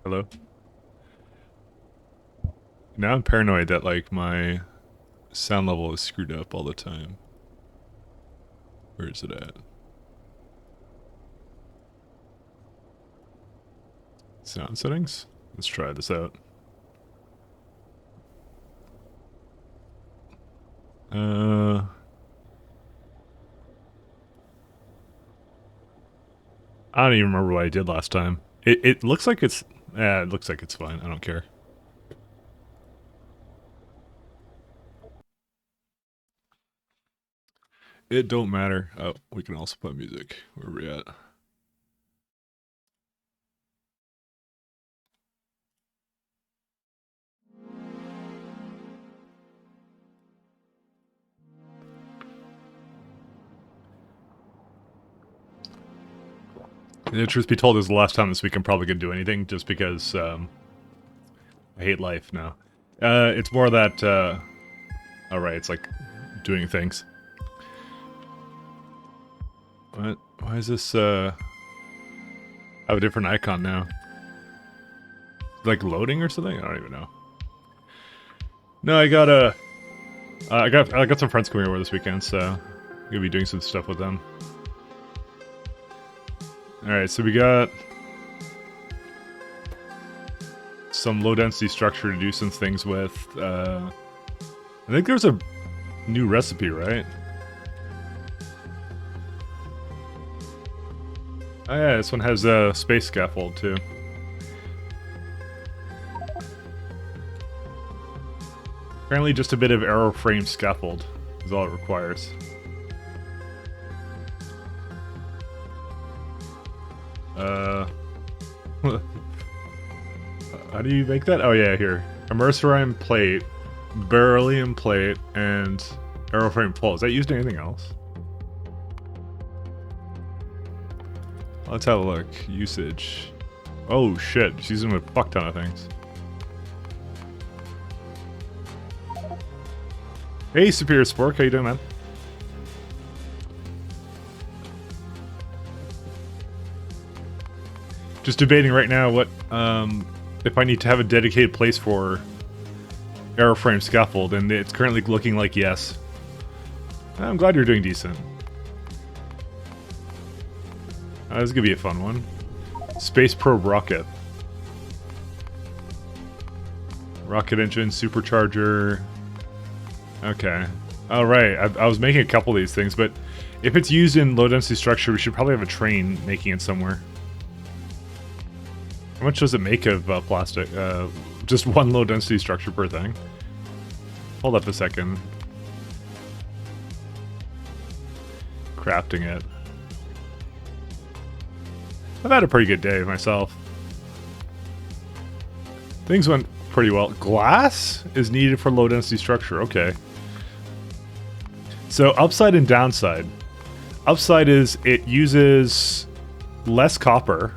Hello? Now I'm paranoid that, like, my sound level is screwed up all the time. Where is it at? Sound settings? Let's try this out. Uh... I don't even remember what I did last time. It looks like it's... it looks like it's fine. I don't care. It don't matter. Oh, we can also put music. Where are we at? The truth be told, is the last time this week I'm probably gonna do anything, just because I hate life now. It's more that. All right, it's like doing things. What? Why is this? I have a different icon now. Like loading or something? I don't even know. No, I got a. I got some friends coming over this weekend, so I'm gonna be doing some stuff with them. All right, so we got some low density structure to do some things with. I think there's a new recipe, right? Oh yeah, this one has a space scaffold too. Apparently just a bit of aeroframe scaffold is all it requires. How do you make that? Oh yeah, here. A mercerine plate, beryllium plate, and aeroframe pole. Is that used in anything else? Let's have a look. Usage. Oh shit, she's using a fuck ton of things. Hey, Superior Spork, how you doing, man? Just debating right now what, if I need to have a dedicated place for aeroframe scaffold, and it's currently looking like yes. I'm glad you're doing decent. This is gonna be a fun one. Space probe rocket. Rocket engine, supercharger. Okay. Alright, I was making a couple of these things, but if it's used in low density structure, we should probably have a train making it somewhere. How much does it make of plastic? Just one low density structure per thing. Hold up a second. Crafting it. I've had a pretty good day myself. Things went pretty well. Glass is needed for low density structure. Okay. So upside and downside. Upside is it uses less copper.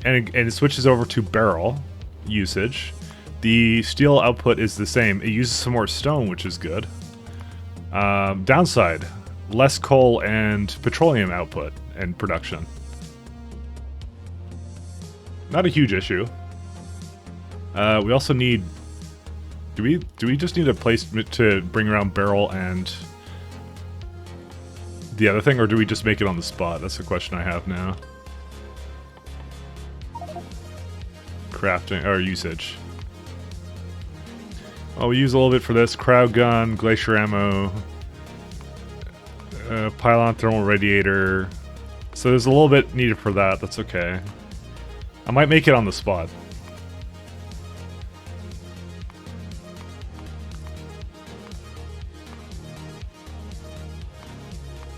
And it switches over to barrel usage. The steel output is the same. It uses some more stone, which is good. Downside, less coal and petroleum output and production. Not a huge issue. We also need... Do we just need a place to bring around barrel and the other thing, or do we just make it on the spot? That's the question I have now. Crafting, or usage. Oh, we use a little bit for this. Crowd gun, glacier ammo, pylon thermal radiator. So there's a little bit needed for that. That's okay. I might make it on the spot.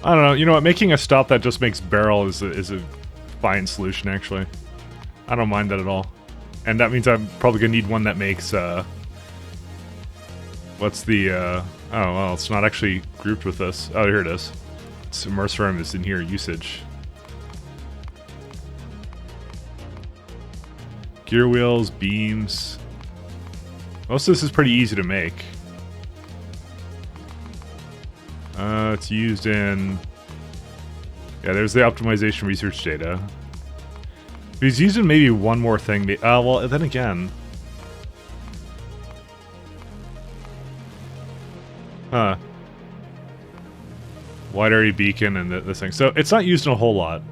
I don't know. You know what? Making a stop that just makes barrel is a fine solution, actually. I don't mind that at all. And that means I'm probably going to need one that makes, what's the, oh, well, it's not actually grouped with this. Oh, here it is. It's mercerine is in here, usage. Gear wheels, beams. Most of this is pretty easy to make. It's used in... Yeah, there's the optimization research data. He's using maybe one more thing. Well, then again. Huh. Wide area beacon and this thing. So it's not used in a whole lot.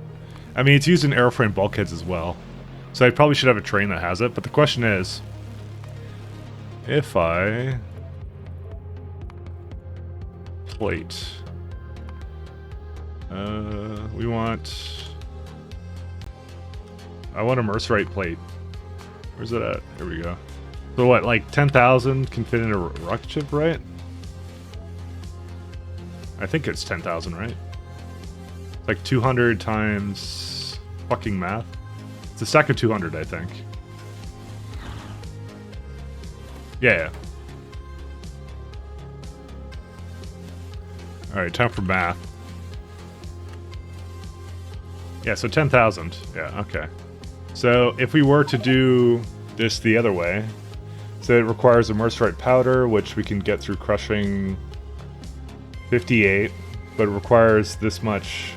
I mean, it's used in airframe bulkheads as well. So I probably should have a train that has it. But the question is, if I plate, we want. I want a mercerite plate. Where's it at? Here we go. So what? Like 10,000 can fit in a rocket ship, right? I think it's 10,000, right? It's like 200 times fucking math. It's a stack of 200, I think. Yeah. Alright, time for math. Yeah, so 10,000. Yeah, okay. So if we were to do this the other way, so it requires a mercerite powder, which we can get through crushing 58, but it requires this much.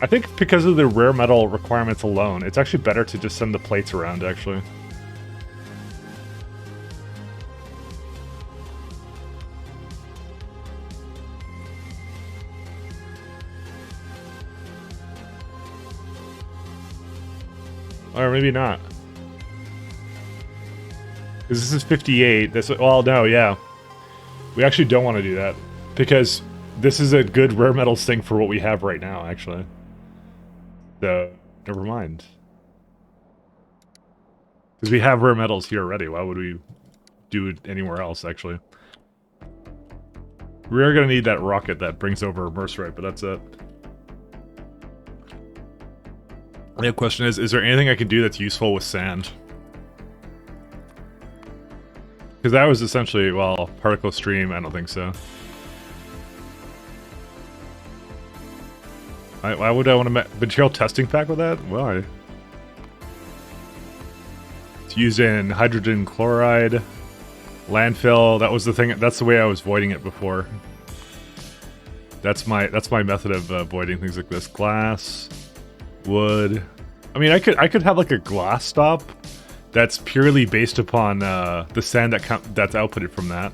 I think because of the rare metal requirements alone, it's actually better to just send the plates around, actually. Or maybe not. Because this is 58. Well, no, yeah. We actually don't want to do that. Because this is a good rare metals thing for what we have right now, actually. So, never mind. Because we have rare metals here already. Why would we do it anywhere else, actually? We are going to need that rocket that brings over mercerite, but that's it. The question is there anything I can do that's useful with sand? Because that was essentially, well, particle stream, I don't think so. Why would I want to material testing pack with that? Why? It's used in hydrogen chloride, landfill. That was the thing. That's the way I was avoiding it before. That's my method of avoiding things like this. Glass, wood. I mean, I could have like a glass stop that's purely based upon the sand that's outputted from that.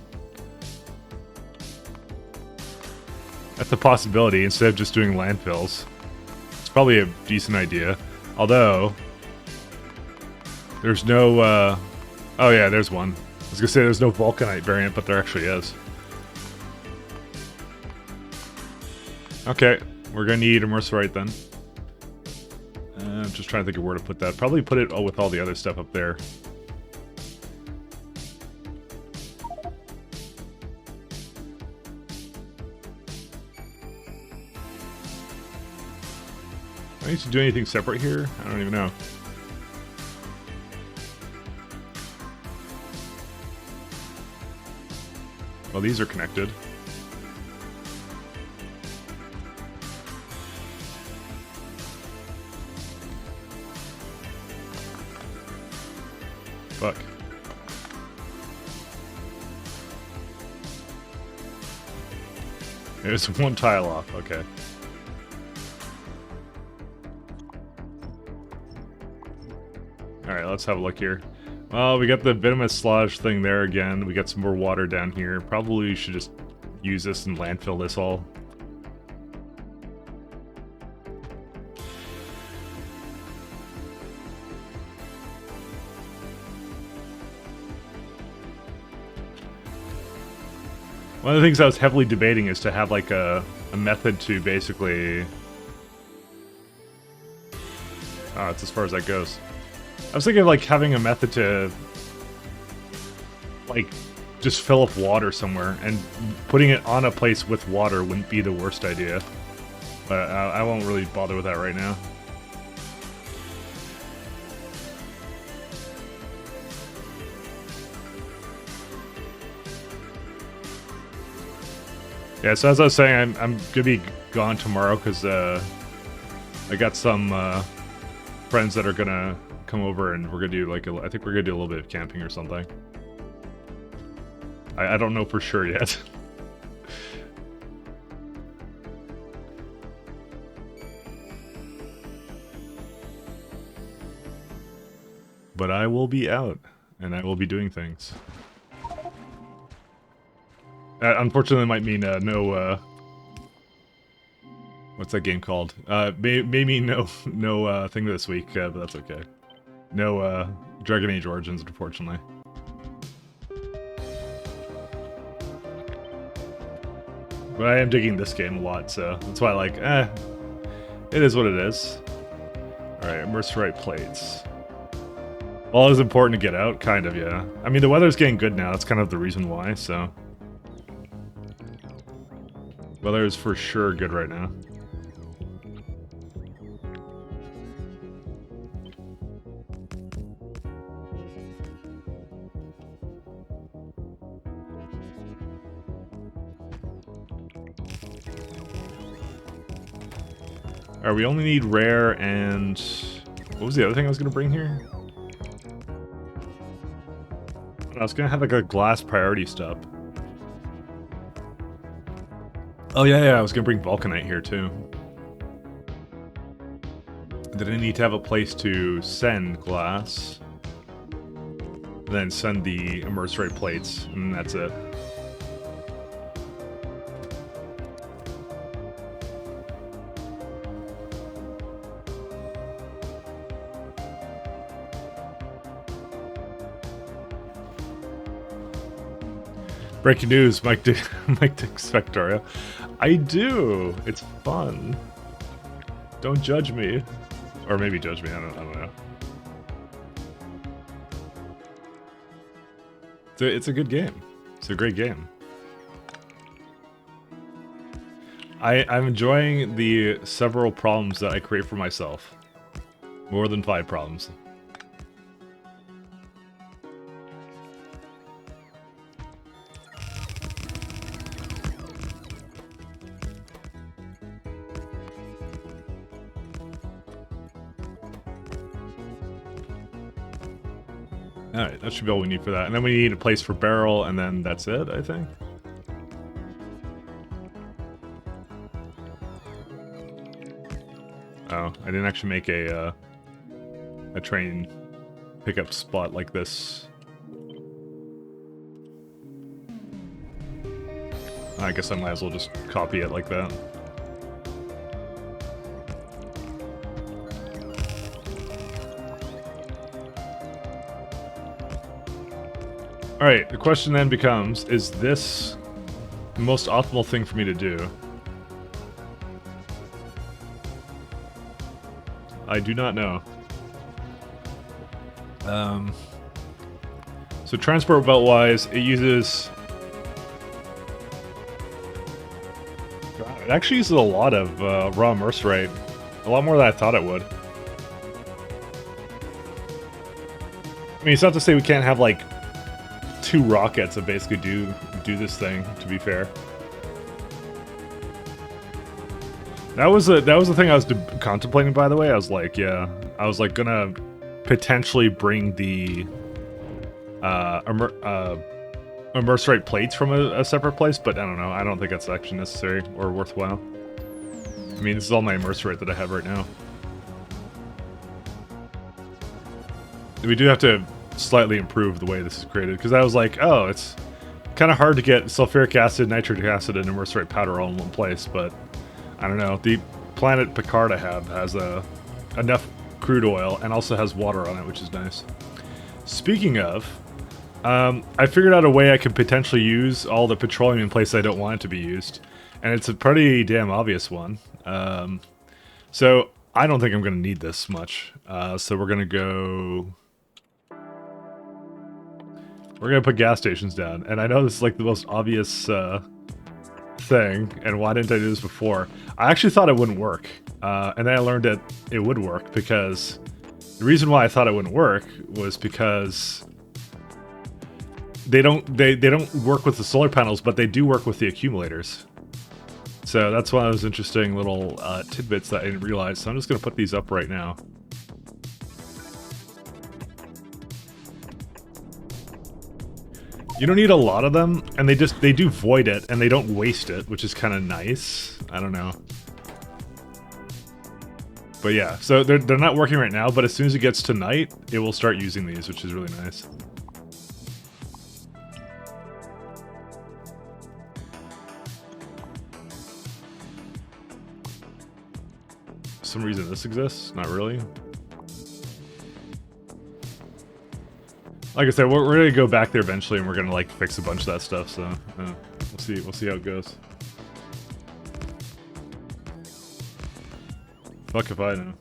That's a possibility instead of just doing landfills. It's probably a decent idea. Although, there's no, oh yeah, there's one. I was gonna say there's no vulcanite variant, but there actually is. Okay, we're gonna need a mercerite then. I'm just trying to think of where to put that. Probably put it with all the other stuff up there. Do I need to do anything separate here? I don't even know. Well, these are connected. Fuck. There's one tile off, okay. Alright, let's have a look here. Well, we got the venomous sludge thing there again. We got some more water down here. Probably should just use this and landfill this all. One of the things I was heavily debating is to have like a method to basically... Oh, it's as far as that goes. I was thinking of like having a method to like just fill up water somewhere, and putting it on a place with water wouldn't be the worst idea. But I won't really bother with that right now. Yeah, so as I was saying, I'm gonna be gone tomorrow because I got some friends that are gonna come over and we're gonna do like I think we're gonna do a little bit of camping or something. I don't know for sure yet. But I will be out, and I will be doing things. Unfortunately, it might mean no. What's that game called? May mean no thing this week, but that's okay. No Dragon Age Origins, unfortunately. But I am digging this game a lot, so that's why it is what it is. Alright, Mercerite plates. Well, it was important to get out, kind of, yeah. I mean, the weather's getting good now, that's kind of the reason why, so. Weather is for sure good right now. Alright, we only need rare and... What was the other thing I was going to bring here? I was going to have like a glass priority stub. Oh yeah, I was going to bring vulcanite here too. Then I need to have a place to send glass. Then send the immerserate plates, and that's it. Breaking news, Mike Dick's Factorio. I do. It's fun. Don't judge me. Or maybe judge me, I don't know. It's a good game. It's a great game. I'm enjoying the several problems that I create for myself. More than 5 problems. Alright, that should be all we need for that. And then we need a place for barrel, and then that's it, I think. Oh, I didn't actually make a train pickup spot like this. I guess I might as well just copy it like that. Alright, the question then becomes, is this the most optimal thing for me to do? I do not know. So transport belt-wise, it uses... God, it actually uses a lot of raw mercerite. A lot more than I thought it would. I mean, it's not to say we can't have, like, 2 rockets that basically do this thing, to be fair. That was the thing I was contemplating, by the way. I was like, yeah, I was like gonna potentially bring the immerserite plates from a separate place, but I don't know. I don't think that's actually necessary or worthwhile. I mean, this is all my immerserite that I have right now. We do have to slightly improve the way this is created, because I was like, oh, it's kind of hard to get sulfuric acid, nitric acid, and immerserite powder all in one place, but I don't know. The planet Picard I have has enough crude oil and also has water on it, which is nice. Speaking of, I figured out a way I could potentially use all the petroleum in place I don't want it to be used, and it's a pretty damn obvious one. So I don't think I'm going to need this much. So we're going to go... We're going to put gas stations down, and I know this is like the most obvious thing, and why didn't I do this before? I actually thought it wouldn't work, and then I learned that it would work, because the reason why I thought it wouldn't work was because they don't work with the solar panels, but they do work with the accumulators. So that's one of those interesting little tidbits that I didn't realize. So I'm just going to put these up right now. You don't need a lot of them, and they do void it, and they don't waste it, which is kind of nice. I don't know. But yeah, so they're not working right now, but as soon as it gets to night, it will start using these, which is really nice. For some reason this exists? Not really. Like I said, we're gonna go back there eventually, and we're gonna like fix a bunch of that stuff. So we'll see how it goes. Fuck if I know.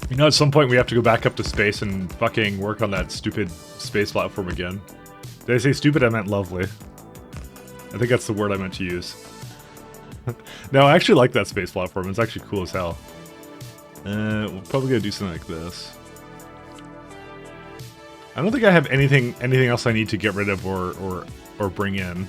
You know, at some point we have to go back up to space and fucking work on that stupid space platform again. Did I say stupid? I meant lovely. I think that's the word I meant to use. No, I actually like that space platform. It's actually cool as hell. We're probably gonna do something like this. I don't think I have anything else I need to get rid of or bring in.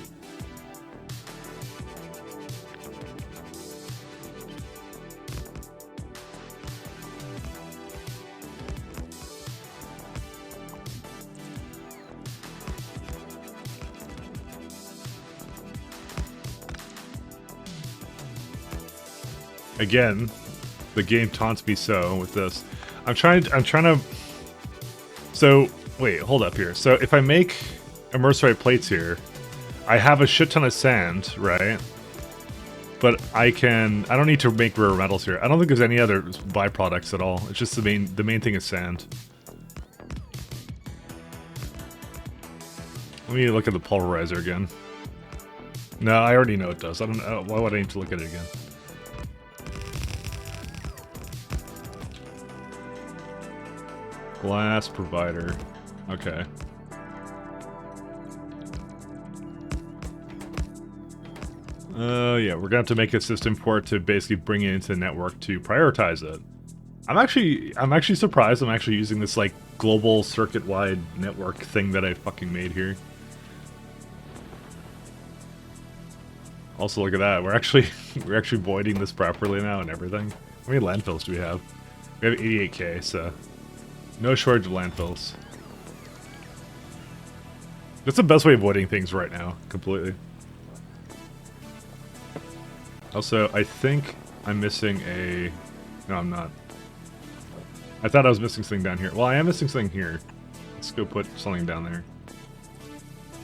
Again, the game taunts me so with this. I'm trying to. So wait, hold up here. So if I make immersorite plates here, I have a shit ton of sand, right? But I don't need to make rare metals here. I don't think there's any other byproducts at all. It's just the main thing is sand. Let me look at the pulverizer again. No, I already know it does. I don't know. Why would I need to look at it again? Glass provider. Okay. Yeah, we're gonna have to make a system for it to basically bring it into the network to prioritize it. I'm actually surprised I'm actually using this like global circuit-wide network thing that I fucking made here. Also, look at that. We're actually voiding this properly now and everything. How many landfills do we have? We have 88k, so no shortage of landfills. That's the best way of avoiding things right now, completely. Also, I think I'm missing a... No, I'm not. I thought I was missing something down here. Well, I am missing something here. Let's go put something down there.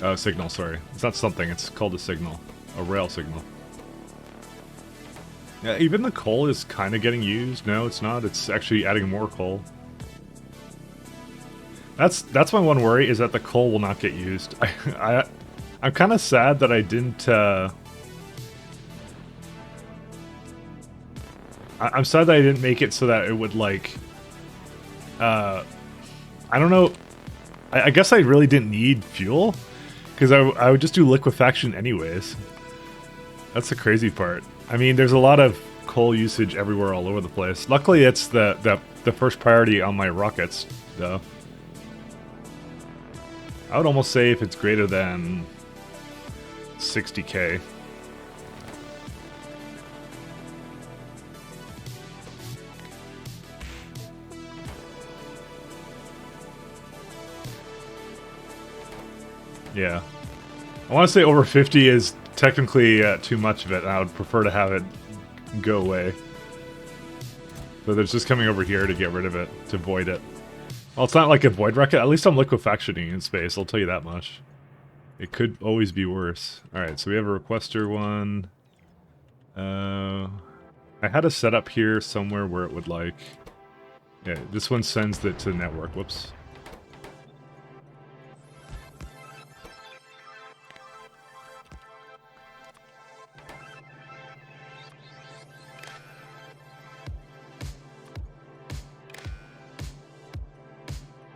Oh, signal, sorry. It's not something, it's called a signal. A rail signal. Yeah, even the coal is kind of getting used. No, it's not. It's actually adding more coal. That's my one worry, is that the coal will not get used. I'm kind of sad that I didn't... I'm sad that I didn't make it so that it would, like... I don't know... I guess I really didn't need fuel, because I would just do liquefaction anyways. That's the crazy part. I mean, there's a lot of coal usage everywhere all over the place. Luckily, it's the first priority on my rockets, though. I would almost say if it's greater than 60k. Yeah. I want to say over 50 is technically too much of it. I would prefer to have it go away. So there's just coming over here to get rid of it, to void it. Well, it's not like a void rocket. At least I'm liquefactioning in space, I'll tell you that much. It could always be worse. Alright, so we have a requester one. I had a setup here somewhere where it would like... Yeah, this one sends it to the network. Whoops.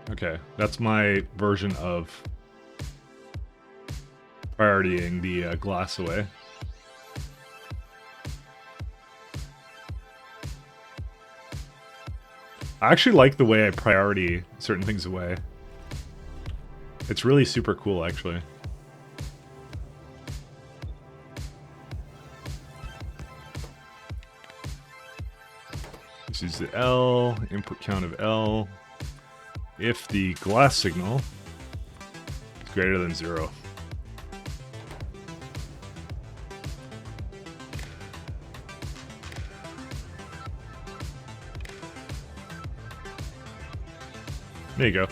Okay, that's my version of prioritying the glass away. I actually like the way I priority certain things away. It's really super cool, actually. This is the L, input count of L. If the glass signal is greater than 0. There you go.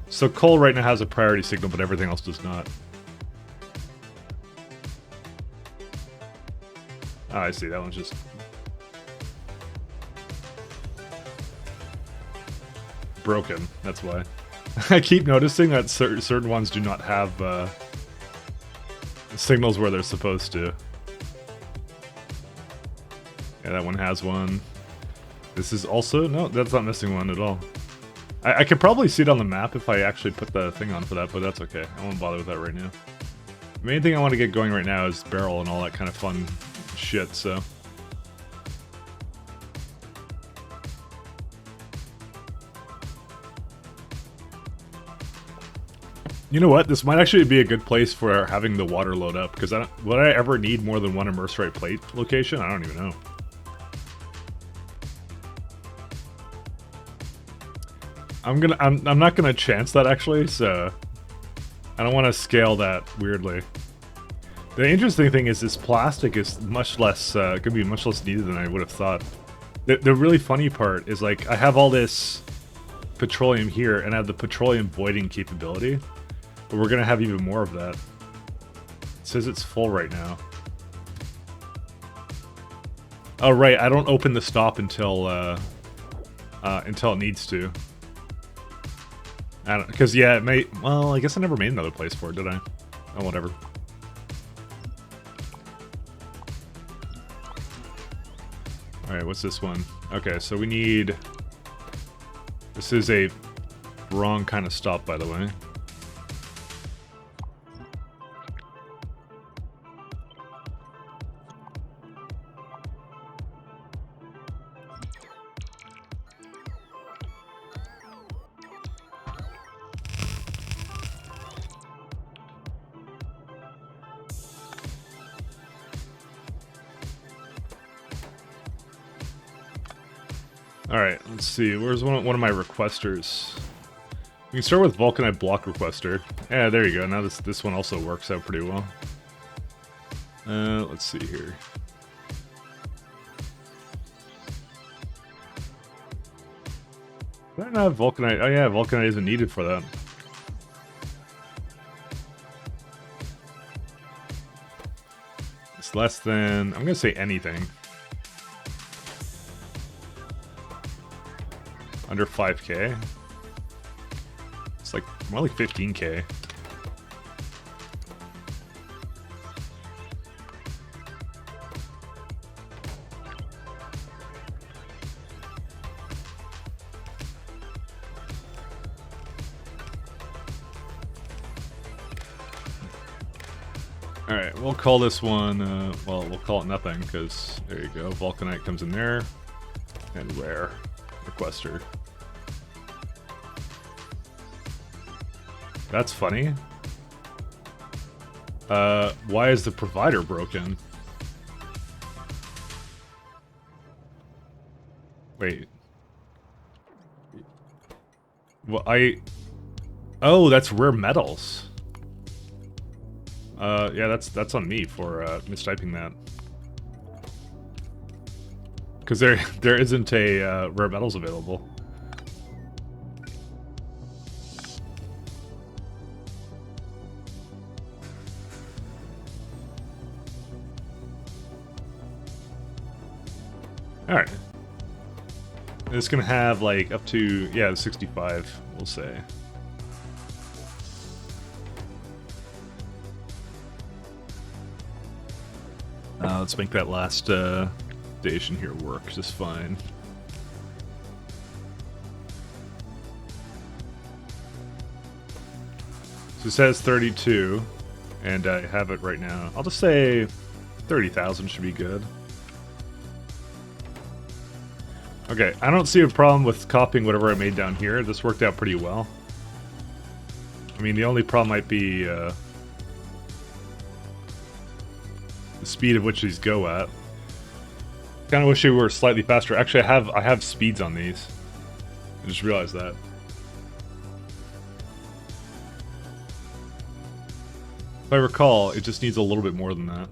So coal right now has a priority signal, but everything else does not. Oh, I see. That one's just... broken. That's why. I keep noticing that certain ones do not have signals where they're supposed to. Yeah, that one has one. This is also... No, that's not missing one at all. I could probably see it on the map if I actually put the thing on for that, but that's okay. I won't bother with that right now. The main thing I want to get going right now is barrel and all that kind of fun shit, so... You know what? This might actually be a good place for having the water load up, because would I ever need more than one immerserite plate location? I don't even know. I'm not gonna chance that actually, so I don't want to scale that weirdly. The interesting thing is this plastic is much less, could be much less needed than I would have thought. The really funny part is like I have all this petroleum here, and I have the petroleum voiding capability, but we're gonna have even more of that. It says it's full right now. Oh right, I don't open the stop until it needs to. I don't, because yeah, it may. Well, I guess I never made another place for it, did I? Oh, whatever. All right, what's this one? Okay, so we need. This is a wrong kind of stop, by the way. Alright, let's see. Where's one of my requesters? We can start with Vulcanite block requester. Yeah, there you go. Now this one also works out pretty well. Let's see here. Did I not have Vulcanite? Oh yeah, Vulcanite isn't needed for that. It's less than... I'm gonna say anything. Under 5k. It's like more like 15k. Alright, we'll call this one, well, we'll call it nothing, because there you go, Vulcanite comes in there, and rare requester. That's funny. Why is the provider broken? Wait. Well, oh, that's rare metals. Yeah, that's on me for mistyping that. Because there isn't a rare metals available. Alright. It's gonna have like up to, yeah, 65, we'll say. Let's make that last station here work just fine. So it says 32, and I have it right now. I'll just say 30,000 should be good. Okay, I don't see a problem with copying whatever I made down here. This worked out pretty well. I mean, the only problem might be the speed at which these go at. Kind of wish they were slightly faster. Actually, I have speeds on these. I just realized that. If I recall, it just needs a little bit more than that.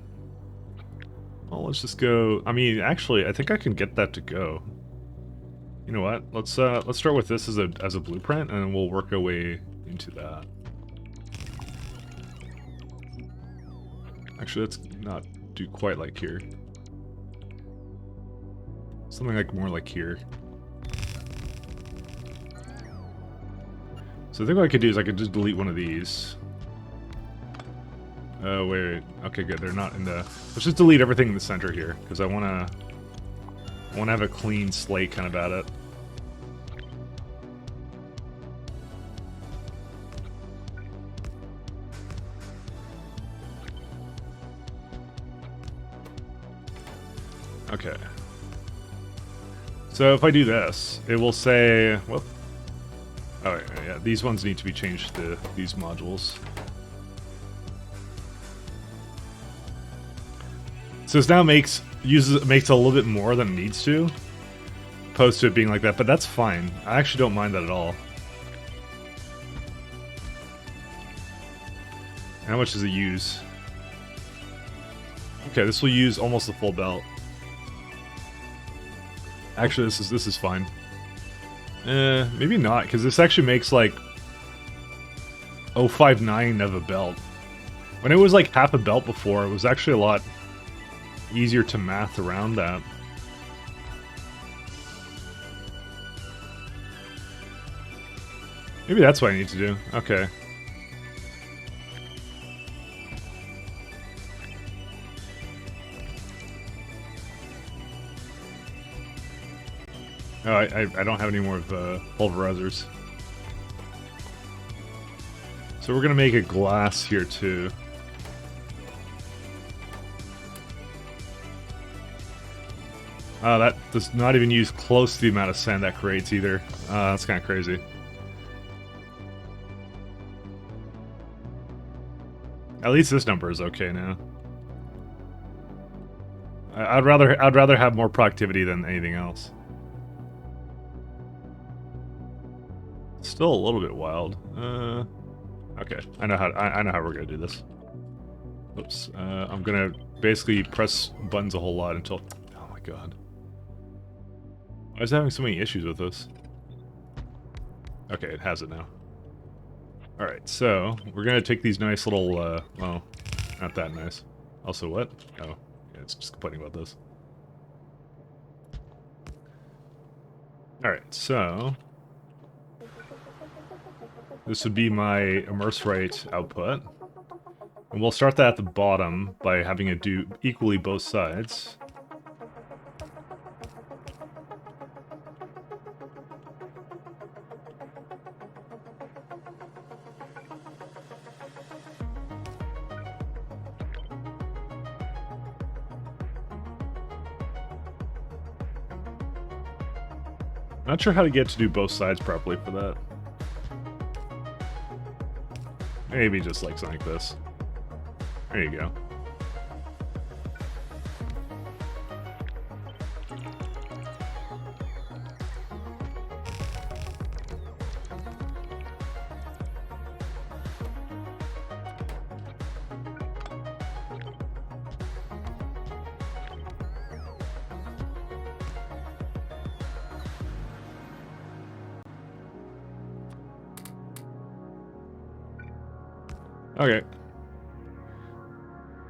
Well, let's just go... I mean, actually, I think I can get that to go. You know what? Let's start with this as a blueprint, and then we'll work our way into that. Actually, let's not do quite like here. Something like more like here. So I think what I could do is I could just delete one of these. Oh, wait. Okay, good. They're not in the... Let's just delete everything in the center here, because I want to have a clean slate kind of at it. Okay. So if I do this, it will say... Whoop. Oh, yeah, these ones need to be changed to these modules. So this now makes a little bit more than it needs to, opposed to it being like that, but that's fine. I actually don't mind that at all. How much does it use? Okay, this will use almost the full belt. Actually, this is fine. Maybe not, because this actually makes like 0.59 of a belt. When it was like half a belt before, it was actually a lot easier to math around that. Maybe that's what I need to do. Okay. Oh, I don't have any more of pulverizers. So we're gonna make a glass here too. That does not even use close to the amount of sand that creates either. That's kind of crazy. At least this number is okay now. I'd rather have more productivity than anything else. Still a little bit wild. Okay, I know how we're gonna do this. Oops. I'm gonna basically press buttons a whole lot until. Oh my god. Why is it having so many issues with this? Okay, it has it now. Alright, so we're gonna take these nice little, well, not that nice. Also, what? Oh, yeah, it's just complaining about this. Alright, so this would be my immerse right output. And we'll start that at the bottom by having it do equally both sides. Not sure how to get to do both sides properly for that. Maybe just like something like this. There you go. Okay.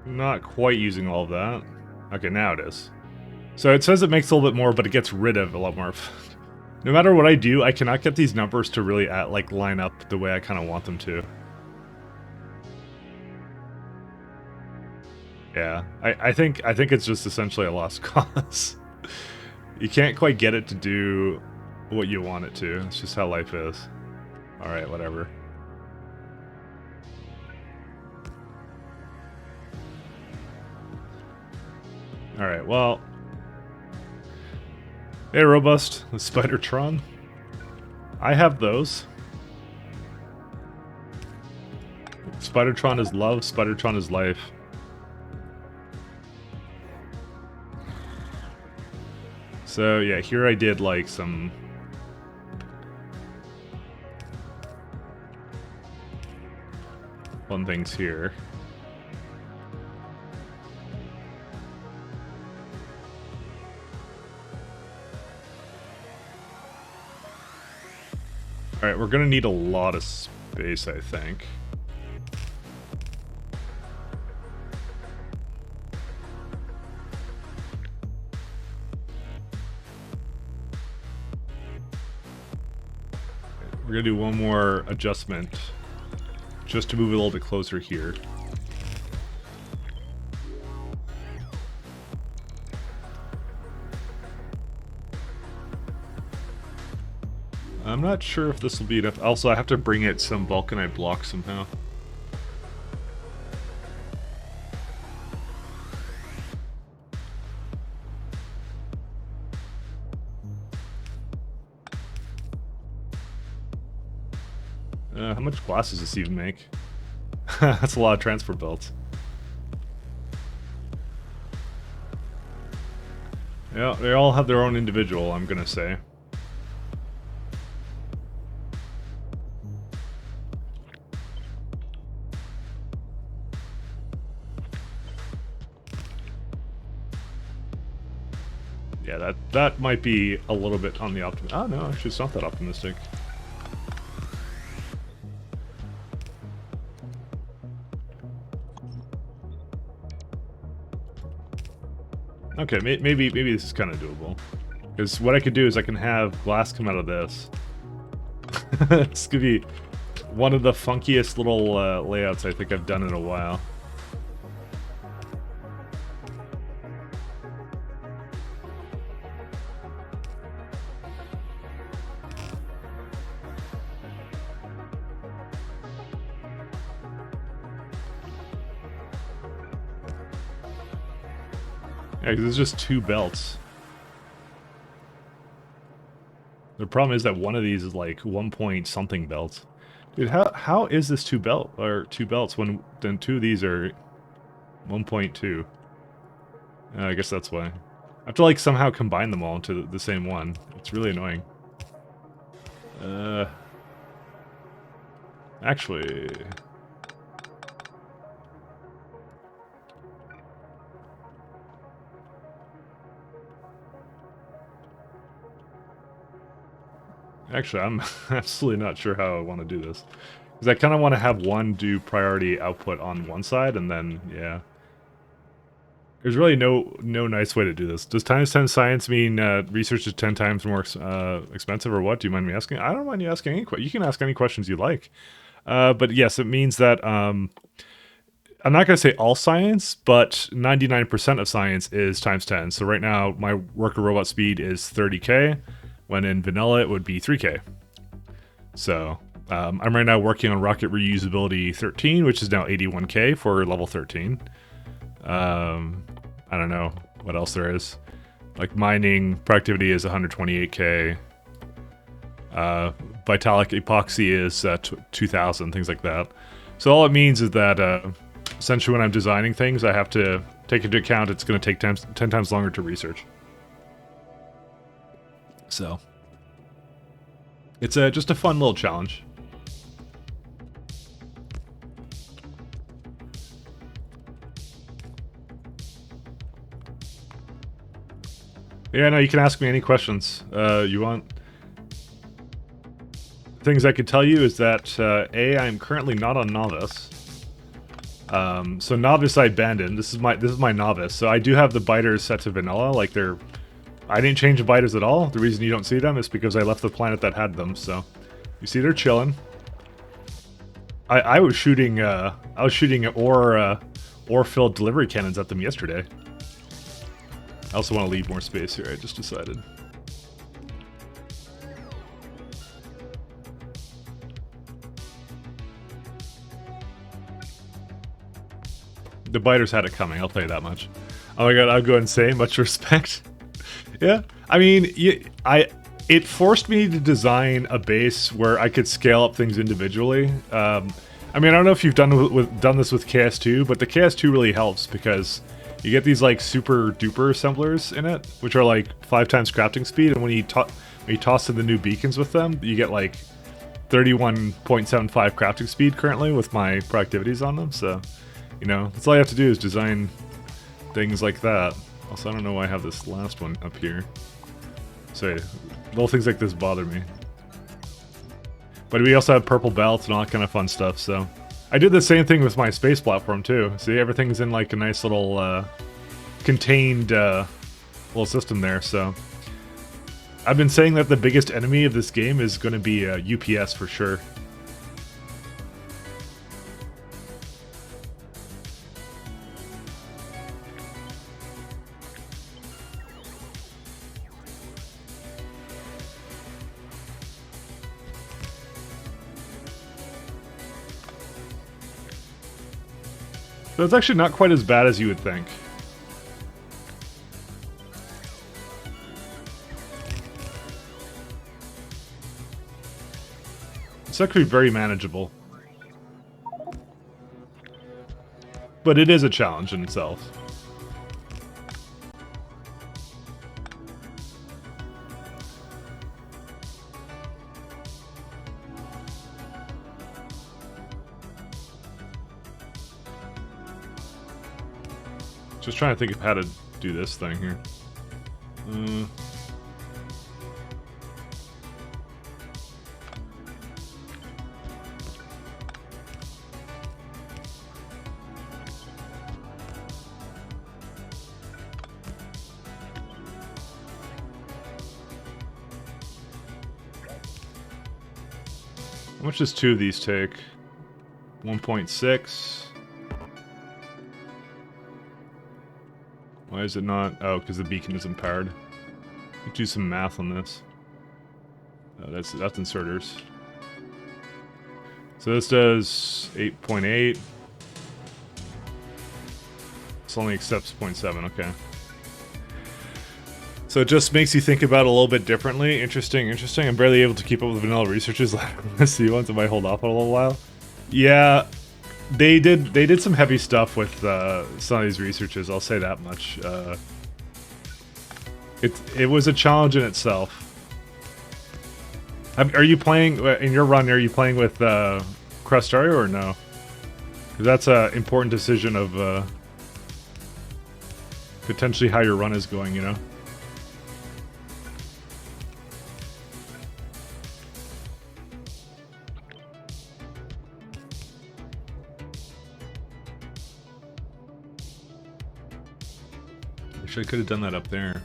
Not quite using all of that. Okay, now it is. So it says it makes a little bit more, but it gets rid of a lot more. No matter what I do, I cannot get these numbers to really line up the way I kind of want them to. Yeah, I think it's just essentially a lost cause. You can't quite get it to do what you want it to. It's just how life is. All right, whatever. Alright, well... Hey, Robust, the Spidertron. I have those. Spidertron is love, Spidertron is life. So, yeah, here I did, like, some... fun things here. Alright, we're gonna need a lot of space, I think. We're gonna do one more adjustment just to move it a little bit closer here. I'm not sure if this will be enough. Also, I have to bring it some vulcanite blocks somehow. How much glass does this even make? That's a lot of transport belts. Yeah, they all have their own individual, I'm gonna say. Yeah, that might be a little bit on the optimistic. Oh no, actually it's not that optimistic. Okay, maybe this is kind of doable. Because what I could do is I can have glass come out of this. This could be one of the funkiest little layouts I think I've done in a while. Yeah, because it's just 2 belts. The problem is that one of these is like 1 point something belts. Dude, how is this 2 belts when then 2 of these are 1.2? I guess that's why. I have to like somehow combine them all into the same one. It's really annoying. Actually... Actually, I'm absolutely not sure how I want to do this. Because I kind of want to have one do priority output on one side, and then, yeah. There's really no nice way to do this. Does times 10 science mean research is 10 times more expensive, or what? Do you mind me asking? I don't mind you asking any questions. You can ask any questions you like. But yes, it means that... I'm not going to say all science, but 99% of science is times 10. So right now, my worker robot speed is 30k. When in vanilla, it would be 3k. So, I'm right now working on rocket reusability 13, which is now 81k for level 13. I don't know what else there is. Like mining productivity is 128k. Vitalic epoxy is 2000, things like that. So all it means is that essentially when I'm designing things, I have to take into account it's going to take 10 times longer to research. So, it's just a fun little challenge. Yeah, no, you can ask me any questions you want. Things I could tell you is that A, I'm currently not on Novice. So Novice I abandoned. This is my Novice. So I do have the biters set to vanilla, like they're... I didn't change the biters at all. The reason you don't see them is because I left the planet that had them, so... You see they're chilling. I was shooting ore-filled delivery cannons at them yesterday. I also want to leave more space here, I just decided. The biters had it coming, I'll tell you that much. Oh my god, I'll go insane, much respect. Yeah, I mean, it forced me to design a base where I could scale up things individually. I mean, I don't know if you've done this with KS2, but the KS2 really helps because you get these like super duper assemblers in it, which are like 5 times crafting speed, and when you toss in the new beacons with them, you get like 31.75 crafting speed currently with my productivities on them. So, you know, that's all you have to do is design things like that. Also, I don't know why I have this last one up here. So, little things like this bother me. But we also have purple belts and all that kind of fun stuff, so... I did the same thing with my space platform, too. See, everything's in, like, a nice little, contained, little system there, so... I've been saying that the biggest enemy of this game is going to be UPS for sure. So it's actually not quite as bad as you would think. It's actually very manageable. But it is a challenge in itself. Just trying to think of how to do this thing here. How much does 2 of these take? 1.6. Why is it not? Oh, because the beacon isn't powered. Let's do some math on this. Oh, that's inserters. So this does 8.8. This only accepts 0.7, okay. So it just makes you think about it a little bit differently. Interesting, interesting. I'm barely able to keep up with vanilla researches. Let's see ones. I might hold off a little while. Yeah, they did some heavy stuff with some of these researches. I'll say that much. It was a challenge in itself. Are you playing in your run? Are you playing with Factorio or no? 'Cause that's an important decision of potentially how your run is going. You know. Wish I could have done that up there.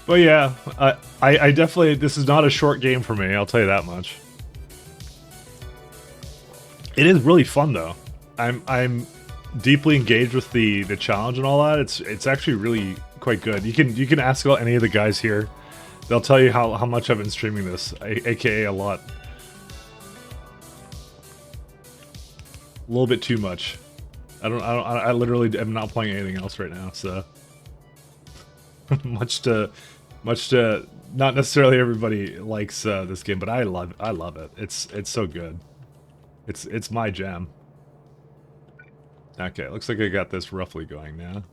But yeah, I definitely, this is not a short game for me, I'll tell you that much. It is really fun though. I'm deeply engaged with the challenge and all that. It's actually really quite good. You can ask any of the guys here. They'll tell you how much I've been streaming this, aka a lot. A little bit too much. I literally am not playing anything else right now, so much to not necessarily everybody likes this game, but I love it. It's so good. It's my jam. Okay, looks like I got this roughly going now.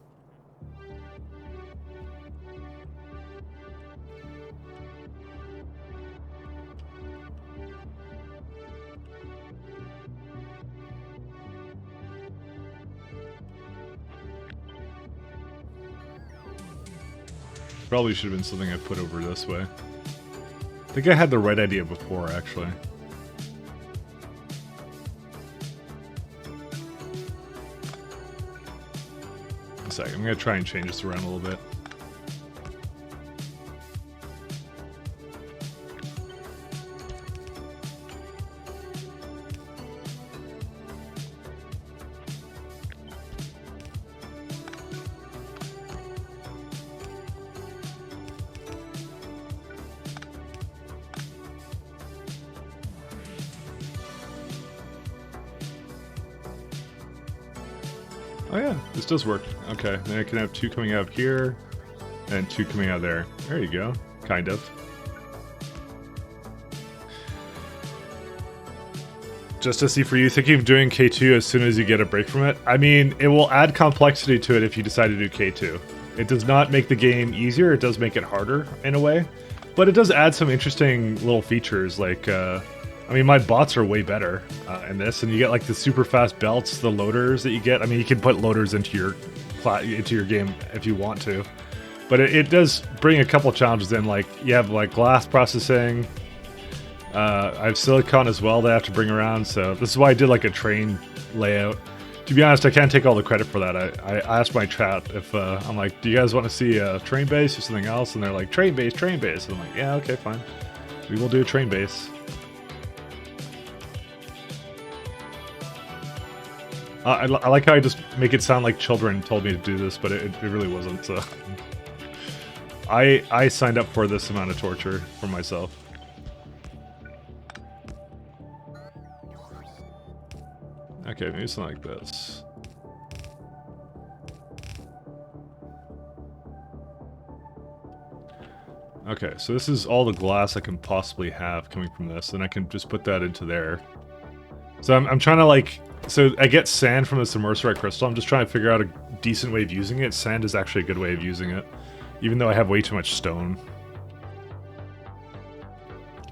Probably should have been something I put over this way. I think I had the right idea before, actually. A second, I'm gonna try and change this around a little bit. Oh yeah, this does work. Okay, then I can have 2 coming out here, and 2 coming out there. There you go. Kind of. Just to see for you, thinking of doing K2 as soon as you get a break from it. I mean, it will add complexity to it if you decide to do K2. It does not make the game easier, it does make it harder in a way. But it does add some interesting little features, like, I mean, my bots are way better in this, and you get like the super fast belts, the loaders that you get. I mean, you can put loaders into your game if you want to. But it does bring a couple challenges in, like, you have like glass processing, I have silicon as well that I have to bring around, so this is why I did like a train layout. To be honest, I can't take all the credit for that. I asked my chat if, I'm like, do you guys want to see a train base or something else? And they're like, train base, train base. And I'm like, yeah, okay, fine. We will do a train base. I like how I just make it sound like children told me to do this, but it really wasn't, so... I signed up for this amount of torture for myself. Okay, maybe something like this. Okay, so this is all the glass I can possibly have coming from this, and I can just put that into there. So I'm trying to, like... So I get sand from this immersorite crystal. I'm just trying to figure out a decent way of using it. Sand is actually a good way of using it, even though I have way too much stone.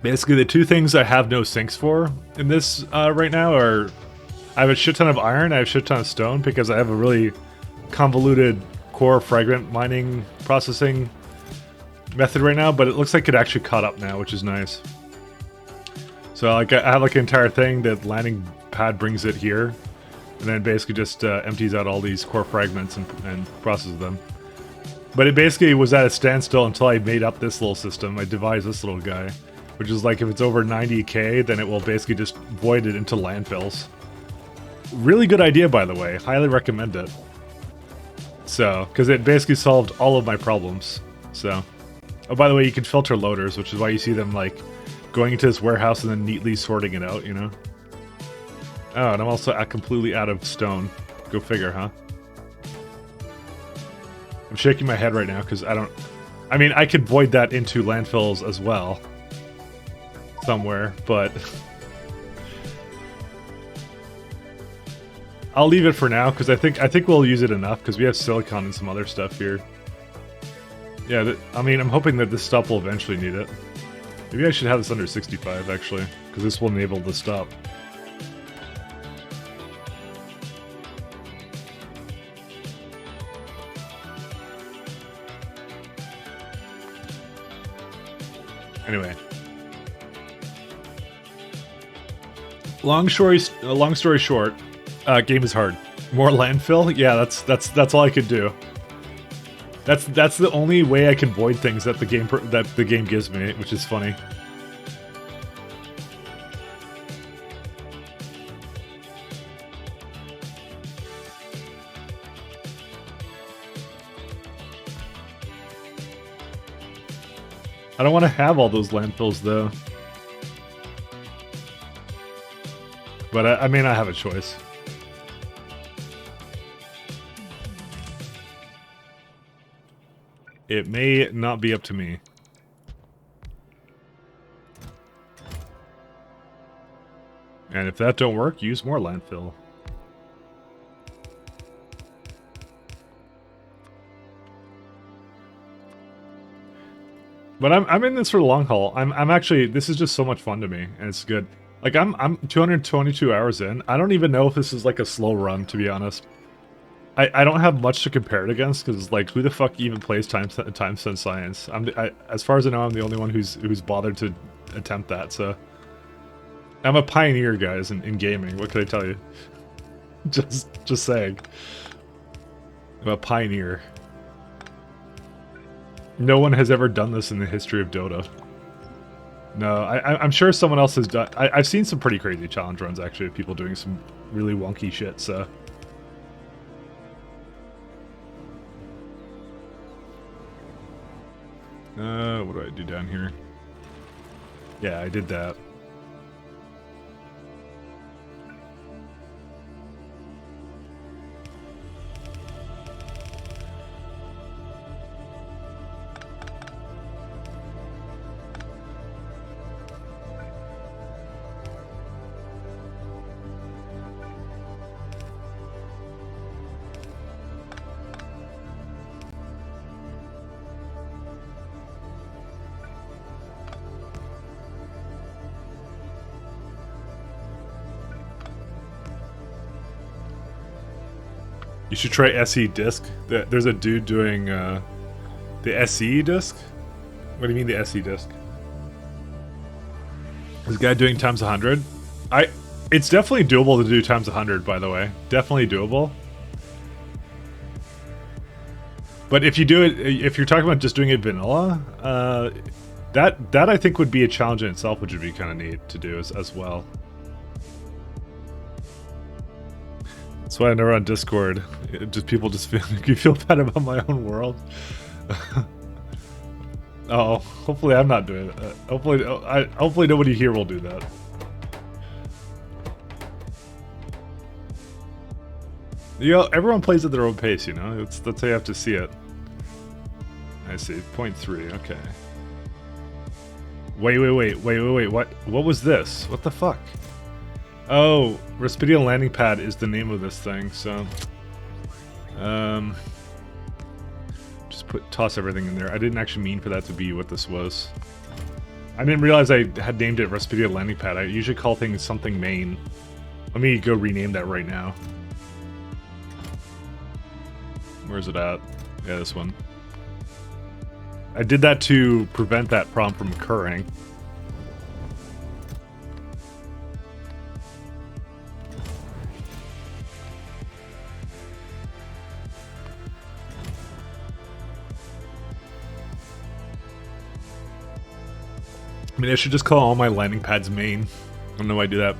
Basically, the 2 things I have no sinks for in this right now are... I have a shit ton of iron, I have a shit ton of stone, because I have a really convoluted core fragment mining processing method right now, but it looks like it actually caught up now, which is nice. So like I have like an entire thing that landing pad brings it here, and then basically just empties out all these core fragments and processes them. But it basically was at a standstill until I made up this little system. I devised this little guy, which is like if it's over 90k, then it will basically just void it into landfills. Really good idea, by the way. Highly recommend it. So, because it basically solved all of my problems. So, oh, by the way, you can filter loaders, which is why you see them, like, going into this warehouse and then neatly sorting it out, you know? Oh, and I'm also completely out of stone. Go figure, huh? I'm shaking my head right now, because I don't... I mean, I could void that into landfills as well. Somewhere, but... I'll leave it for now, because I think we'll use it enough, because we have silicon and some other stuff here. Yeah, I mean, I'm hoping that this stop will eventually need it. Maybe I should have this under 65, actually, because this will enable the stop. Anyway. Long story short, game is hard. More landfill? Yeah, that's all I could do. That's the only way I can void things that the game gives me, which is funny. I don't want to have all those landfills though. But I may not have a choice. It may not be up to me. And if that don't work, use more landfill. But I'm in this for the long haul. I'm actually, this is just so much fun to me, and it's good. Like I'm 222 hours in. I don't even know if this is like a slow run, to be honest. I don't have much to compare it against, because like who the fuck even plays time spent science? As far as I know, I'm the only one who's bothered to attempt that. So I'm a pioneer, guys, in gaming. What can I tell you? just saying. I'm a pioneer. No one has ever done this in the history of Dota. No, I'm sure someone else has done... I've seen some pretty crazy challenge runs, actually, of people doing some really wonky shit, so... what do I do down here? Yeah, I did that. You should try SE disc. There's a dude doing the SE disc. What do you mean the SE disc? This guy doing times 100. It's definitely doable to do times 100. By the way, definitely doable. But if you do it, if you're talking about just doing it vanilla, that I think would be a challenge in itself, which would be kind of neat to do as well. That's why I never on Discord. People just feel bad about my own world. Oh, hopefully I'm not doing it. Hopefully nobody here will do that. You know, everyone plays at their own pace. You know, that's how you have to see it. I see. 0.3. Okay. Wait. What was this? What the fuck? Oh, Respidian landing pad is the name of this thing, so just toss everything in there. I didn't actually mean for that to be what this was. I didn't realize I had named it Respidian landing pad. I usually call things something main. Let me go rename that right now. Where's it at? Yeah, this one. I did that to prevent that problem from occurring. I mean, I should just call all my landing pads main. I don't know why I do that.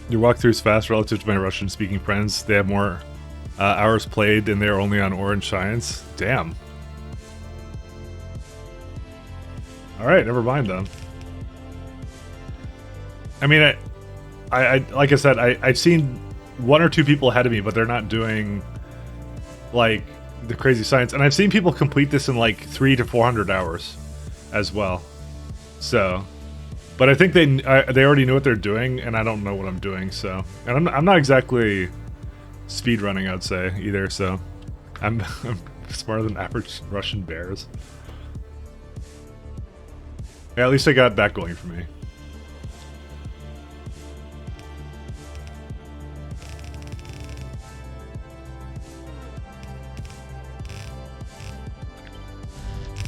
Your walkthrough is fast relative to my Russian-speaking friends. They have more hours played, and they're only on Orange Science. Damn. All right, never mind then. I mean, I like I said, I've seen one or two people ahead of me, but they're not doing like the crazy science, and I've seen people complete this in like 300 to 400 hours as well. So, but I think they already know what they're doing, and I don't know what I'm doing. So, and I'm not exactly speed running, I'd say either. So, I'm smarter than average Russian bears. Yeah, at least I got that going for me.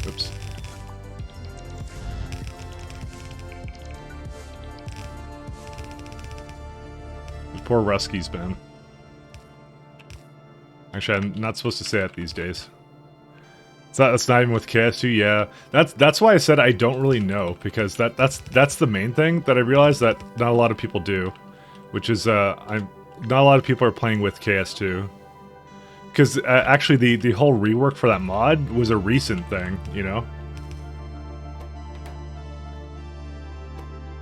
Oops. Poor Ruskies, man. Actually, I'm not supposed to say that these days. That's not even with KS2. Yeah, that's why I said I don't really know, because that's the main thing that I realized that not a lot of people do, which is not a lot of people are playing with KS2. Because actually, the whole rework for that mod was a recent thing, you know?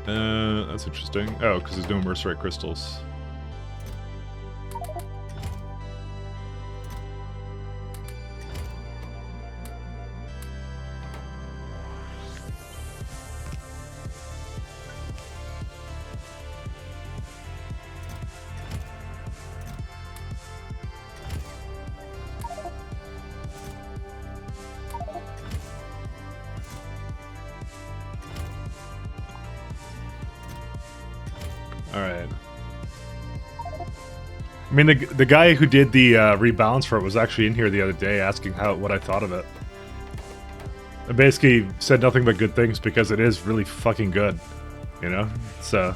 That's interesting. Oh, because there's no Mercerite crystals. Alright. I mean, the guy who did the rebalance for it was actually in here the other day asking what I thought of it. I basically said nothing but good things because it is really fucking good, you know? So...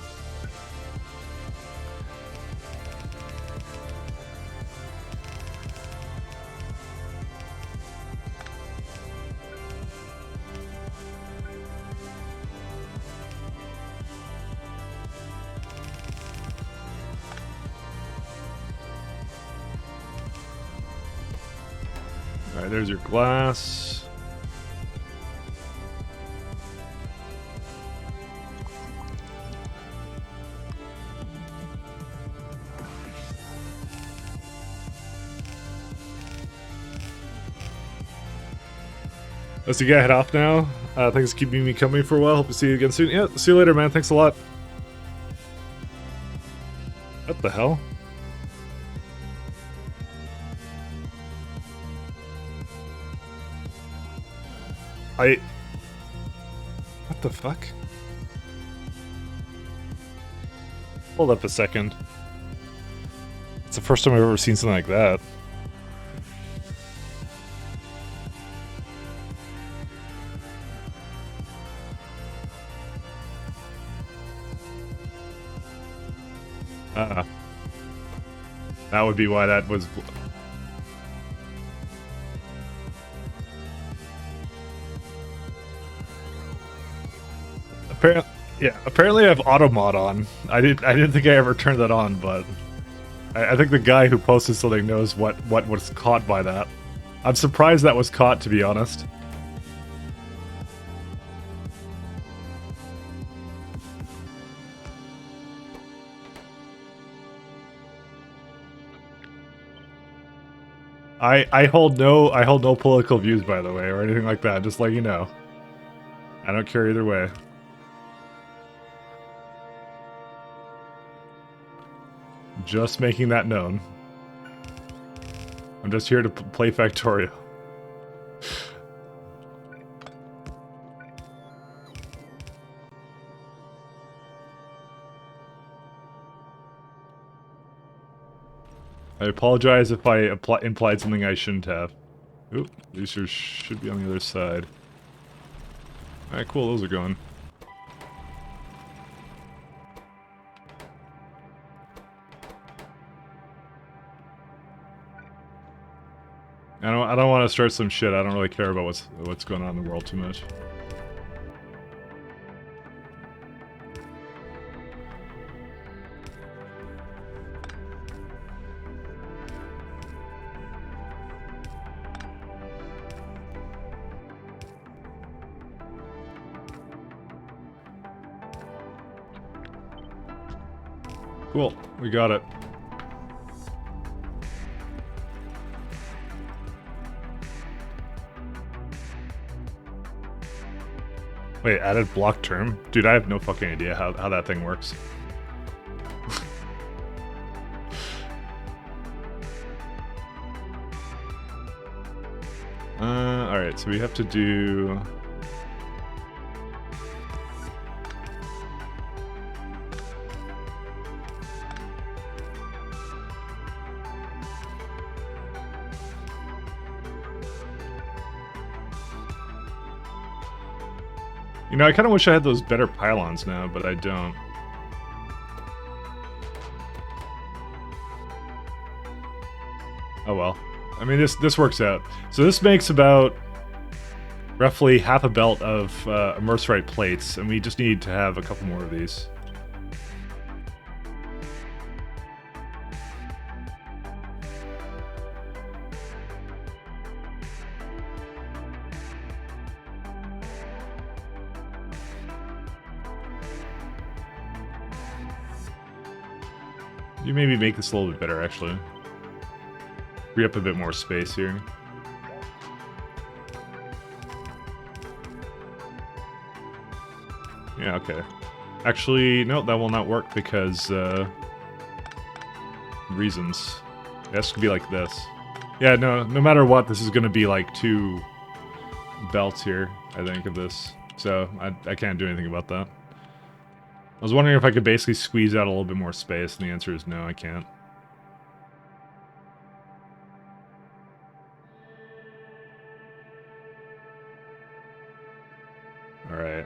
Alright, there's your glass. Let's you gotta head off now. Thanks for keeping me company for a while. Hope to see you again soon. Yeah, see you later, man. Thanks a lot. What the hell? What the fuck? Hold up a second. It's the first time I've ever seen something like that. That would be why that was... Apparently I have auto mod on. I didn't think I ever turned that on, but I think the guy who posted something knows what was caught by that. I'm surprised that was caught, to be honest. I hold no political views, by the way, or anything like that. Just let you know. I don't care either way. Just making that known. I'm just here to play Factorio. I apologize if I implied something I shouldn't have. Oop, these should be on the other side. Alright, cool, those are going. I don't want to start some shit. I don't really care about what's going on in the world too much. Cool, we got it. Wait, added block term? Dude, I have no fucking idea how that thing works. Alright, so we have to do... You know, I kind of wish I had those better pylons now, but I don't. Oh well. I mean, this works out. So this makes about roughly half a belt of immerserite plates, and we just need to have a couple more of these. You maybe make this a little bit better, actually. Free up a bit more space here. Yeah, okay. Actually, no, that will not work because, reasons. It has to be like this. Yeah, no matter what, this is gonna be like 2 belts here, I think, of this. So, I can't do anything about that. I was wondering if I could basically squeeze out a little bit more space, and the answer is no, I can't. Alright.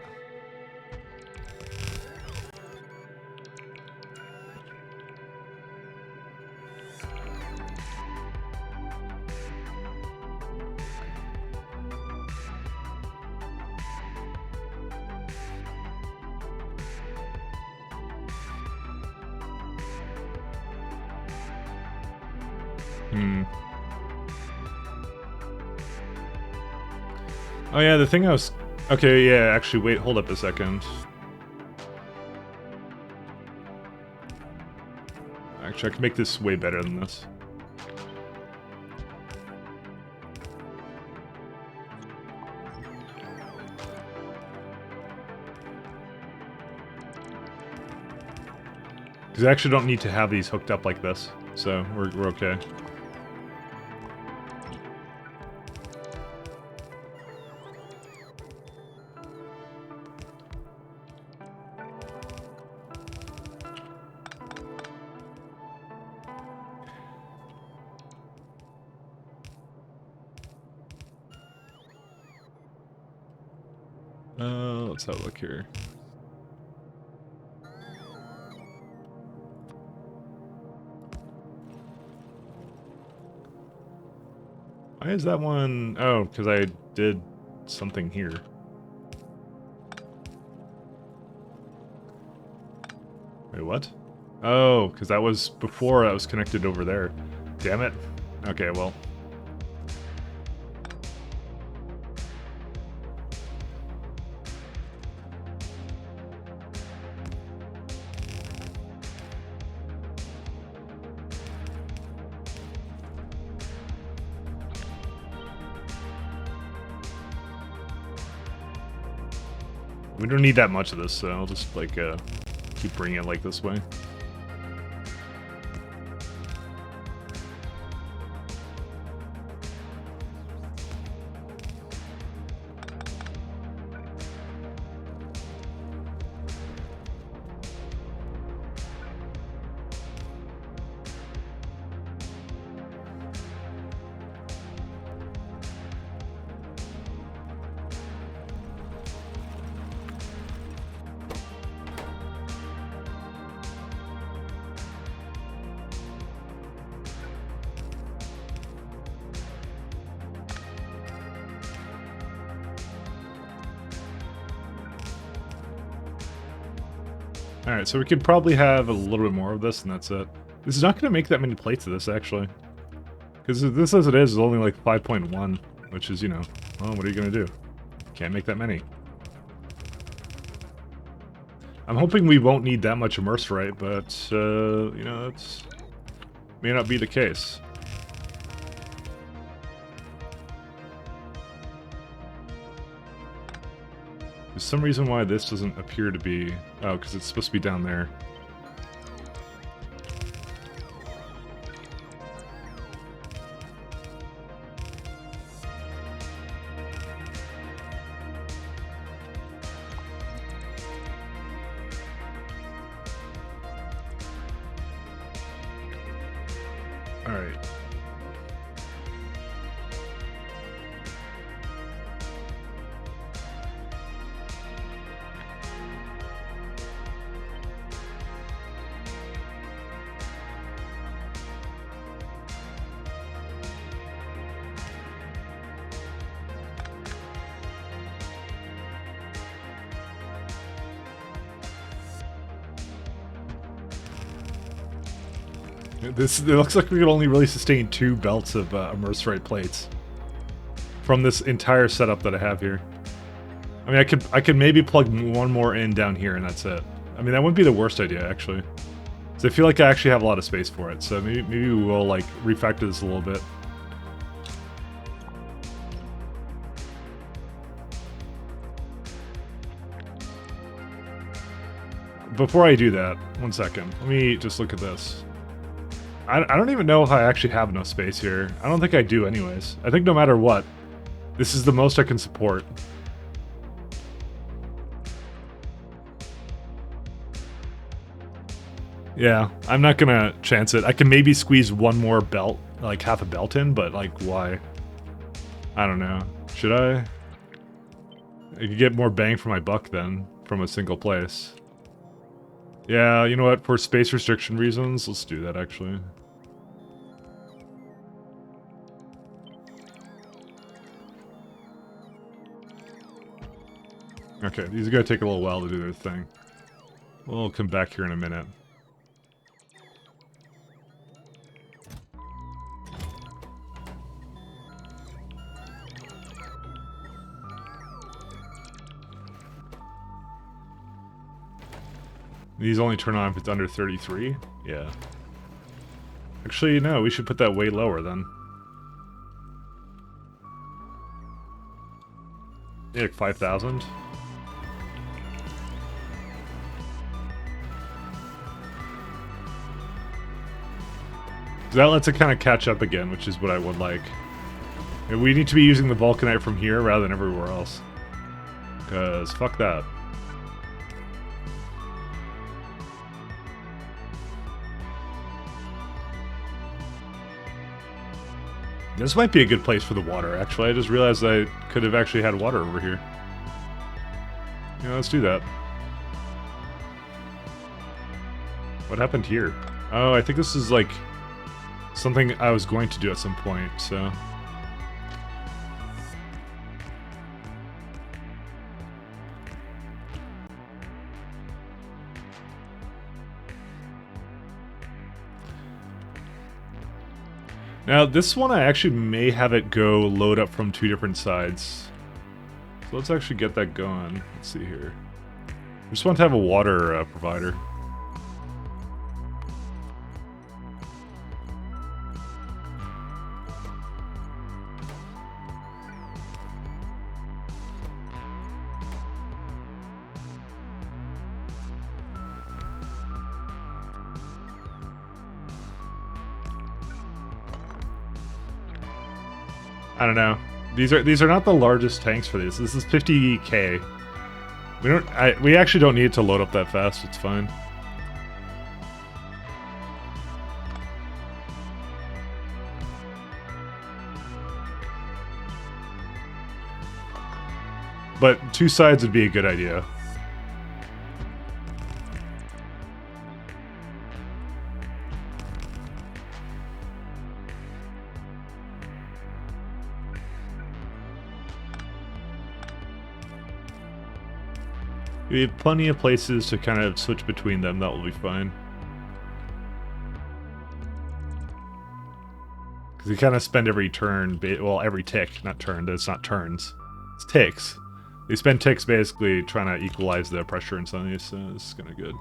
Oh yeah, the thing I was... Okay, yeah, actually, wait, hold up a second. Actually, I can make this way better than this. Because I actually don't need to have these hooked up like this, so we're okay. Let's have a look here. Why is that one? Oh, because I did something here. Wait, what? Oh, because that was before I was connected over there. Damn it. Okay, well. We don't need that much of this, so I'll just, like, keep bringing it, like, this way. Alright, so we could probably have a little bit more of this, and that's it. This is not going to make that many plates of this, actually. Because this, as it is only like 5.1, which is, you know, well, what are you going to do? Can't make that many. I'm hoping we won't need that much immerserite, but, you know, that's may not be the case. There's some reason why this doesn't appear to be... Oh, because it's supposed to be down there. Alright. It looks like we could only really sustain 2 belts of immerserite plates from this entire setup that I have here. I mean, I could maybe plug one more in down here, and that's it. I mean, that wouldn't be the worst idea, actually. So I feel like I actually have a lot of space for it. So maybe we will like refactor this a little bit. Before I do that, 1 second. Let me just look at this. I don't even know if I actually have enough space here. I don't think I do anyways. I think no matter what, this is the most I can support. Yeah, I'm not gonna chance it. I can maybe squeeze one more belt, like half a belt in, but like why? I don't know. Should I? I could get more bang for my buck then from a single place. Yeah, you know what? For space restriction reasons, let's do that actually. Okay, these are gonna take a little while to do their thing. We'll come back here in a minute. These only turn on if it's under 33? Yeah. Actually, no, we should put that way lower then. Yeah, like 5,000? That lets it kind of catch up again, which is what I would like. And we need to be using the vulcanite from here rather than everywhere else. Because fuck that. This might be a good place for the water, actually. I just realized I could have actually had water over here. Yeah, let's do that. What happened here? Oh, I think this is like something I was going to do at some point, so... Now, this one I actually may have it go load up from 2 different sides. So let's actually get that going. Let's see here. I just want to have a water provider. I don't know. These are not the largest tanks for this. This is 50k. We actually don't need it to load up that fast. It's fine. But 2 sides would be a good idea. We have plenty of places to kind of switch between them. That will be fine. Because you kind of spend every turn, well, every tick, not turn. It's not turns. It's ticks. They spend ticks basically trying to equalize the pressure in some of these, so this is kind of good.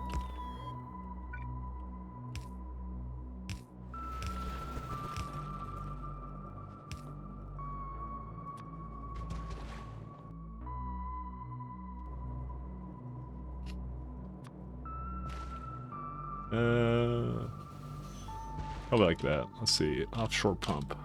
Probably like that. Let's see. Offshore pump.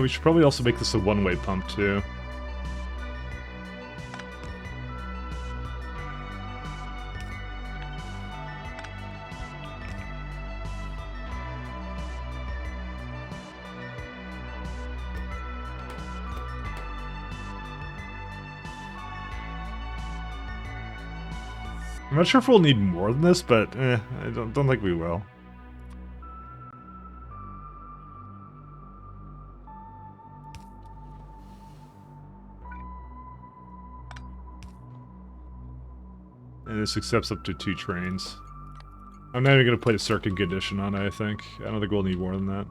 We should probably also make this a one-way pump, too. I'm not sure if we'll need more than this, but I don't think we will. And this accepts up to 2 trains. I'm not even going to put a circuit condition on it, I think. I don't think we'll need more than that.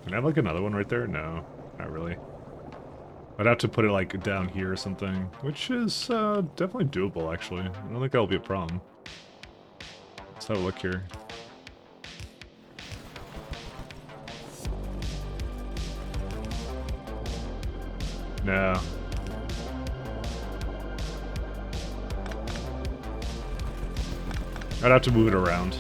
Can I have like another one right there? No, not really. I'd have to put it like down here or something, which is definitely doable actually. I don't think that'll be a problem. Let's have a look here. No. I'd have to move it around.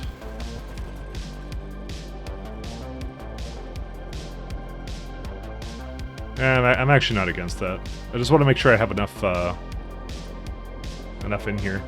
And I'm actually not against that. I just want to make sure I have enough in here.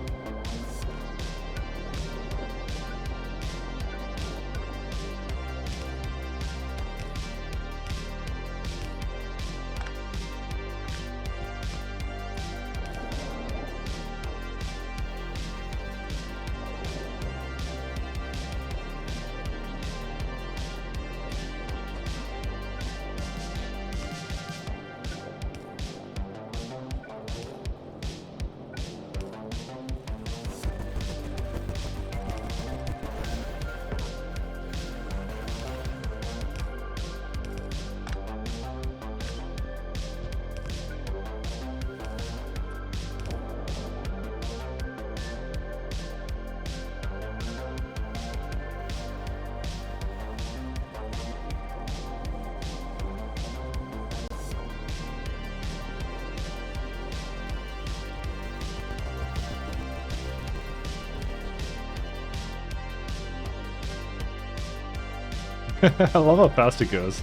I love how fast it goes.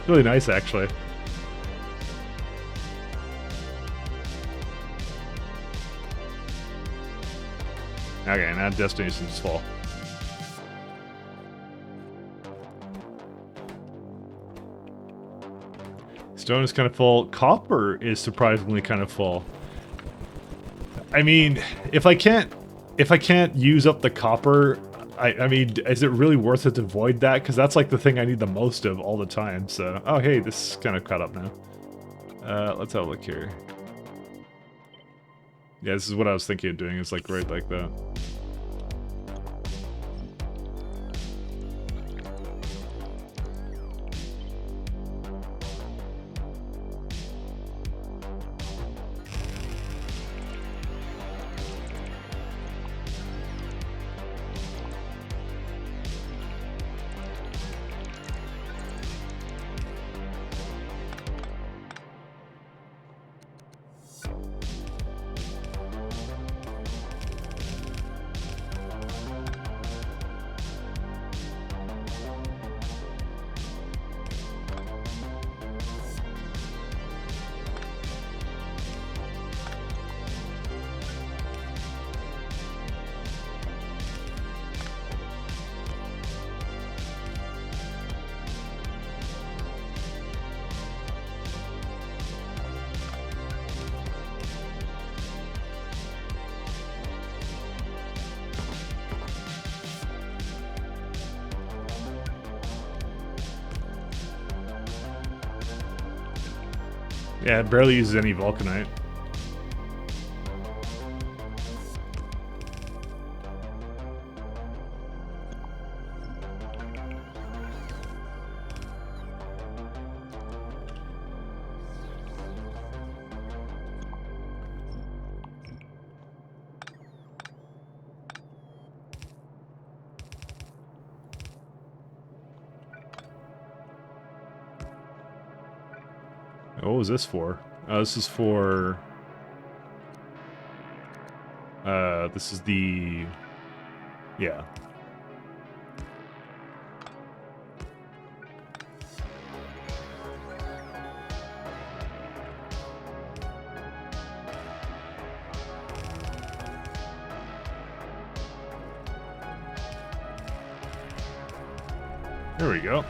Really nice, actually. Okay, now destination's full. Stone is kind of full. Copper is surprisingly kind of full. I mean, if I can't use up the copper, I mean, is it really worth it to void that? Because that's like the thing I need the most of all the time. So, oh hey, this is kind of caught up now. Let's have a look here. Yeah, this is what I was thinking of doing. It's like right like that. Yeah, it barely uses any vulcanite. What was this for? This is for... this is the... Yeah. There we go.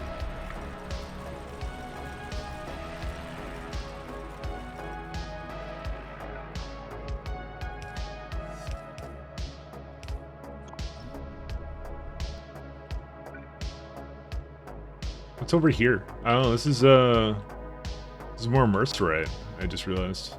What's over here? Oh, this is more mercerite, I just realized.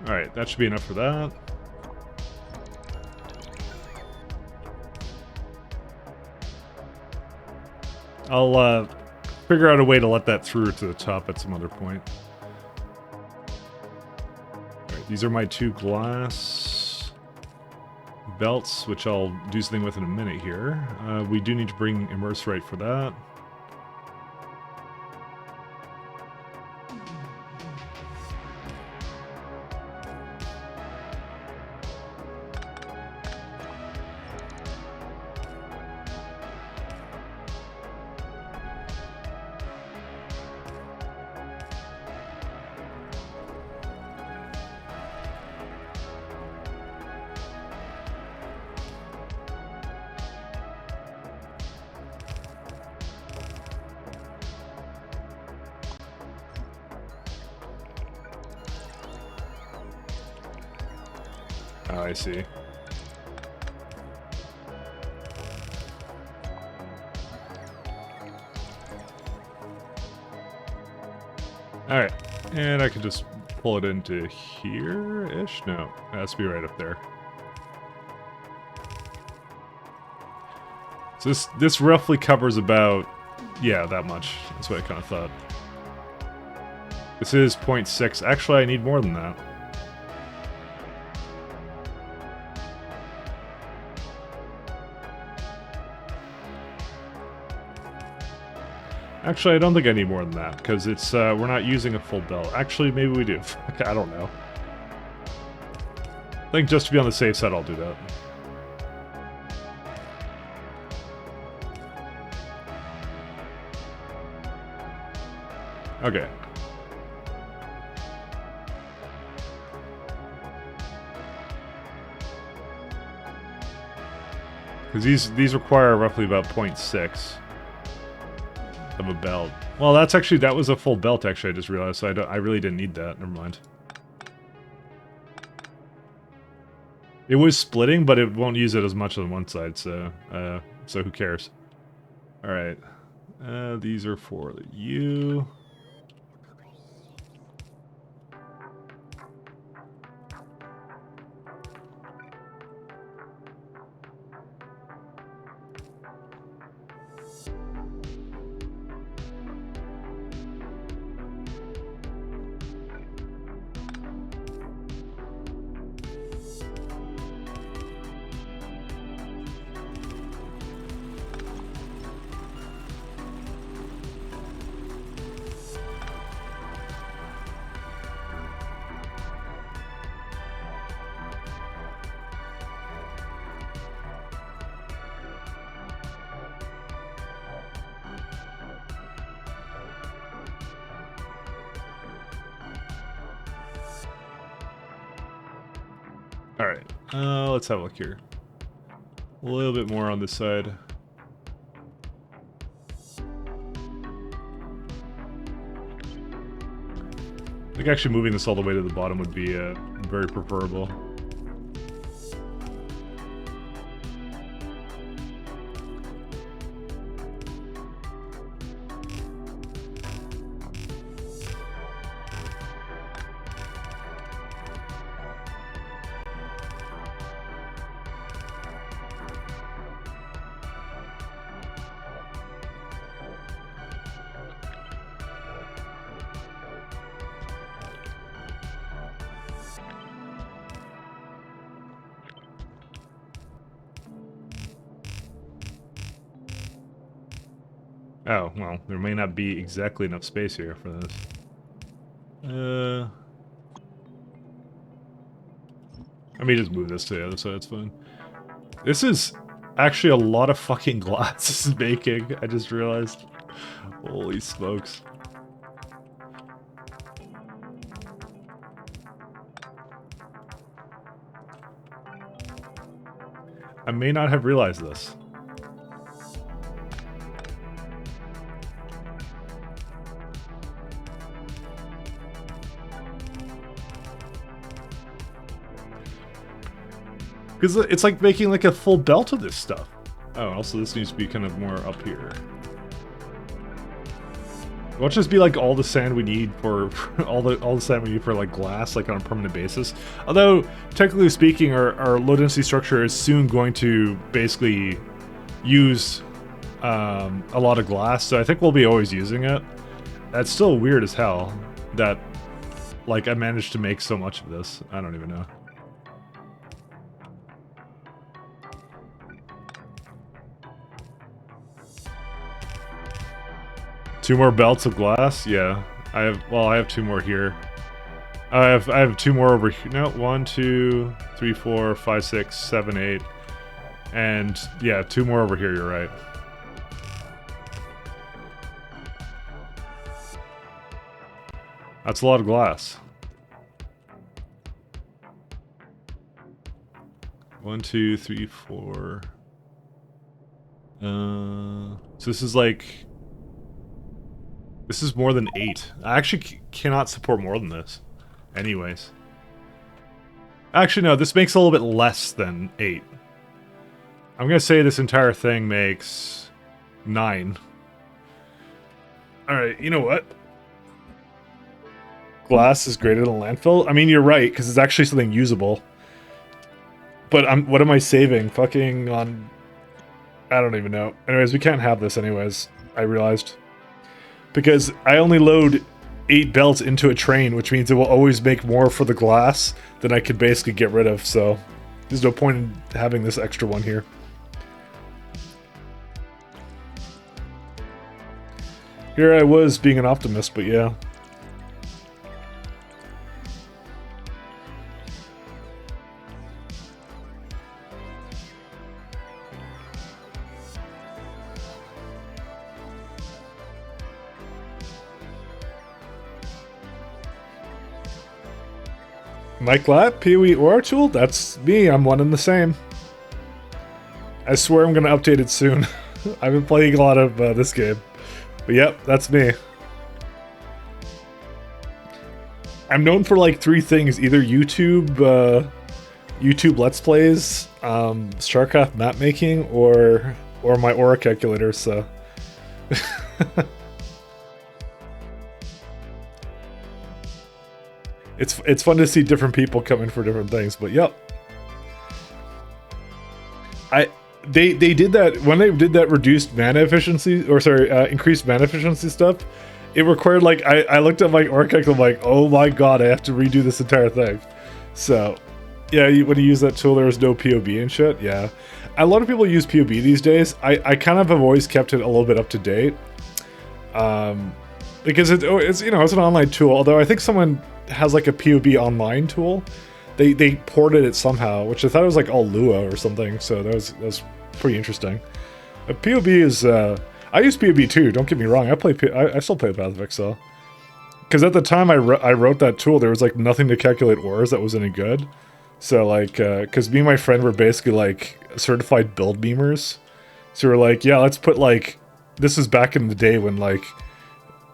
Alright, that should be enough for that. I'll figure out a way to let that through to the top at some other point. Alright, these are my 2 glass belts, which I'll do something with in a minute here. We do need to bring immerserite for that. Oh, I see. Alright, and I can just pull it into here-ish? No, it has to be right up there. So this roughly covers about, yeah, that much. That's what I kind of thought. This is 0.6. Actually, I need more than that. Actually, I don't think I need more than that, because it's we're not using a full belt. Actually, maybe we do. I don't know. I think just to be on the safe side, I'll do that. Okay. Because these require roughly about 0.6 of a belt. Well, that was a full belt, actually, I just realized, so I really didn't need that. Never mind. It was splitting, but it won't use it as much on one side, so who cares? Alright. These are for you. Alright, let's have a look here. A little bit more on this side. I think actually moving this all the way to the bottom would be very preferable. Oh, well, there may not be exactly enough space here for this. Let me just move this to the other side, it's fine. This is actually a lot of fucking glass this is making, I just realized. Holy smokes. I may not have realized this. Because it's like making like a full belt of this stuff. Oh, also this needs to be kind of more up here. Won't just be like all the sand we need for all the sand we need for like glass, like on a permanent basis. Although technically speaking, our low density structure is soon going to basically use a lot of glass, so I think we'll be always using it. That's still weird as hell that like I managed to make so much of this. I don't even know. Two more belts of glass? Yeah. I have two more here. I have two more over here. No, 1, 2, 3, 4, 5, 6, 7, 8. And yeah, two more over here, you're right. That's a lot of glass. 1, 2, 3, 4. So this is like... This is more than 8. I actually cannot support more than this. Anyways. Actually, no, this makes a little bit less than 8. I'm gonna say this entire thing makes 9. Alright, you know what? Glass is greater than landfill? I mean, you're right, because it's actually something usable. But what am I saving? Fucking on... I don't even know. Anyways, we can't have this anyways, I realized. Because I only load 8 belts into a train, which means it will always make more for the glass than I could basically get rid of, so there's no point in having this extra one here. Here I was being an optimist, but yeah. Mike Latt, PoE Aura Tool? That's me, I'm one and the same. I swear I'm gonna update it soon. I've been playing a lot of this game. But yep, that's me. I'm known for like 3 things, either YouTube, YouTube Let's Plays, StarCraft map making, or my Aura calculator, so... It's fun to see different people come in for different things, but yep. They did that when they did that reduced mana efficiency, or sorry, increased mana efficiency stuff. It required like I looked at my Aura calculator, I'm like, oh my god, I have to redo this entire thing. So, yeah, when you use that tool, there was no POB and shit. Yeah, a lot of people use POB these days. I kind of have always kept it a little bit up to date, because it's you know, it's an online tool. Although I think someone has like a POB online tool. They ported it somehow, which I thought it was like all Lua or something. So that was pretty interesting. POB is I use POB too. Don't get me wrong. I still play Path of Exile, because at the time I wrote that tool, there was like nothing to calculate auras that was any good. So like, because me and my friend were basically like certified build beamers, so we're like, yeah, let's put like, this is back in the day when like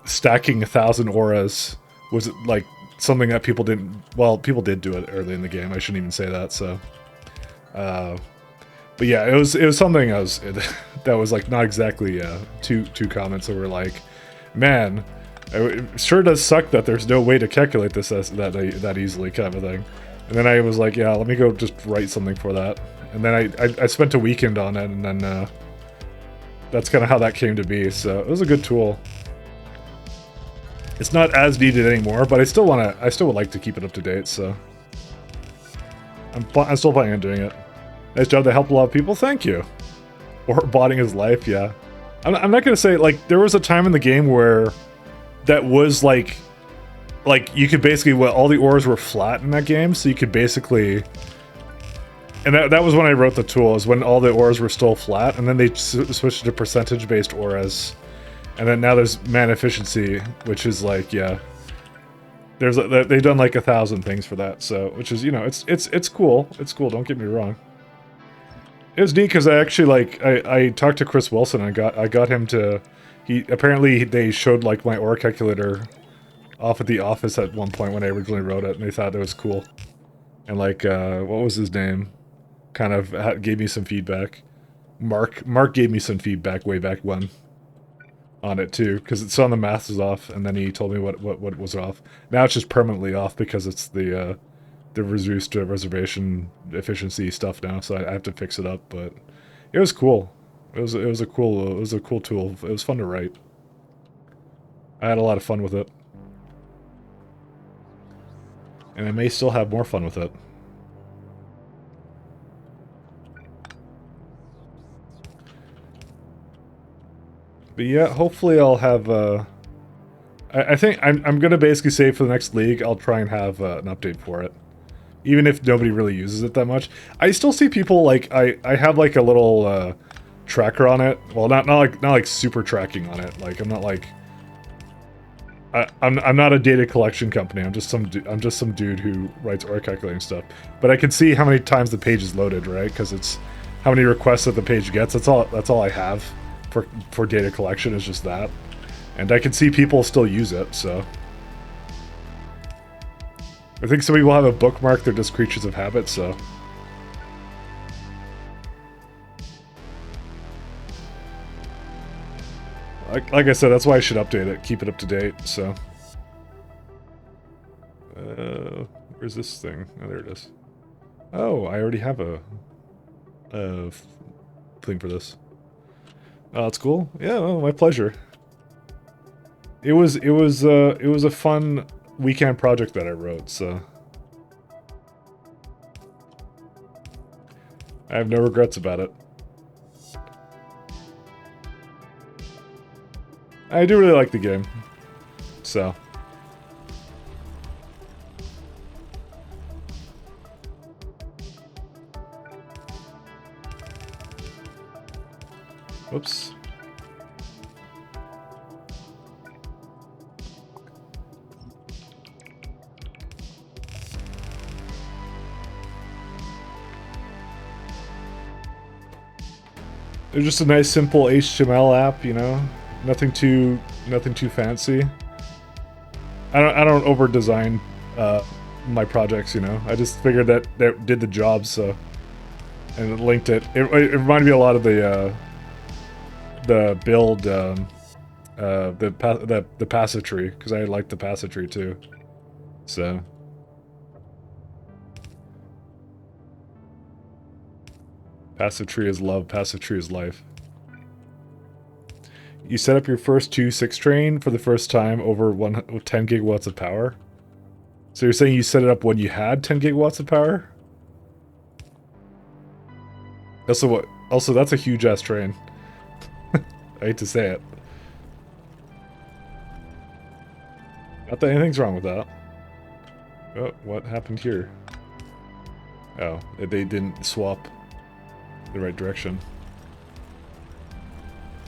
stacking 1,000 auras was like something that people didn't, well, people did do it early in the game, I shouldn't even say that, so but yeah, it was something that was like not exactly two comments that were like, man, it sure does suck that there's no way to calculate this that easily, kind of a thing. And then I was like, yeah, let me go just write something for that. And then I spent a weekend on it, and then that's kind of how that came to be. So it was a good tool. It's not as needed anymore, but I still would like to keep it up to date. So I'm still planning on doing it. Nice job. That helped a lot of people. Thank you. Or botting his life. Yeah. I'm not gonna say, like, there was a time in the game where that was like you could basically, all the auras were flat in that game, so you could basically, and that was when I wrote the tool, is when all the auras were still flat, and then they switched to percentage based auras, and then now there's mana efficiency, which is like, yeah, they've done like 1,000 things for that, so, which is, you know, it's cool, don't get me wrong. It was neat because I actually, like, I talked to Chris Wilson, and I got him to, apparently they showed like my aura calculator off at the office at one point when I originally wrote it, and they thought it was cool. And like, what was his name? Kind of gave me some feedback. Mark gave me some feedback way back when on it too, because it's on the math is off, and then he told me what was off. Now it's just permanently off because it's the reduced reservation efficiency stuff now, so I have to fix it up. But it was cool. It was a cool tool. It was fun to write. I had a lot of fun with it. And I may still have more fun with it. But yeah, hopefully I'll have, I think I'm gonna basically say for the next league, I'll try and have an update for it. Even if nobody really uses it that much. I still see people, like, I have like a little tracker on it. Well, not like super tracking on it. Like, I'm not like, I'm not a data collection company. I'm just some dude who writes aura calculating stuff. But I can see how many times the page is loaded, right? Because it's how many requests that the page gets. That's all I have for data collection, is just that. And I can see people still use it. So I think some people have a bookmark. They're just creatures of habit. So. Like I said, that's why I should update it, keep it up to date, so. Where's this thing? Oh, there it is. Oh, I already have a thing for this. Oh, that's cool. Yeah, well, my pleasure. It was a fun weekend project that I wrote, so. I have no regrets about it. I do really like the game. So. Whoops. They're just a nice, simple HTML app, you know, nothing too fancy. I don't over design my projects, you know. I just figured that did the job, so, and it linked it. It reminded me a lot of the build, the passive tree, because I like the passive tree too. So. Passive tree is love, passive tree is life. You set up your first 2.6 train for the first time over 10 gigawatts of power? So you're saying you set it up when you had 10 gigawatts of power? Also, that's a huge ass train. I hate to say it. Not that anything's wrong with that. Oh, what happened here? Oh, they didn't swap the right direction.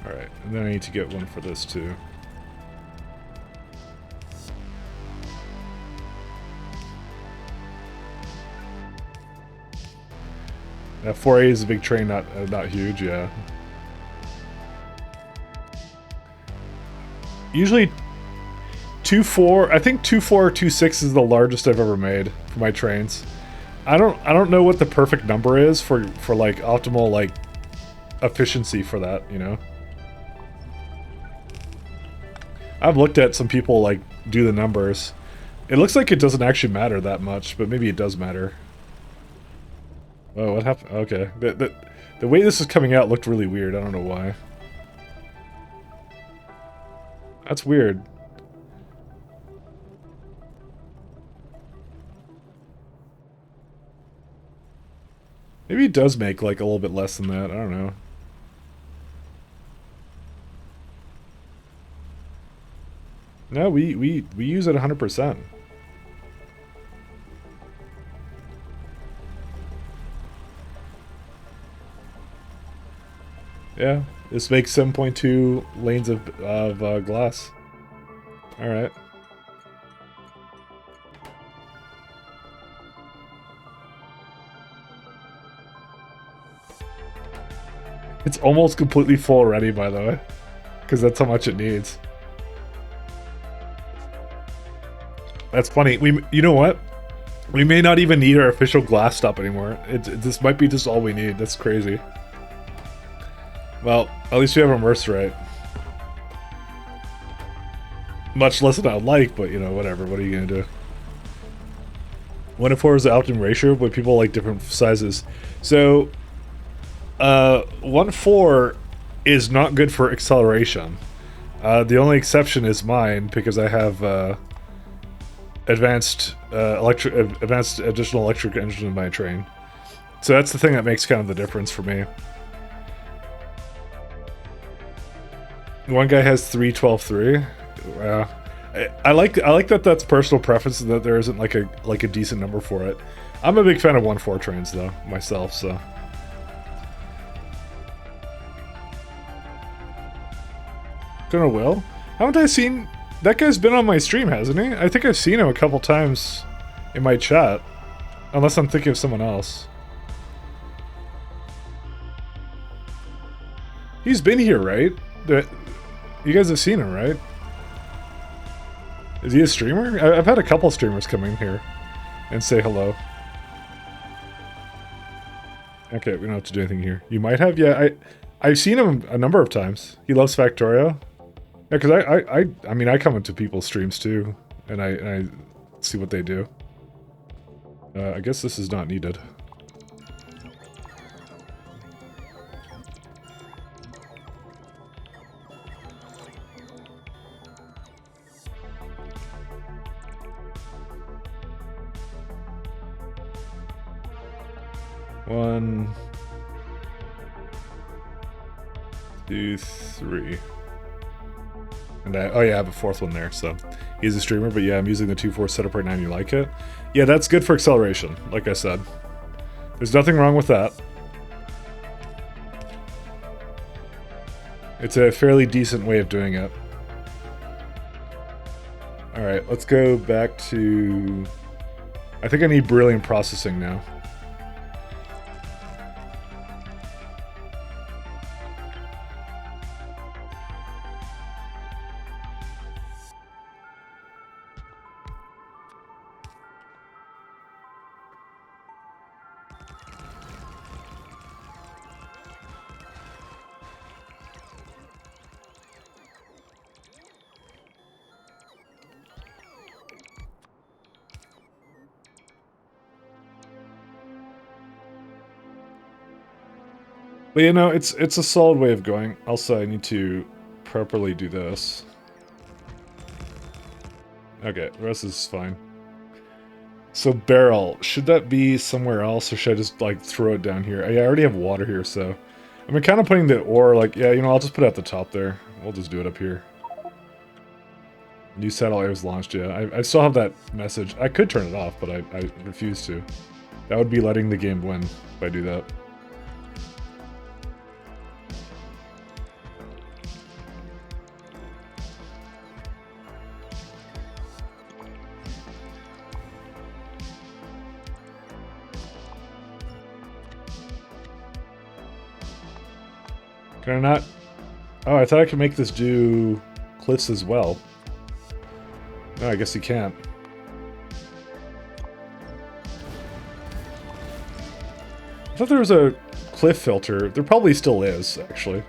Alright, and then I need to get one for this too. That 4A is a big train, not huge, yeah. Usually 2.4, I think 2.4 or 2.6 is the largest I've ever made for my trains. I don't know what the perfect number is for like optimal like efficiency for that, you know. I've looked at some people like do the numbers. It looks like it doesn't actually matter that much, but maybe it does matter. Oh, what happened? Okay, the way this is coming out looked really weird. I don't know why. That's weird. Maybe it does make like a little bit less than that. I don't know. No, we use it 100%. Yeah, this makes 7.2 lanes of glass. All right. It's almost completely full already, by the way, because that's how much it needs. That's funny. You know what? We may not even need our official glass stop anymore. This might be just all we need. That's crazy. Well, at least we have our Merce right. Much less than I'd like, but you know, whatever. What are you gonna do? 1:4 is the optimum ratio, but people like different sizes. So 1.4 is not good for acceleration. The only exception is mine because I have advanced additional electric engine in my train. So that's the thing that makes kind of the difference for me. One guy has 3.12.3. I like that that's personal preference and that there isn't like a decent number for it. I'm a big fan of 1.4 trains though myself, so. Gonna Will? Haven't I seen... That guy's been on my stream, hasn't he? I think I've seen him a couple times in my chat. Unless I'm thinking of someone else. He's been here, right? You guys have seen him, right? Is he a streamer? I've had a couple streamers come in here and say hello. Okay, we don't have to do anything here. You might have? Yeah, I've seen him a number of times. He loves Factorio. Yeah, because I mean, I come into people's streams too, and I see what they do. I guess this is not needed. One, 2, 3. And oh yeah, I have a fourth one there, so he's a streamer, but yeah, I'm using the 2.4 setup right now and you like it? Yeah, that's good for acceleration, like I said. There's nothing wrong with that. It's a fairly decent way of doing it. Alright, let's go back to... I think I need Brilliant Processing now. But you know, it's a solid way of going. Also, I need to properly do this. Okay, the rest is fine. So barrel, should that be somewhere else, or should I just like throw it down here? I already have water here, so I'm kind of putting the ore like, yeah, you know, I'll just put it at the top there. We'll just do it up here. New satellite was launched, yeah. I still have that message. I could turn it off, but I refuse to. That would be letting the game win if I do that. Can I not? Oh, I thought I could make this do cliffs as well. No, I guess you can't. I thought there was a cliff filter. There probably still is, actually.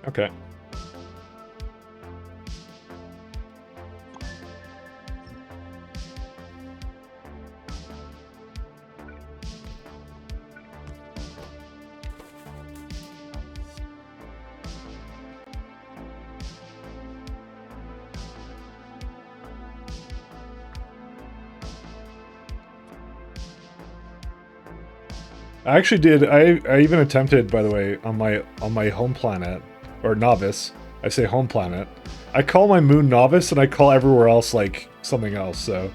Okay. I actually did. I even attempted, by the way, on my home planet, or Novice. I say home planet. I call my moon Novice, and I call everywhere else like something else. So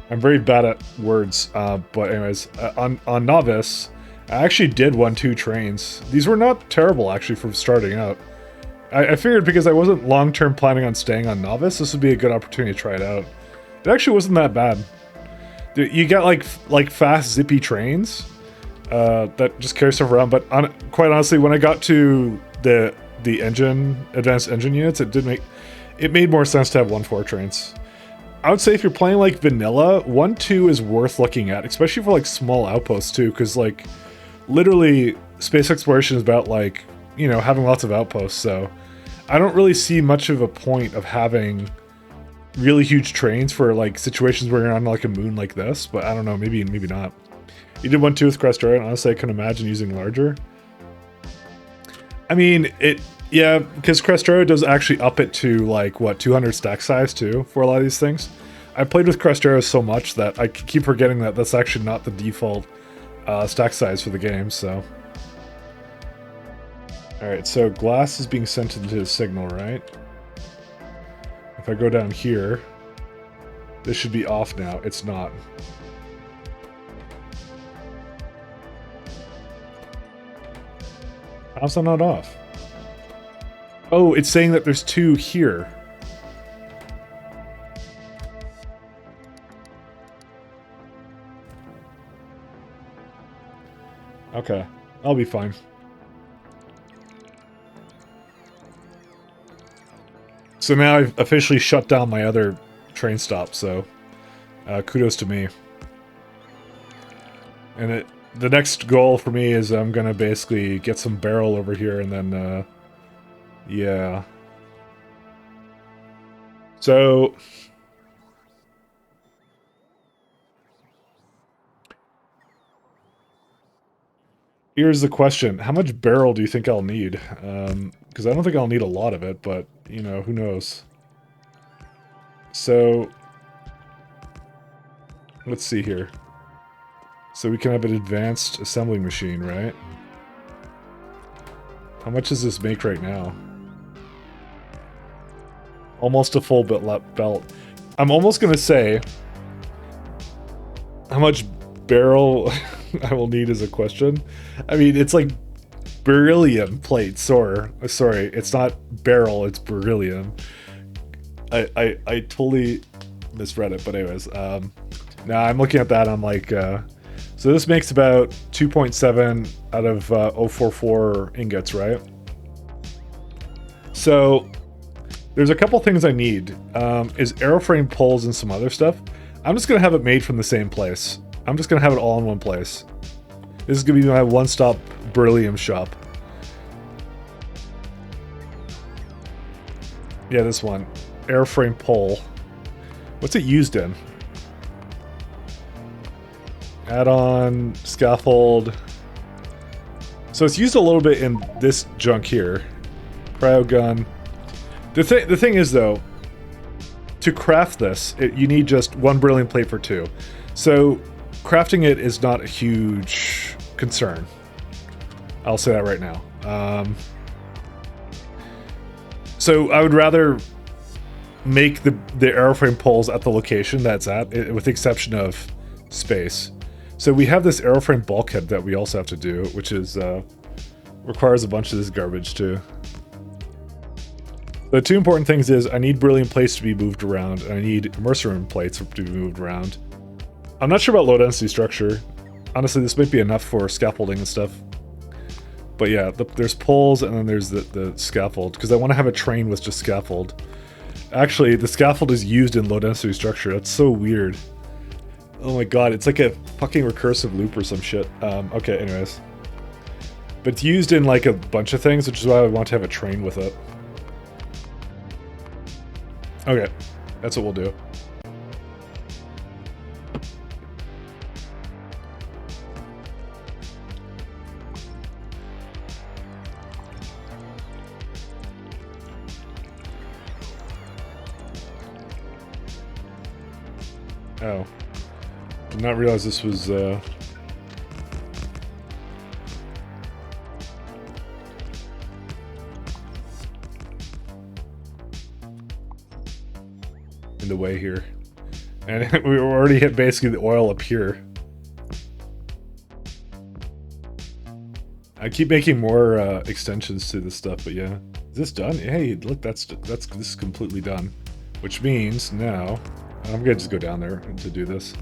I'm very bad at words. But anyways, on Novice, I actually did 1-2 trains. These were not terrible actually from starting out. I figured because I wasn't long-term planning on staying on Novice, this would be a good opportunity to try it out. It actually wasn't that bad. You get like fast zippy trains. That just carry stuff around, but quite honestly, when I got to the advanced engine units, it made more sense to have 1-4 trains. I would say if you're playing like vanilla, 1-2 is worth looking at, especially for like small outposts too, because like literally space exploration is about like, you know, having lots of outposts. So I don't really see much of a point of having really huge trains for like situations where you're on like a moon like this, but I don't know, maybe not. You did 1-2 with Crestero, and honestly I can imagine using larger. I mean, yeah, because Crestero does actually up it to like, what, 200 stack size too, for a lot of these things. I played with Crestero so much that I keep forgetting that that's actually not the default stack size for the game, so. Alright, so glass is being sent into the signal, right? If I go down here, this should be off now. It's not. How's that not off? Oh, it's saying that there's 2 here. Okay, I'll be fine. So now I've officially shut down my other train stop, so kudos to me. And the next goal for me is I'm gonna basically get some barrel over here and then, yeah. So here's the question. How much barrel do you think I'll need? Because I don't think I'll need a lot of it, but, you know, who knows? So, let's see here. So we can have an advanced assembling machine, right? How much does this make right now? Almost a full belt. I'm almost going to say how much barrel I will need is a question. I mean, it's like beryllium plates. Sorry, it's not barrel, it's beryllium. I totally misread it, but anyways, now I'm looking at that, I'm like, so this makes about 2.7 out of 044 ingots, right? So there's a couple things I need. Is aeroframe poles and some other stuff. I'm just gonna have it made from the same place. I'm just gonna have it all in one place. This is gonna be my one-stop beryllium shop. Yeah, this one. Airframe pole. What's it used in? Add-on, scaffold. So it's used a little bit in this junk here. Cryo gun. The thing is, though, to craft this, you need just one beryllium plate for 2. So crafting it is not a huge concern. I'll say that right now. So I would rather make the airframe poles at the location that's at, with the exception of space. So we have this airframe bulkhead that we also have to do, which is requires a bunch of this garbage too. The 2 important things is I need beryllium plates to be moved around, and I need immersion plates to be moved around. I'm not sure about low density structure. Honestly, this might be enough for scaffolding and stuff. But yeah, there's poles and then there's the scaffold, because I want to have a train with just scaffold. Actually, the scaffold is used in low density structure. That's so weird. Oh my god, it's like a fucking recursive loop or some shit. Okay, anyways. But it's used in like a bunch of things, which is why I want to have a train with it. Okay, that's what we'll do. Oh. Did not realize this was, in the way here. And we already hit basically the oil up here. I keep making more extensions to this stuff, but yeah. Is this done? Hey, look, this is completely done. Which means now I'm gonna just go down there to do this.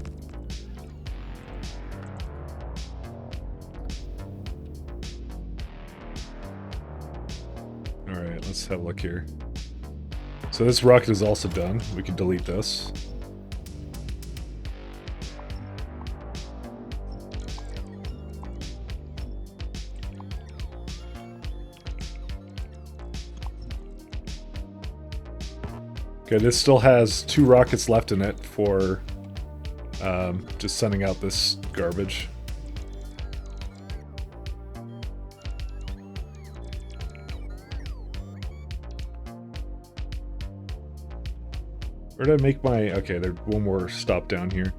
Alright, let's have a look here. So this rocket is also done. We can delete this. Okay, this still has 2 rockets left in it for just sending out this garbage. Where did I make my... Okay, there's one more stop down here.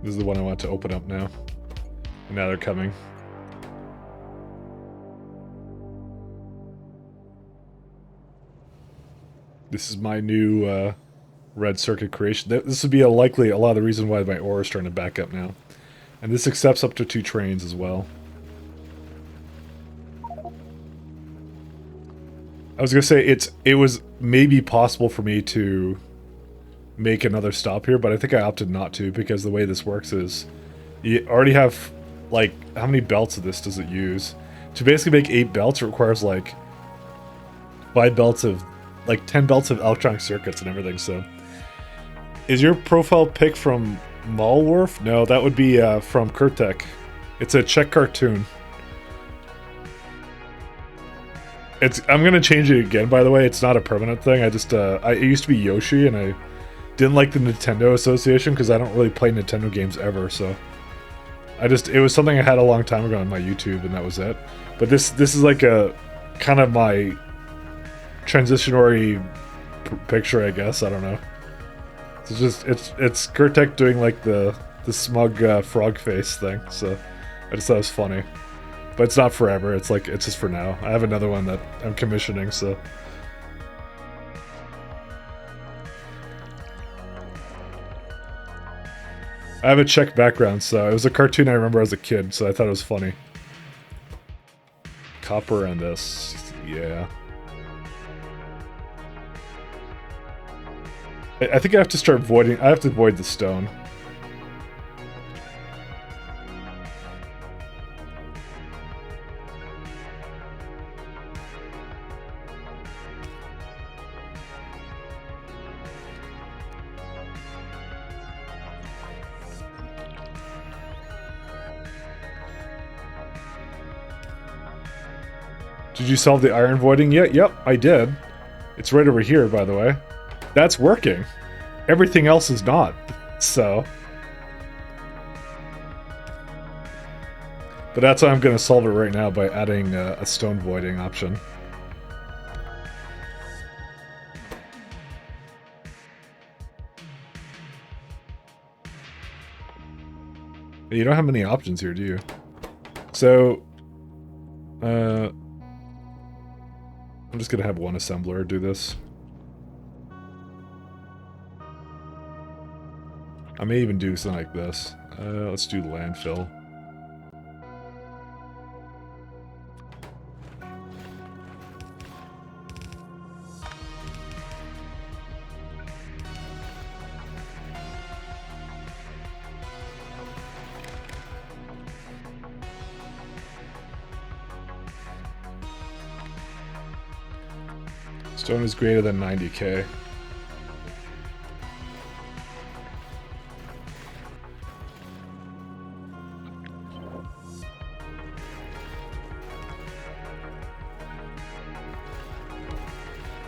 This is the one I want to open up now. And now they're coming. This is my new red circuit creation. This would be likely a lot of the reason why my ore is starting to back up now. And this accepts up to 2 trains as well. I was gonna say it was maybe possible for me to make another stop here, but I think I opted not to, because the way this works is you already have, like, how many belts of this does it use? To basically make 8 belts, it requires like 5 belts of, like 10 belts of electronic circuits and everything. So is your profile pic from Malwurf? No, that would be from Kurtek. It's a Czech cartoon. I'm gonna change it again, by the way. It's not a permanent thing. I just it used to be Yoshi, and I didn't like the Nintendo Association because I don't really play Nintendo games ever, so it was something I had a long time ago on my YouTube, and that was it. But this is like a kind of my transitionary picture, I guess. I don't know. It's just it's Kurtek doing like the smug frog face thing, so I just thought it was funny. But it's not forever. It's just for now. I have another one that I'm commissioning, so. I have a Czech background, so it was a cartoon I remember as a kid, so I thought it was funny. Copper and this, yeah. I think I have to start voiding. I have to void the stone. Did you solve the iron voiding yet? Yep, I did. It's right over here, by the way. That's working. Everything else is not, so. But that's why I'm going to solve it right now by adding a stone voiding option. You don't have many options here, do you? So, I'm just gonna have one assembler do this. I may even do something like this. Let's do landfill. Stone is greater than 90k.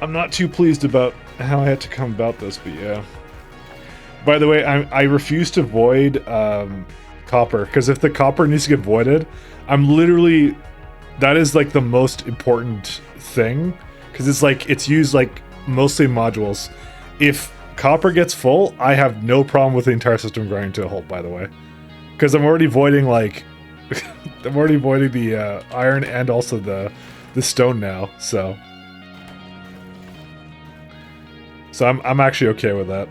I'm not too pleased about how I had to come about this, but yeah. By the way, I refuse to void copper, because if the copper needs to get voided, I'm literally... That is like the most important thing. Because it's like, it's used like mostly modules. If copper gets full, I have no problem with the entire system grinding to a halt, by the way. Because I'm already voiding like... I'm already voiding the iron and also the stone now, so... So I'm actually okay with that.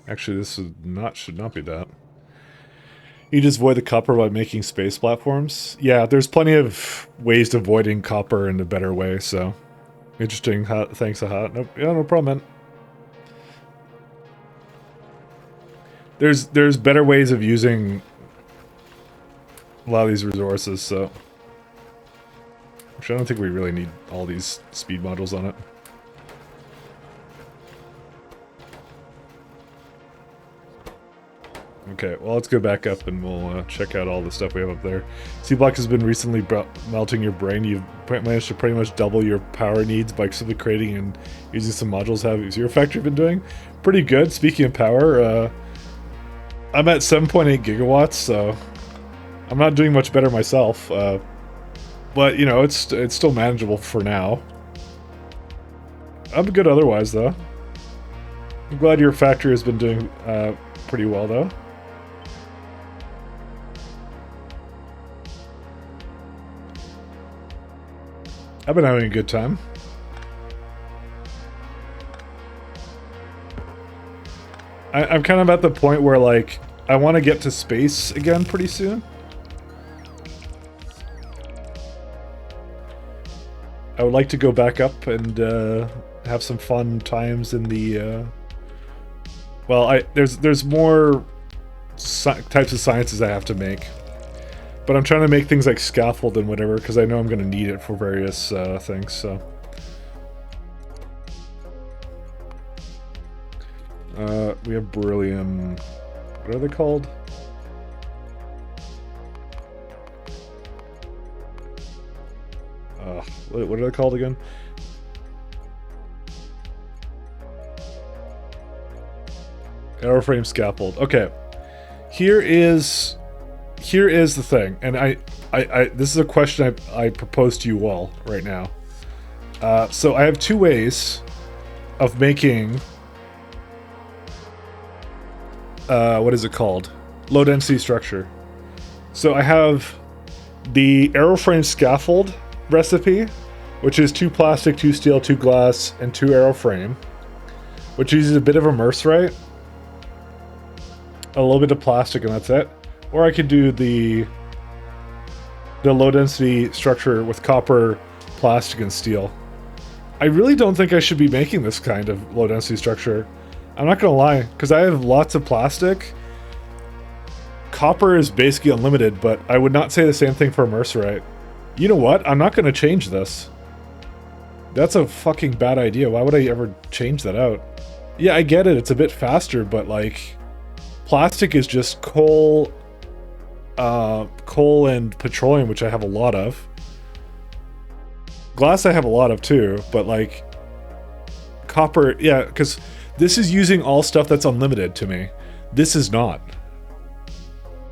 Actually, this is should not be that. You just void the copper by making space platforms. Yeah, there's plenty of ways to voiding copper in a better way, so... Interesting. Thanks, Aha. Nope. Yeah, no problem, man. There's better ways of using a lot of these resources, so... Actually, I don't think we really need all these speed modules on it. Okay, well, let's go back up and we'll check out all the stuff we have up there. C-Block has been recently melting your brain. You've managed to pretty much double your power needs by simply creating and using some modules. How has your factory been doing? Pretty good. Speaking of power, I'm at 7.8 gigawatts, so I'm not doing much better myself. But, you know, it's still manageable for now. I'm good otherwise, though. I'm glad your factory has been doing pretty well, though. I've been having a good time. I'm kind of at the point where, like, I want to get to space again pretty soon. I would like to go back up and have some fun times in the... Well, there's more types of sciences I have to make. But I'm trying to make things like scaffold and whatever, because I know I'm going to need it for various things, so... We have beryllium. What are they called? What are they called again? Airframe scaffold. Okay. Here is the thing, and I this is a question I propose to you all right now. So I have two ways of making what is it called? Low density structure. So I have the aeroframe scaffold recipe, which is 2 plastic, 2 steel, 2 glass, and 2 aeroframe, which uses a bit of immerse, a little bit of plastic, and that's it. Or I could do the low density structure with copper, plastic, and steel. I really don't think I should be making this kind of low density structure. I'm not gonna lie, because I have lots of plastic. Copper is basically unlimited, but I would not say the same thing for immerse. You know what? I'm not gonna change this. That's a fucking bad idea. Why would I ever change that out? Yeah, I get it. It's a bit faster, but like, plastic is just coal and petroleum, which I have a lot of. Glass I have a lot of too, but like, copper, yeah, because this is using all stuff that's unlimited to me. This is not.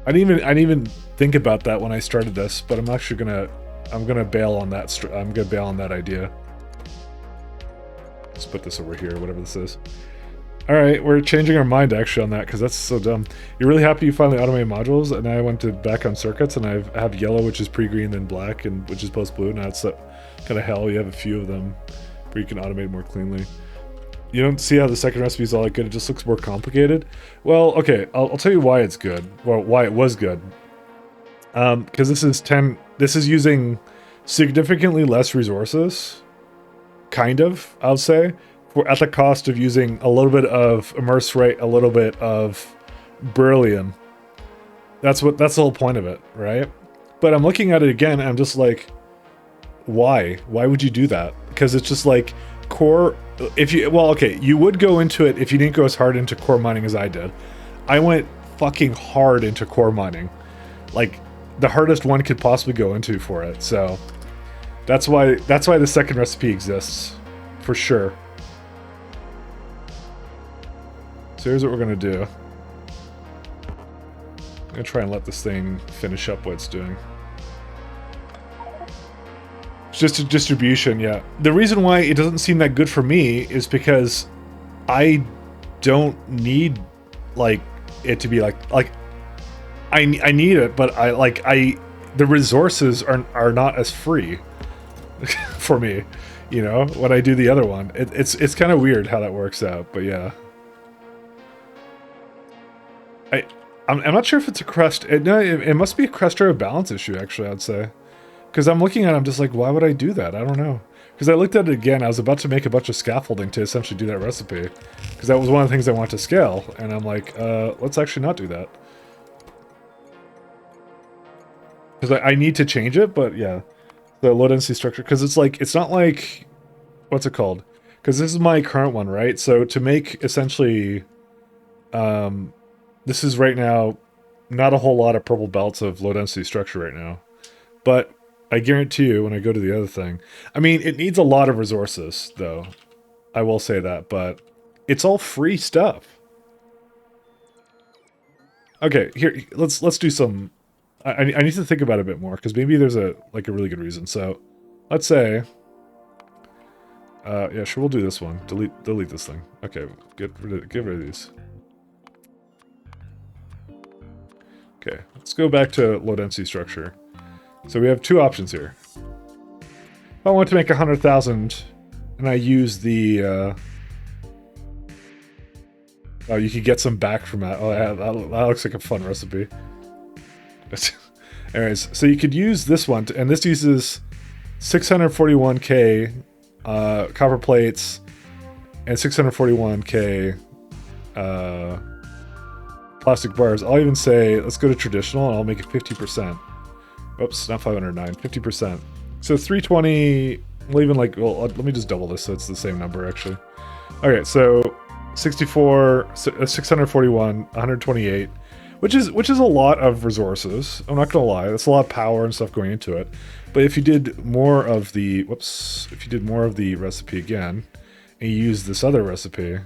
I didn't even think about that when I started this, but I'm actually I'm gonna bail on that. I'm gonna bail on that idea. Let's put this over here, whatever this is. All right, we're changing our mind actually on that because that's so dumb. You're really happy you finally automated modules, and now I went to back on circuits, and I have yellow, which is pre-green, then black, and which is post-blue. Now it's kind of hell. You have a few of them where you can automate more cleanly. You don't see how the second recipe is all that good. It just looks more complicated. Well, okay, I'll tell you why it's good. Well, why it was good. Because this is using significantly less resources. Kind of, I'll say. At the cost of using a little bit of immerse a little bit of beryllium. That's the whole point of it, right? But I'm looking at it again, and I'm just like, why? Why would you do that? Because it's just like core. You would go into it if you didn't go as hard into core mining as I did. I went fucking hard into core mining, like the hardest one could possibly go into for it. So that's why the second recipe exists, for sure. So here's what we're gonna do. I'm gonna try and let this thing finish up what it's doing. It's just a distribution, yeah. The reason why it doesn't seem that good for me is because I don't need like it to be like I need it, but the resources are not as free for me, you know, when I do the other one. It's kind of weird how that works out, but yeah. I'm not sure if it's a crest. No, it must be a crest or a balance issue, actually, I'd say. Because I'm looking at it, I'm just like, why would I do that? I don't know. Because I looked at it again, I was about to make a bunch of scaffolding to essentially do that recipe. Because that was one of the things I wanted to scale. And I'm like, let's actually not do that. Because I need to change it, but yeah. The low density structure, because it's not like, what's it called? Because this is my current one, right? So to make essentially, this is right now not a whole lot of purple belts of low density structure right now. But I guarantee you when I go to the other thing, I mean, it needs a lot of resources though. I will say that, but it's all free stuff. Okay, here, let's do some, I need to think about it a bit more because maybe there's a really good reason. So let's say, yeah, sure, we'll do this one. Delete this thing. Okay, get rid of these. Okay, let's go back to low density structure. So we have two options here. If I want to make 100,000 and I use the, oh, you could get some back from that. Oh, yeah, that looks like a fun recipe. Anyways, so you could use this one, and this uses 641k copper plates and 641k plastic bars. I'll even say, let's go to traditional, and I'll make it 50%. Oops, not 509, 50%. So 320, well, even well, let me just double this so it's the same number, actually. Okay, so 64, 641, 128, which is a lot of resources. I'm not gonna lie, that's a lot of power and stuff going into it. But if you did more of the if you did more of the recipe again, and you use this other recipe,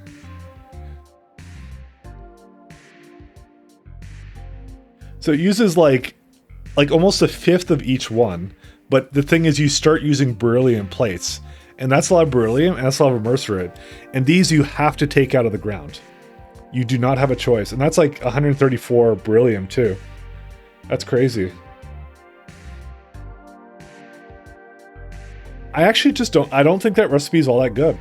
so it uses like almost a fifth of each one. But the thing is, you start using beryllium plates, and that's a lot of beryllium, and that's a lot of mercerite. And these you have to take out of the ground. You do not have a choice. And that's like 134 beryllium too. That's crazy. I actually just I don't think that recipe is all that good.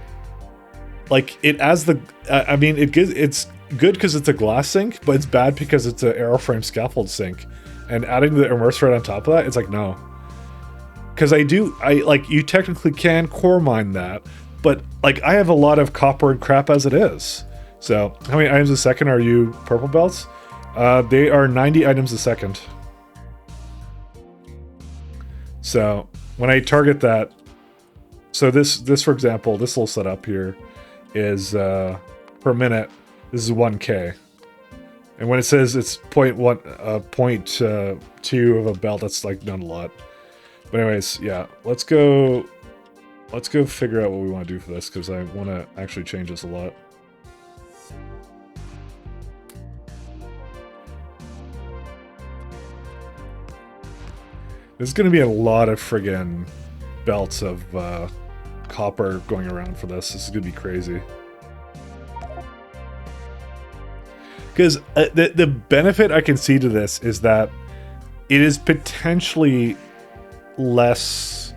Like, it as the, I mean, it's good because it's a glass sink, but it's bad because it's an aeroframe scaffold sink. And adding the mercerite on top of that, it's like, no. Because like, you technically can core mine that, but like, I have a lot of copper and crap as it is. So, how many items a second are you purple belts? They are 90 items a second. So, when I target that, so this for example, this little setup here is, per minute, this is 1K. And when it says it's 0.2 of a belt, that's like not a lot. But anyways, yeah, let's go figure out what we want to do for this, because I want to actually change this a lot. There's going to be a lot of friggin' belts of copper going around for this. This is going to be crazy. Because the benefit I can see to this is that it is potentially less,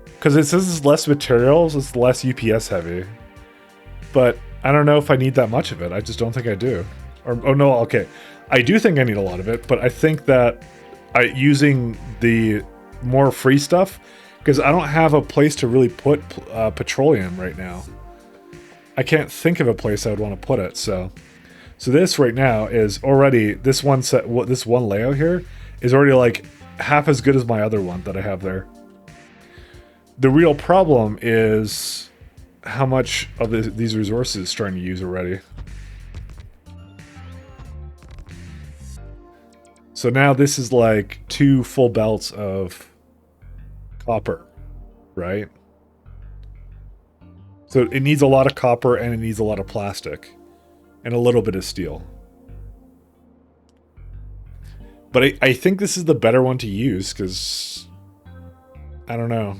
because it says it's less materials, it's less UPS heavy, but I don't know if I need that much of it. I just don't think I do. Or, oh no, okay, I do think I need a lot of it, but I think that using the more free stuff, because I don't have a place to really put petroleum right now. I can't think of a place I would want to put it. So this right now is already, this one layout here is already like half as good as my other one that I have there. The real problem is how much of these resources it's trying to use already. So now this is like 2 full belts of copper, right? So it needs a lot of copper and it needs a lot of plastic and a little bit of steel. But I think this is the better one to use, because I don't know.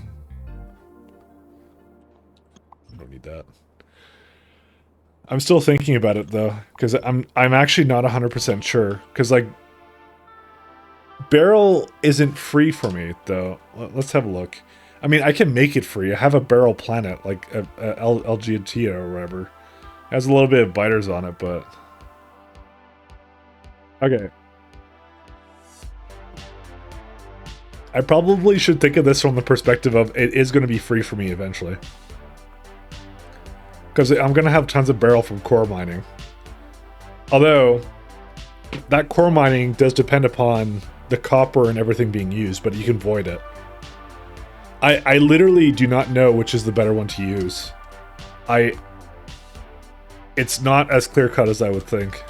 I don't need that. I'm still thinking about it though, because I'm actually not 100% sure, because like barrel isn't free for me though. Let's have a look. I mean, I can make it free. I have a barrel planet, like a LGT or whatever. It has a little bit of biters on it, but okay. I probably should think of this from the perspective of it is going to be free for me eventually. Because I'm going to have tons of barrel from core mining. Although, that core mining does depend upon the copper and everything being used, but you can void it. I literally do not know which is the better one to use. It's not as clear-cut as I would think.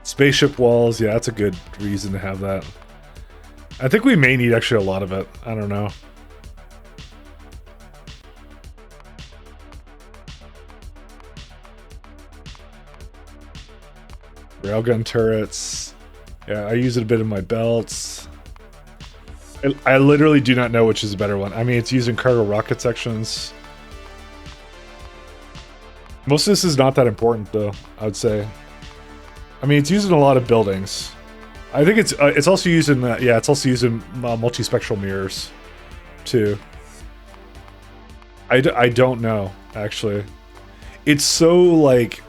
Spaceship walls, yeah, that's a good reason to have that. I think we may need actually a lot of it. I don't know. Railgun turrets. Yeah, I use it a bit in my belts. I literally do not know which is a better one. I mean, it's used in cargo rocket sections. Most of this is not that important, though, I would say. I mean, it's used in a lot of buildings. I think it's also used in yeah, it's also used in multispectral mirrors, too. I don't know, actually. It's so like.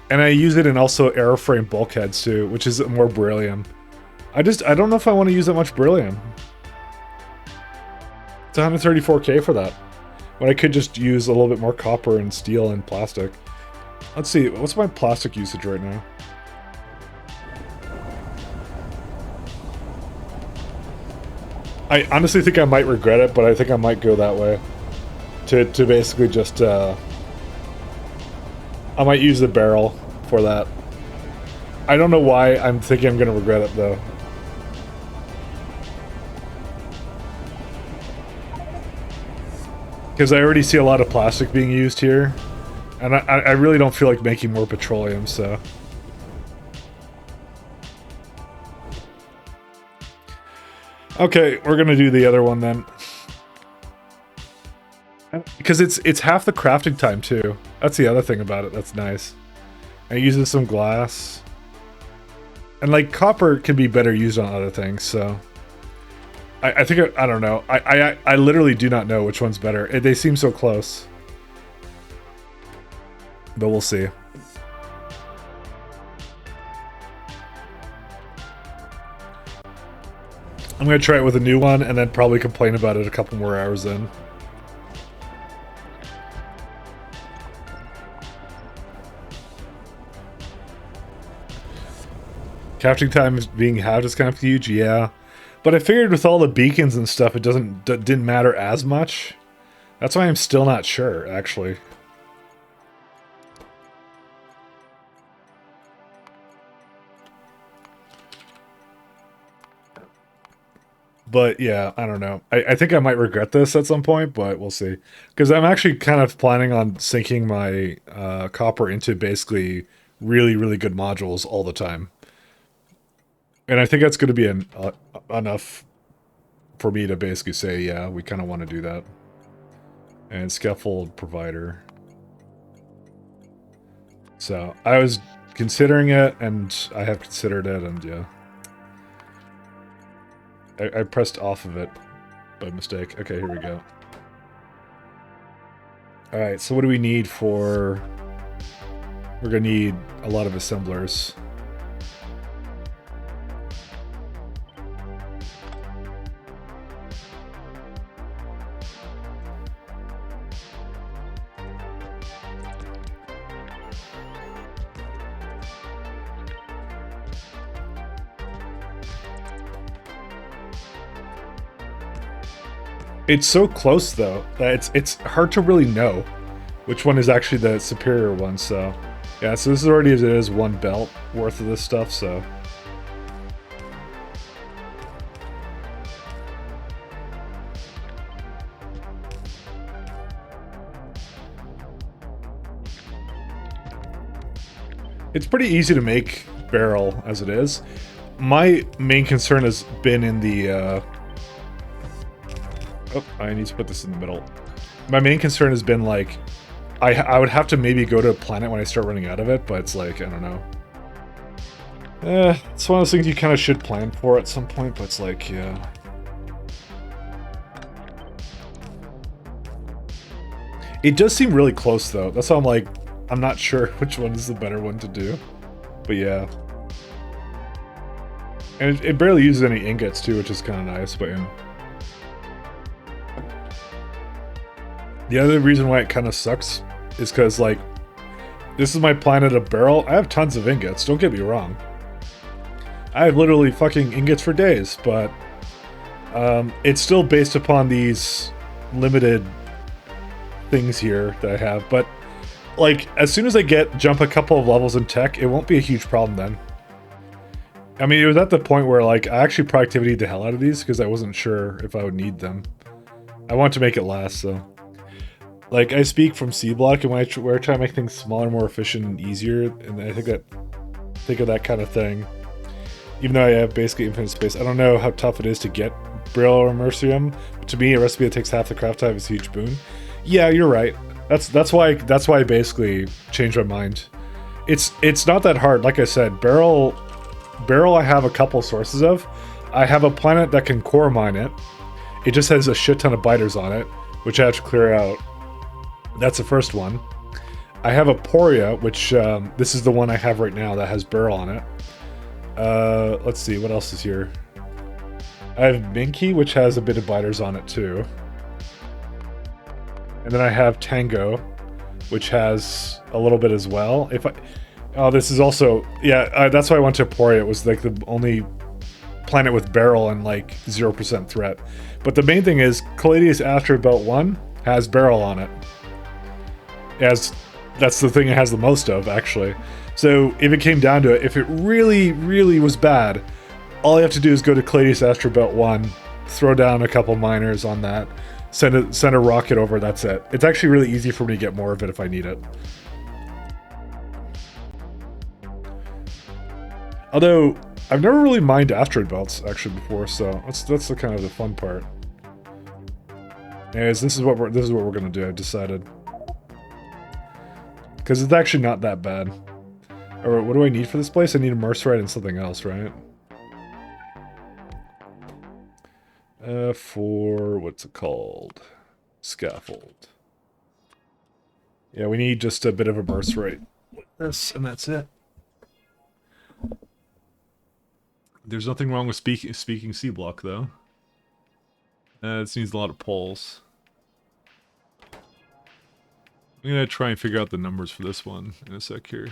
And I use it in also airframe bulkheads too, which is more beryllium. I don't know if I want to use that much beryllium. It's 134k for that. When I could just use a little bit more copper and steel and plastic. Let's see, what's my plastic usage right now? I honestly think I might regret it, but I think I might go that way. To basically just, I might use the barrel for that. I don't know why I'm thinking I'm going to regret it, though. Because I already see a lot of plastic being used here. And I really don't feel like making more petroleum, so... Okay, we're gonna do the other one then. Because it's half the crafting time, too. That's the other thing about it that's nice. And it uses some glass. And, like, copper can be better used on other things, so... I think, I don't know. I literally do not know which one's better. They seem so close. But we'll see. I'm going to try it with a new one and then probably complain about it a couple more hours in. Crafting time is being halved is kind of huge, yeah. But I figured with all the beacons and stuff, it didn't matter as much. That's why I'm still not sure, actually. But yeah, I don't know. I think I might regret this at some point, but we'll see. Because I'm actually kind of planning on sinking my copper into basically really, really good modules all the time. And I think that's going to be enough for me to basically say, yeah, we kind of want to do that. And scaffold provider. So, I was considering it, and I have considered it, and yeah. I pressed off of it by mistake. Okay, here we go. Alright, so what do we need for... We're going to need a lot of assemblers. It's so close, though, that it's hard to really know which one is actually the superior one, so... Yeah, so this is already as it is one belt worth of this stuff, so... It's pretty easy to make barrel as it is. My main concern has been in the, Oh, I need to put this in the middle. My main concern has been, like, I would have to maybe go to a planet when I start running out of it, but it's like, I don't know. It's one of those things you kind of should plan for at some point, but it's like, yeah. It does seem really close, though. That's why I'm like, I'm not sure which one is the better one to do. But yeah. And it barely uses any ingots, too, which is kind of nice, but yeah. The other reason why it kind of sucks is because, like, this is my planet of barrel. I have tons of ingots, don't get me wrong. I have literally fucking ingots for days, but it's still based upon these limited things here that I have. But, like, as soon as I jump a couple of levels in tech, it won't be a huge problem then. I mean, it was at the point where, like, I actually productivity'd the hell out of these because I wasn't sure if I would need them. I want to make it last, so... Like, I speak from C block, and when we're trying to make things smaller, more efficient, and easier, and I think of that kind of thing. Even though I have basically infinite space, I don't know how tough it is to get Brill or Mercium. But to me, a recipe that takes half the craft time is a huge boon. Yeah, you're right. That's why I basically changed my mind. It's not that hard. Like I said, barrel I have a couple sources of. I have a planet that can core mine it. It just has a shit ton of biters on it, which I have to clear out. That's the first one. I have a Poria, which this is the one I have right now that has barrel on it. Let's see, what else is here? I have Minky, which has a bit of biters on it too. And then I have Tango, which has a little bit as well. Oh, this is also... Yeah, that's why I went to Poria. It was like the only planet with Beryl and like 0% threat. But the main thing is Caladius Asteroid Belt 1 has Beryl on it. That's the thing it has the most of, actually. So if it came down to it, if it really, really was bad, all you have to do is go to Caladius Asteroid Belt 1, throw down a couple miners on that, send a rocket over, that's it. It's actually really easy for me to get more of it if I need it. Although, I've never really mined asteroid belts, actually, before, so that's the kind of the fun part. Anyways, this is what we're gonna do, I've decided. Because it's actually not that bad. Or what do I need for this place? I need a mercerite and something else, right? For, what's it called? Scaffold. Yeah, we need just a bit of a mercerite. This, and that's it. There's nothing wrong with speaking C block, though. This needs a lot of poles. I'm gonna try and figure out the numbers for this one in a sec here.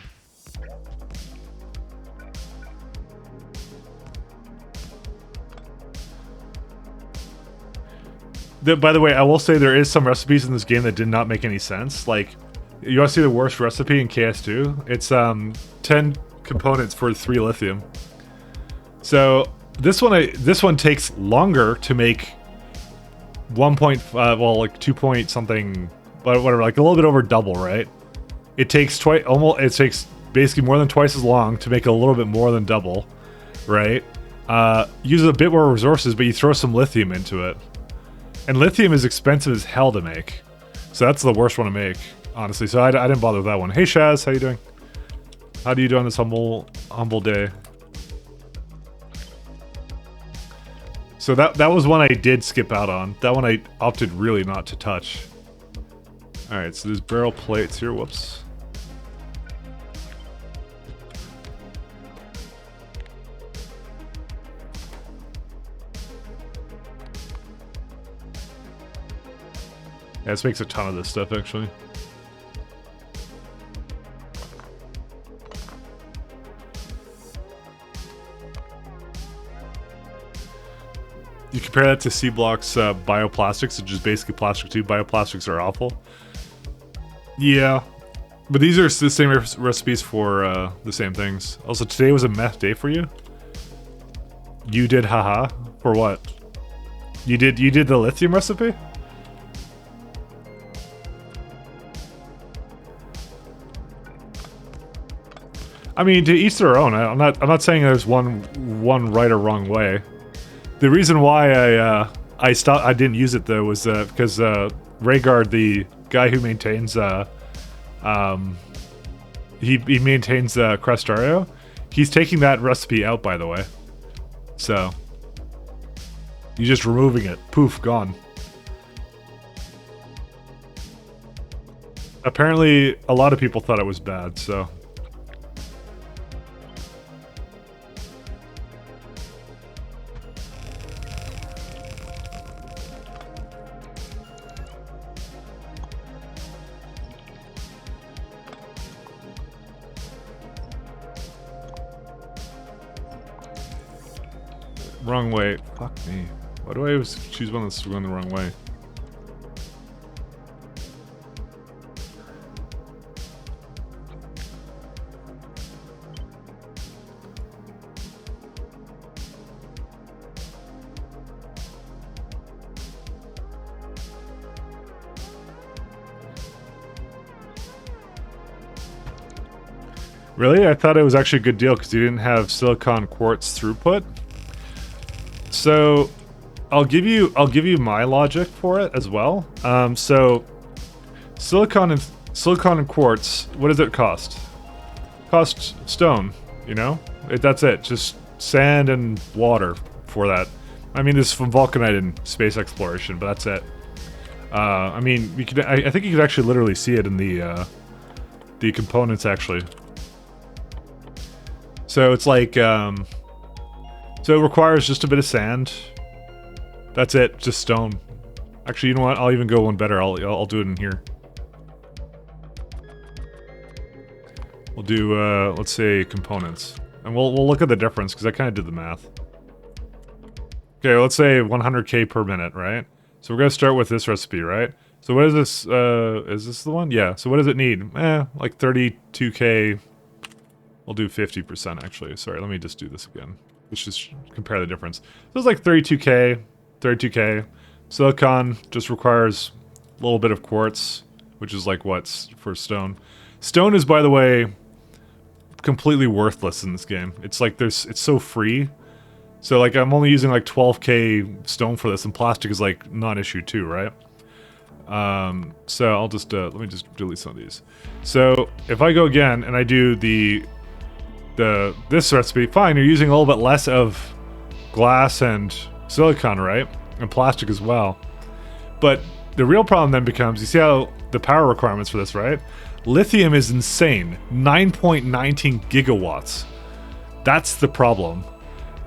By the way, I will say there is some recipes in this game that did not make any sense. Like, you want to see the worst recipe in KS2? It's 10 components for 3 lithium. So this one takes longer to make 1.5, well, like 2 point something, but whatever, like a little bit over double, right? It takes it takes basically more than twice as long to make a little bit more than double, right? Uses a bit more resources, but you throw some lithium into it. And lithium is expensive as hell to make. So that's the worst one to make, honestly. So I didn't bother with that one. Hey Shaz, how you doing? How do you do on this humble day? So that was one I did skip out on. That one I opted really not to touch. Alright, so there's barrel plates here. Whoops. Yeah, this makes a ton of this stuff, actually. You compare that to C-Block's bioplastics, which is basically plastic too. Bioplastics are awful. Yeah. But these are the same recipes for the same things. Also, today was a meth day for you? You did, haha? For what? You did the lithium recipe? I mean, to each their own. I'm not saying there's one right or wrong way. The reason why I didn't use it though was because Rhaegar, the guy who maintains he maintains Crestario, he's taking that recipe out, by the way. So you're just removing it. Poof, gone. Apparently, a lot of people thought it was bad, so. Wrong way. Fuck me. Why do I always choose one that's going the wrong way? Really? I thought it was actually a good deal because you didn't have silicon quartz throughput. So, I'll give you my logic for it as well. So, silicon and quartz, what does it cost? Cost stone, you know? That's it. Just sand and water for that. I mean, this is from vulcanite and space exploration, but that's it. I mean, I think you could actually literally see it in the components actually. So it's like, so it requires just a bit of sand. That's it, just stone. Actually, you know what? I'll even go one better. I'll do it in here. We'll do, let's say, components. And we'll look at the difference, because I kind of did the math. Okay, let's say 100k per minute, right? So we're gonna start with this recipe, right? So what is this? Is this the one? Yeah. So what does it need? Like 32k. We'll do 50% actually. Sorry, let me just do this again. Let's just compare the difference. So it's like 32k, 32k. Silicon just requires a little bit of quartz, which is like what's for stone. Stone is, by the way, completely worthless in this game. It's like it's so free. So like I'm only using like 12k stone for this, and plastic is like non-issue too, right? So I'll just let me just delete some of these. So if I go again and I do this recipe, fine, you're using a little bit less of glass and silicon, right? And plastic as well. But the real problem then becomes, you see how the power requirements for this, right? Lithium is insane. 9.19 gigawatts. That's the problem.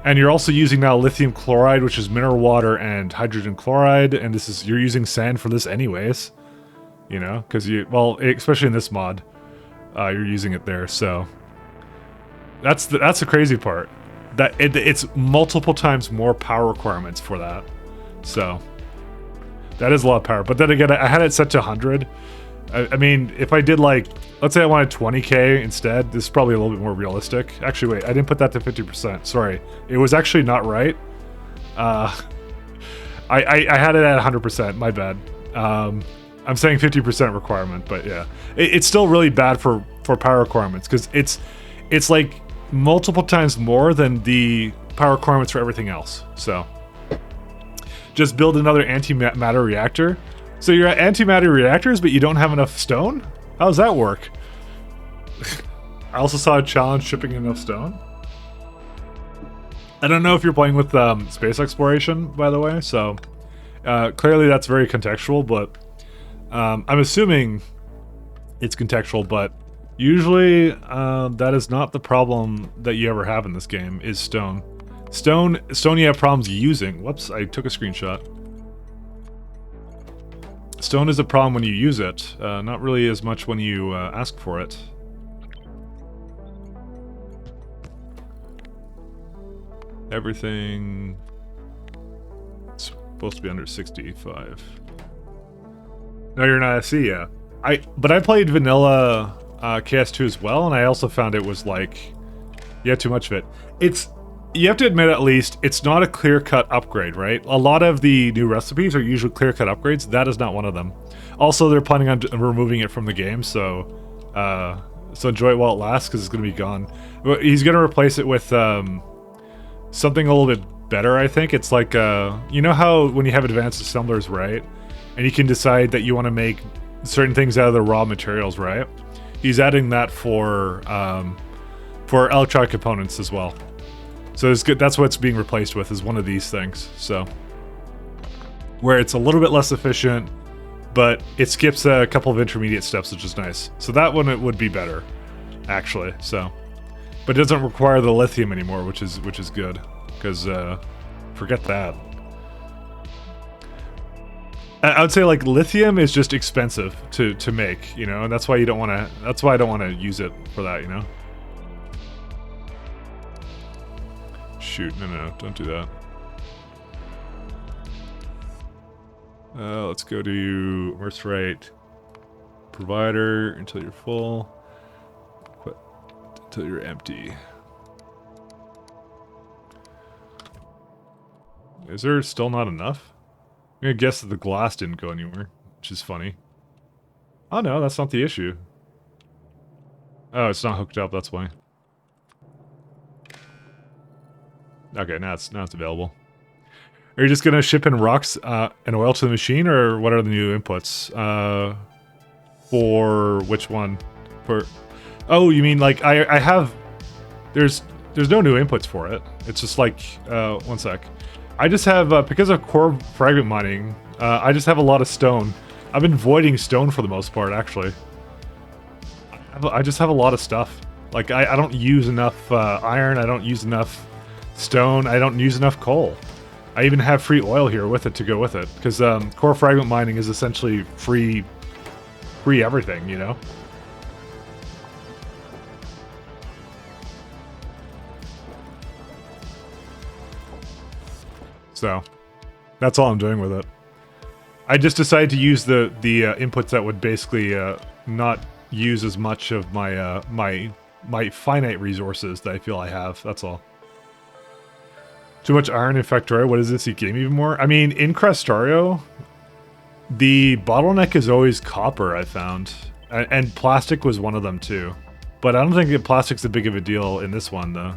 And you're also using now lithium chloride, which is mineral water and hydrogen chloride, and you're using sand for this anyways. You know, because especially in this mod, you're using it there, so that's the crazy part. That it's multiple times more power requirements for that. So that is a lot of power. But then again, I had it set to 100. I mean, if I did like, let's say I wanted 20k instead, this is probably a little bit more realistic. Actually, wait, I didn't put that to 50%. Sorry, it was actually not right. I had it at 100%. My bad. I'm saying 50% requirement, but yeah, it's still really bad for power requirements because it's like multiple times more than the power requirements for everything else. So just build another antimatter reactor. So you're at antimatter reactors, but you don't have enough stone? How does that work? I also saw a challenge shipping enough stone. I don't know if you're playing with space exploration, by the way, so clearly that's very contextual, but I'm assuming it's contextual, but usually that is not the problem that you ever have in this game, is stone. Stone you have problems using. Whoops, I took a screenshot. Stone is a problem when you use it, not really as much when you ask for it. Everything... It's supposed to be under 65. No, you're not SC, yeah. But I played vanilla KS2 as well, and I also found it was like... You had too much of it. You have to admit, at least, it's not a clear-cut upgrade, right? A lot of the new recipes are usually clear-cut upgrades. That is not one of them. Also, they're planning on removing it from the game, so enjoy it while it lasts, because it's going to be gone. He's going to replace it with something a little bit better, I think. It's like, you know how when you have advanced assemblers, right? And you can decide that you want to make certain things out of the raw materials, right? He's adding that for electronic components as well. So it's good. That's what it's being replaced with, is one of these things. So where it's a little bit less efficient, but it skips a couple of intermediate steps, which is nice. So that one, it would be better, actually. So, but it doesn't require the lithium anymore, which is good, because forget that. I would say like lithium is just expensive to make, you know, and that's why you don't want to. That's why I don't want to use it for that, you know. Shoot, no, don't do that. Let's go to immerse rate provider until you're full. Quit until you're empty. Is there still not enough? I'm gonna guess that the glass didn't go anywhere, which is funny. Oh no, that's not the issue. Oh, it's not hooked up, that's why. Okay, now it's available. Are you just gonna ship in rocks and oil to the machine, or what are the new inputs? For which one? For oh, you mean like I have? There's no new inputs for it. It's just like one sec. I just have because of core fragment mining. I just have a lot of stone. I've been voiding stone for the most part, actually. I just have a lot of stuff. Like I don't use enough iron. I don't use enough stone. I don't use enough coal. I even have free oil here with it to go with it, because core fragment mining is essentially free everything, you know. So that's all I'm doing with it. I just decided to use the inputs that would basically not use as much of my my finite resources that I feel I have. That's all. Too much iron in Factorio. What does this eat game even more? I mean, in Factorio, the bottleneck is always copper, I found. And plastic was one of them too. But I don't think that plastic's a big of a deal in this one, though.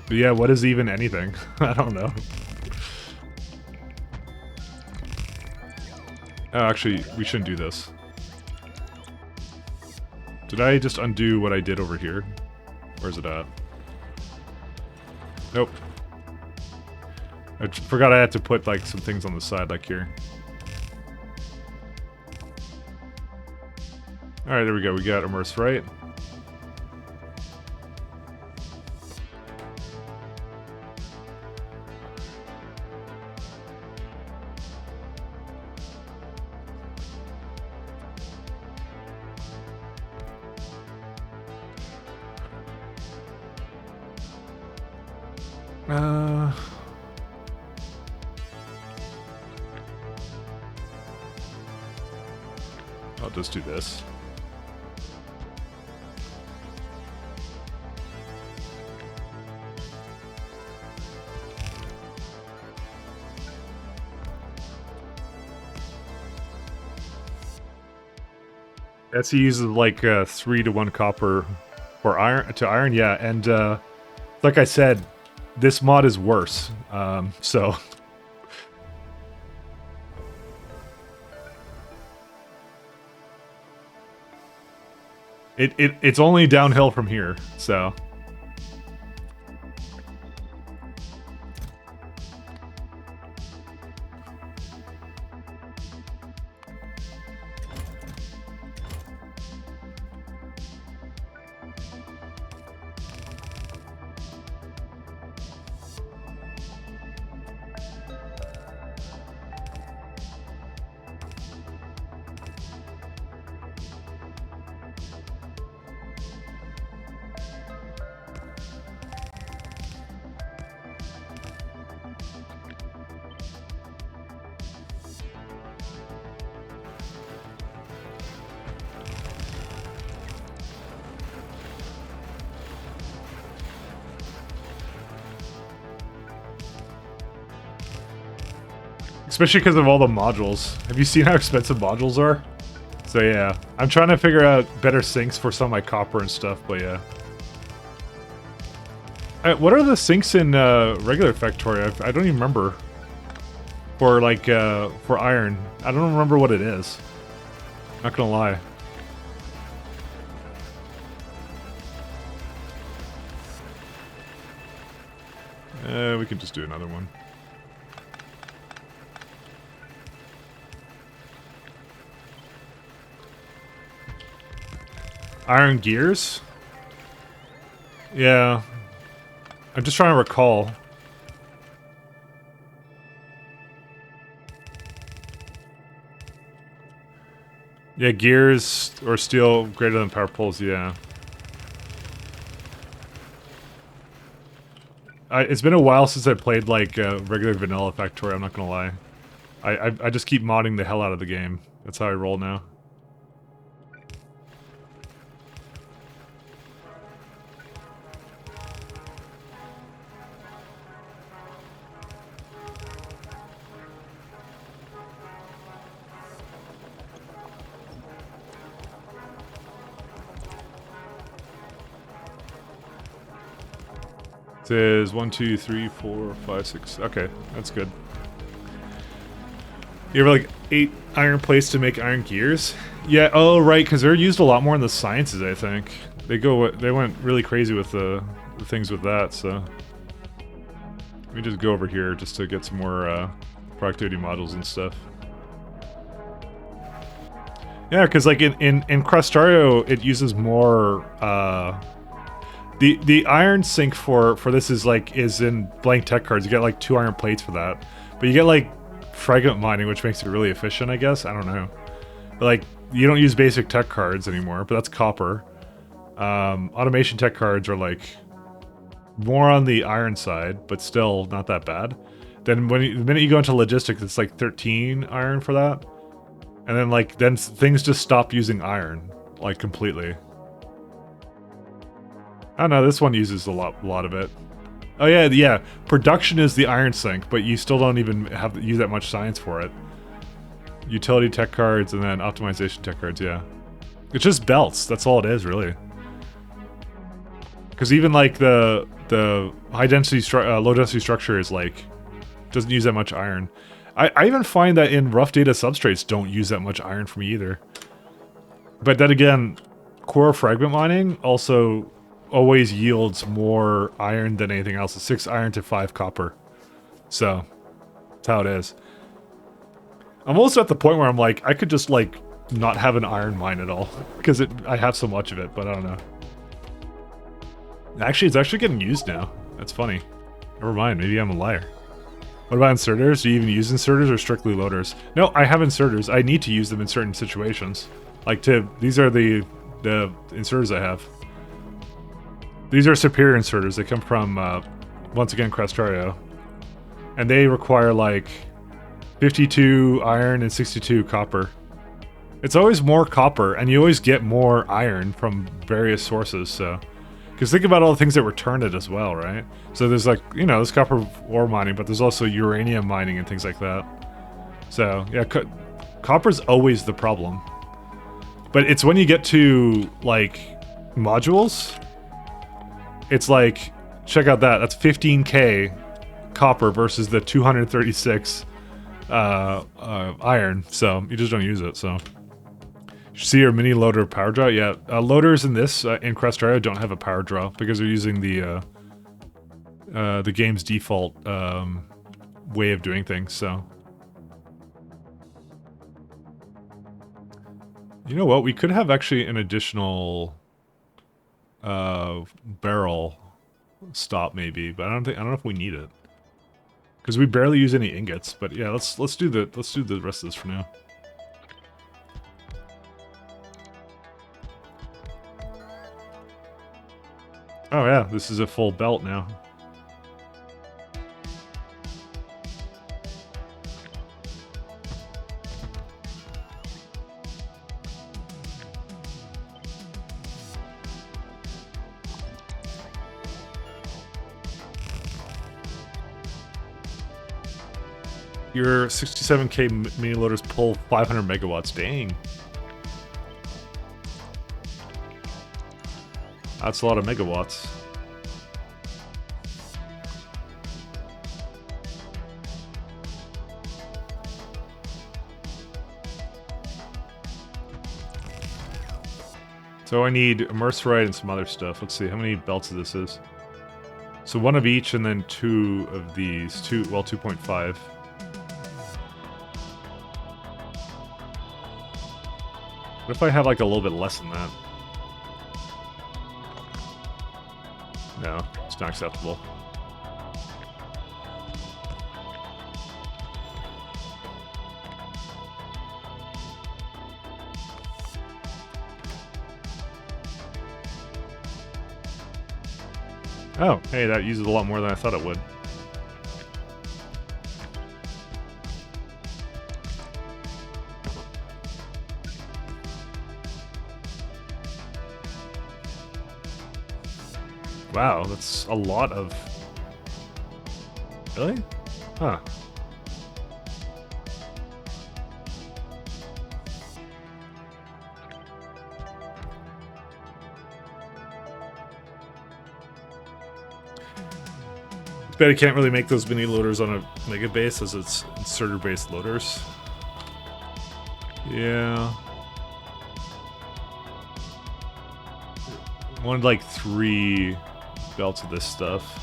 But yeah, what is even anything? I don't know. Oh, actually, we shouldn't do this. Did I just undo what I did over here? Where's it at? Nope. I forgot I had to put, like, some things on the side, like here. Alright, there we go. We got immerse right. I'll just do this. SE uses like 3 to 1 copper for iron, yeah, and like I said, this mod is worse. So it's only downhill from here, so. Especially because of all the modules. Have you seen how expensive modules are? So yeah, I'm trying to figure out better sinks for some of my copper and stuff, but yeah. What are the sinks in regular Factorio? I don't even remember. For like, for iron. I don't remember what it is. Not gonna lie. We can just do another one. Iron gears? Yeah. I'm just trying to recall. Yeah, gears or steel greater than power poles, yeah. It's been a while since I played like regular vanilla Factorio, I'm not gonna lie. I just keep modding the hell out of the game. That's how I roll now. It is 1, 2, 3, 4, 5, 6. Okay, that's good. You have like 8 iron plates to make iron gears? Yeah, oh right, because they're used a lot more in the sciences, I think. They went really crazy with the things with that, so. Let me just go over here just to get some more productivity modules and stuff. Yeah, because like in Factorio, it uses more the iron sink for this is in blank tech cards. You get like 2 iron plates for that, but you get like fragment mining, which makes it really efficient, I guess. I don't know. But, like, you don't use basic tech cards anymore, but that's copper. Automation tech cards are like more on the iron side, but still not that bad. Then the minute you go into logistics, it's like 13 iron for that. And then like, then things just stop using iron, like completely. Oh no, this one uses a lot of it. Oh yeah. Production is the iron sink, but you still don't even have to use that much science for it. Utility tech cards and then optimization tech cards, yeah. It's just belts, that's all it is, really. Because even like the high density, low density structure is like, doesn't use that much iron. I even find that in rough data substrates don't use that much iron for me either. But then again, core fragment mining also always yields more iron than anything else. It's 6 iron to 5 copper. So, that's how it is. I'm also at the point where I'm like, I could just like not have an iron mine at all. Because I have so much of it, but I don't know. Actually, it's actually getting used now. That's funny. Never mind, maybe I'm a liar. What about inserters? Do you even use inserters or strictly loaders? No, I have inserters. I need to use them in certain situations. Like these are the inserters I have. These are superior inserters. They come from, once again, Factorio. And they require like 52 iron and 62 copper. It's always more copper, and you always get more iron from various sources, so... Because think about all the things that return it as well, right? So there's like, you know, there's copper ore mining, but there's also uranium mining and things like that. So, yeah, copper's always the problem. But it's when you get to, like, modules, it's like, check out that, that's 15k copper versus the 236 iron, so you just don't use it, so... See your mini loader power draw? Yeah, loaders in this, in Factorio don't have a power draw because they're using the game's default way of doing things, so. You know what, we could have actually an additional barrel stop maybe, but I don't know if we need it. Because we barely use any ingots, but yeah, let's do the rest of this for now. Oh yeah, this is a full belt now. Your 67k mini loaders pull 500 megawatts. Dang. That's a lot of megawatts. So I need immerserite and some other stuff. Let's see how many belts this is. So one of each and then 2 of these. 2.5. What if I have like a little bit less than that? No, it's not acceptable. Oh, hey, that uses a lot more than I thought it would. Wow, that's a lot of... Really? Huh. Bet I can't really make those mini loaders on a mega base as it's inserter based loaders. Yeah. I wanted like 3 belts of this stuff.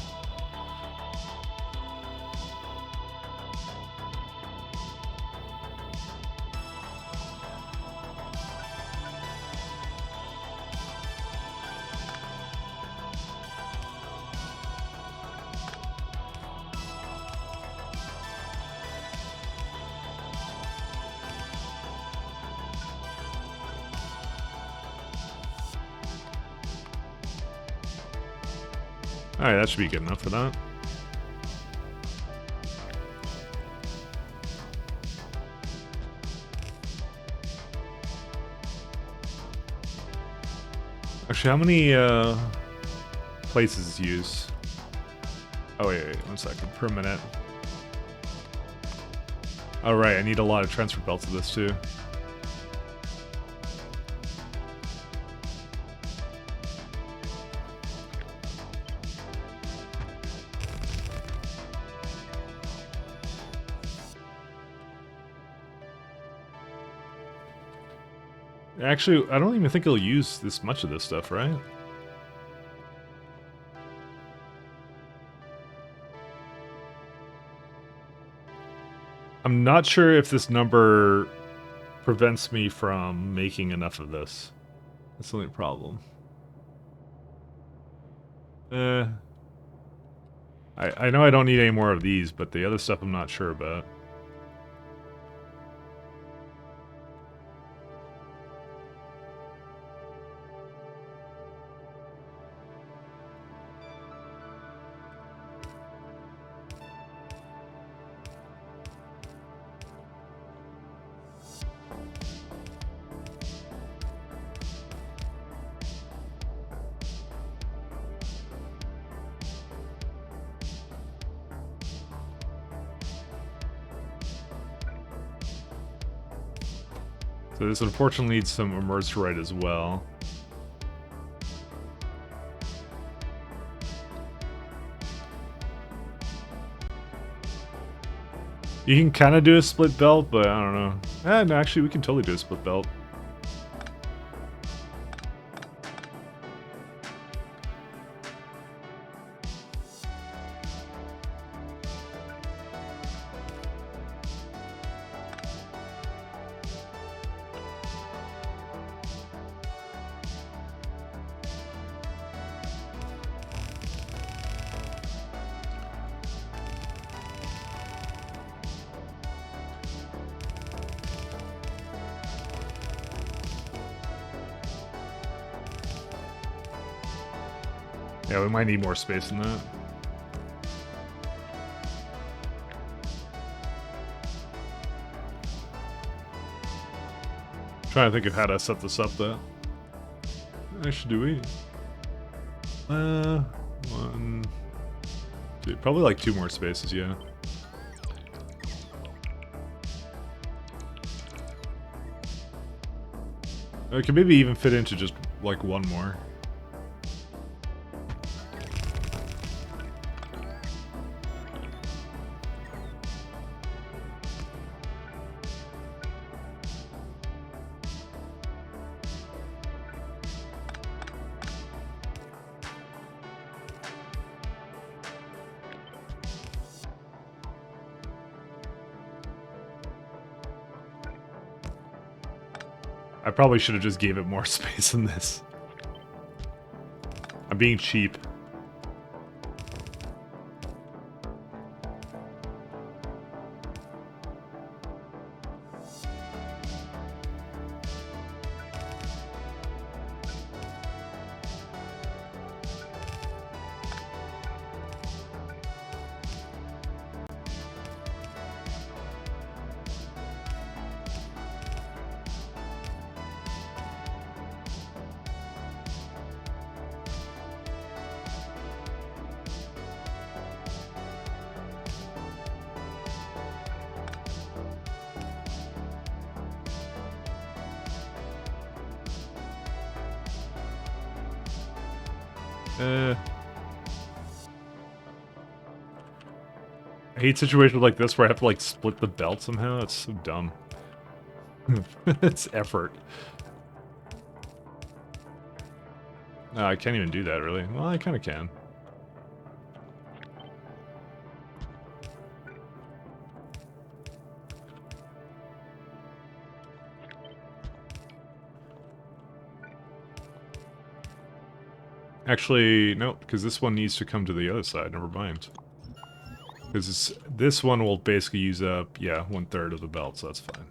Alright, that should be good enough for that. Actually, how many places use? Oh wait, 1 second. Per minute. Oh right, I need a lot of transfer belts of this too. Actually, I don't even think he'll use this much of this stuff, right? I'm not sure if this number prevents me from making enough of this. That's the only problem. I know I don't need any more of these, but the other stuff I'm not sure about. So this unfortunately needs some immerserite as well. You can kind of do a split belt, but I don't know. No, actually, we can totally do a split belt. Yeah, we might need more space than that. Trying to think of how to set this up, though. Actually, do we? One... Two, probably like 2 more spaces, yeah. I could maybe even fit into just, like, 1 more. I probably should have just gave it more space than this. I'm being cheap. I hate situations like this where I have to, like, split the belt somehow. It's so dumb. It's effort. No, I can't even do that, really. Well, I kind of can. Actually, no, because this one needs to come to the other side. Never mind. Because this one will basically use up, yeah, 1/3 of the belt, so that's fine.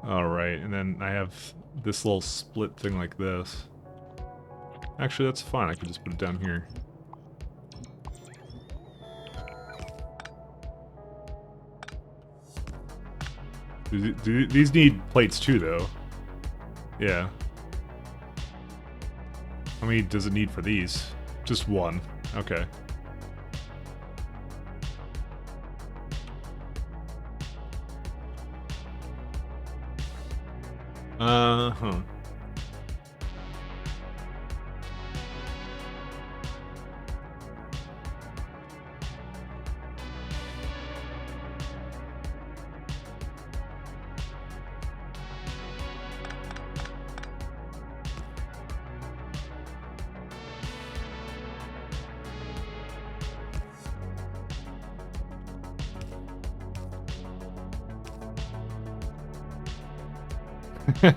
Alright, and then I have this little split thing like this. Actually, that's fine. I could just put it down here. These need plates too, though. Yeah. How many does it need for these? Just one. Okay. Huh.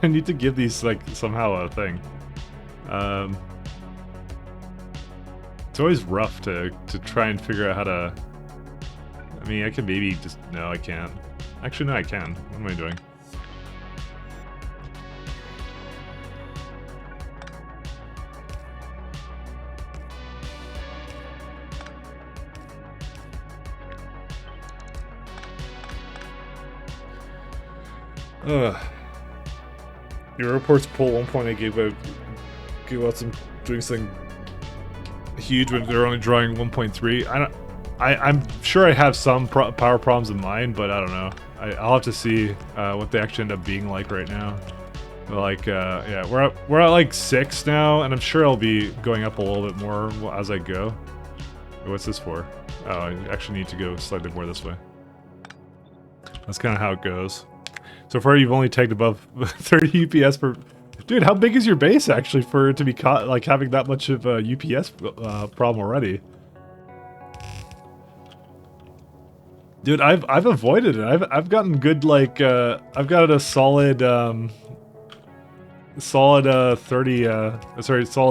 I need to give these, like, somehow a thing. It's always rough to try and figure out how to... I mean, I can maybe just... No, I can't. Actually, no, I can. What am I doing? Ugh. Your reports pull 1.8 gigawatts and doing something huge when they're only drawing 1.3. I'm sure I have some power problems in mind, but I don't know. I'll have to see what they actually end up being like right now. Like, yeah, we're at like 6 now, and I'm sure I'll be going up a little bit more as I go. What's this for? Oh, I actually need to go slightly more this way. That's kind of how it goes. So far, you've only tagged above 30 UPS per... Dude, how big is your base, actually, for it to be caught, like, having that much of a UPS problem already? Dude, I've avoided it. I've gotten good, like, I've got a solid, solid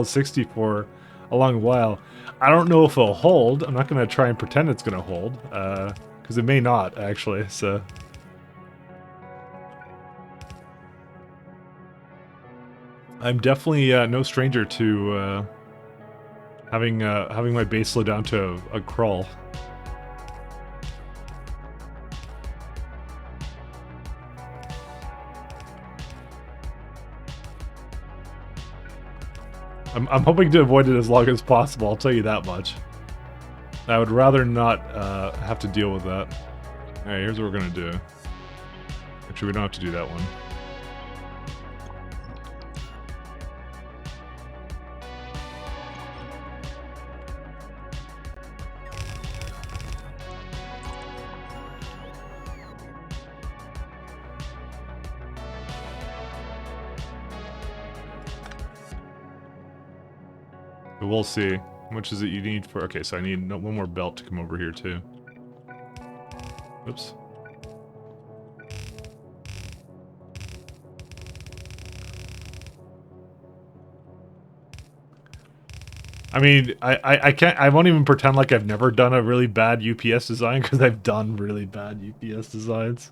60 for a long while. I don't know if it'll hold. I'm not going to try and pretend it's going to hold, because it may not, actually, so... I'm definitely no stranger to having my base slow down to a crawl. I'm hoping to avoid it as long as possible, I'll tell you that much. I would rather not have to deal with that. Alright, here's what we're gonna do. Actually, we don't have to do that one. But we'll see. How much is it you need for... Okay, so I need one more belt to come over here, too. Oops. I mean, I can't... I won't even pretend like I've never done a really bad UPS design, because I've done really bad UPS designs.